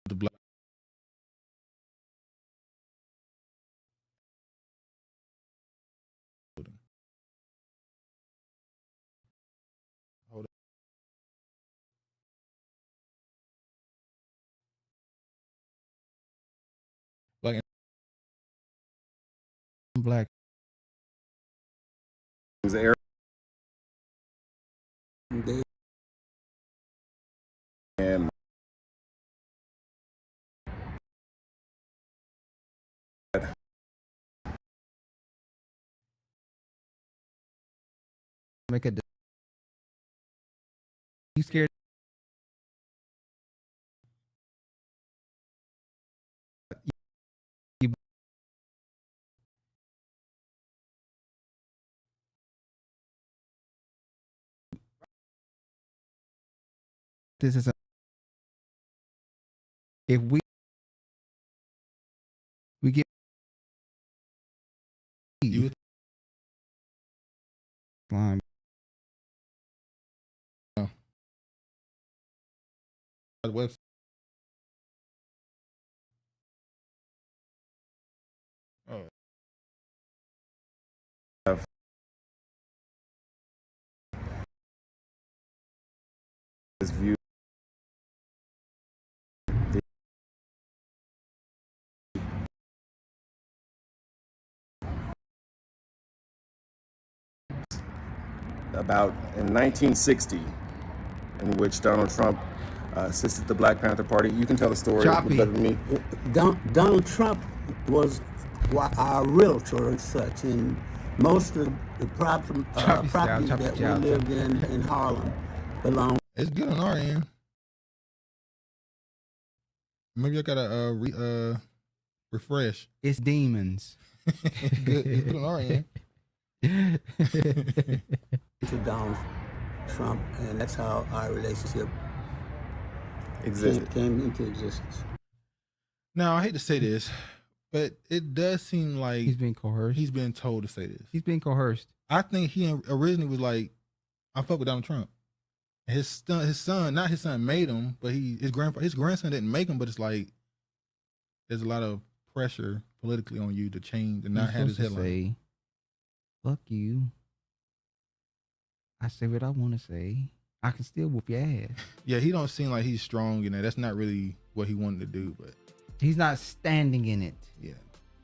The black hold on. Black. And Make a. You scared? This is a. If we get you line. The website. Oh. This view. About in 1960, in which Donald Trump assisted the Black Panther Party. You can tell the story better than me. Donald Trump was our realtor and such, and most of the property that we lived in Harlem belonged. It's good on our end. Maybe I gotta refresh. It's demons. It's good on our end. To Donald Trump, and that's how our relationship came into existence. Now, I hate to say this, but it does seem like he's being coerced. He's being told to say this. He's being coerced. I think he originally was like, I fuck with Donald Trump. His son, not his son made him, but his grandson didn't make him, but it's like there's a lot of pressure politically on you to change and not have his headline. Say, fuck you. I say what I want to say. I can still whoop your ass. Yeah, he don't seem like he's strong in that. That's not really what he wanted to do, but he's not standing in it. Yeah,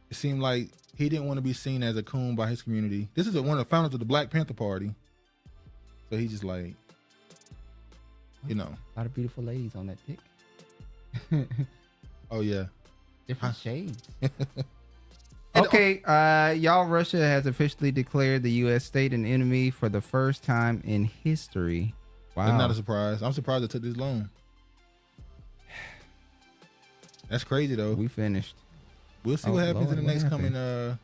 it seemed like he didn't want to be seen as a coon by his community. This is one of the founders of the Black Panther Party, so he's just like, you know, a lot of beautiful ladies on that pic. Oh yeah, Different shades. Okay, y'all, Russia has officially declared the U.S. state an enemy for the first time in history. Wow. That's not a surprise. I'm surprised it took this long. That's crazy, though. We finished. We'll see what happens in the next coming I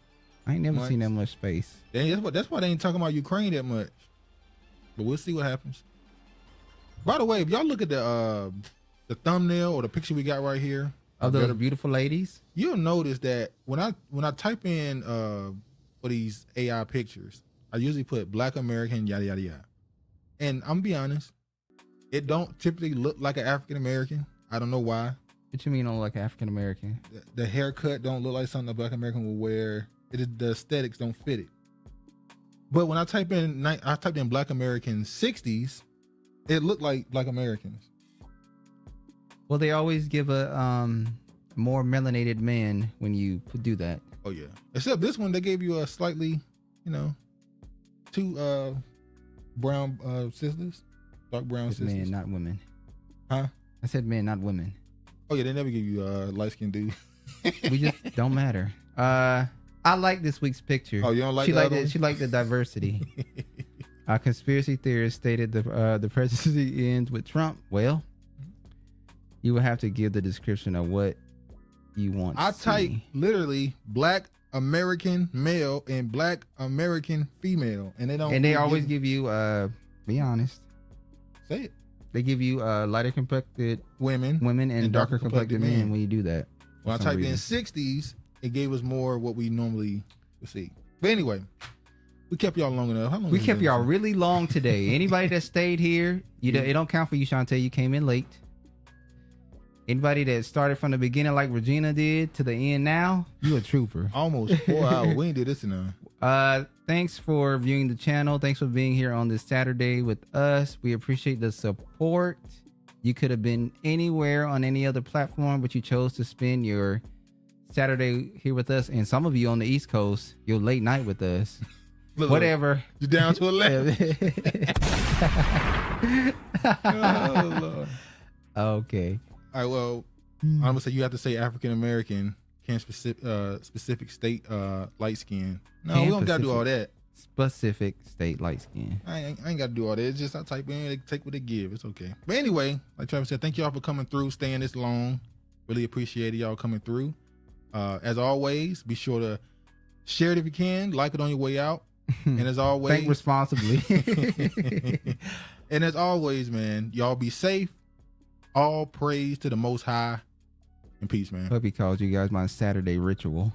ain't never seen that much space. That's why they ain't talking about Ukraine that much. But we'll see what happens. By the way, if y'all look at the thumbnail or the picture we got right here of those beautiful ladies, you'll notice that when I type in for these AI pictures, I usually put Black American yada yada yada, and I'm gonna be honest, it don't typically look like an African American. I don't know why. What you mean don't look like African American? The haircut don't look like something a Black American will wear. The aesthetics don't fit it. But when I typed in Black American 60s, it looked like Black Americans. Well, they always give a more melanated man when you do that. Oh yeah. Except this one, they gave you a slightly, two brown sisters, dark brown sisters. Men, not women. Huh? I said men, not women. Oh yeah, they never give you light skinned dude. We just don't matter. I like this week's picture. Oh, you don't like She liked the diversity. Conspiracy theorists stated the presidency ends with Trump. Well, you will have to give the description of what you want. I type literally Black American male and Black American female, and they don't. And they always give you. Be honest. Say it. They give you lighter complected women and darker complected men when you do that. When I typed in 60s, it gave us more what we normally would see. But anyway, we kept y'all long enough. How long we kept y'all really long today. Anybody that stayed here, it don't count for you, Shantae. You came in late. Anybody that started from the beginning like Regina did to the end now, you a trooper. Almost 4 hours. We ain't did this enough. Thanks for viewing the channel. Thanks for being here on this Saturday with us. We appreciate the support. You could have been anywhere on any other platform, but you chose to spend your Saturday here with us. And some of you on the East Coast, your late night with us. Look, whatever. You're down to 11. Oh, Lord. Okay. All right, well, I'm gonna say you have to say African American, can specific state light skin. No, we don't gotta do all that. Specific state light skin. I ain't gotta do all that. It's just I type in, they take what they give. It's okay. But anyway, like Travis said, thank y'all for coming through, staying this long. Really appreciate y'all coming through. As always, be sure to share it if you can, like it on your way out. And as always, think responsibly. And as always, man, y'all be safe. All praise to the Most High, and peace, man. Hope he calls you guys my Saturday ritual.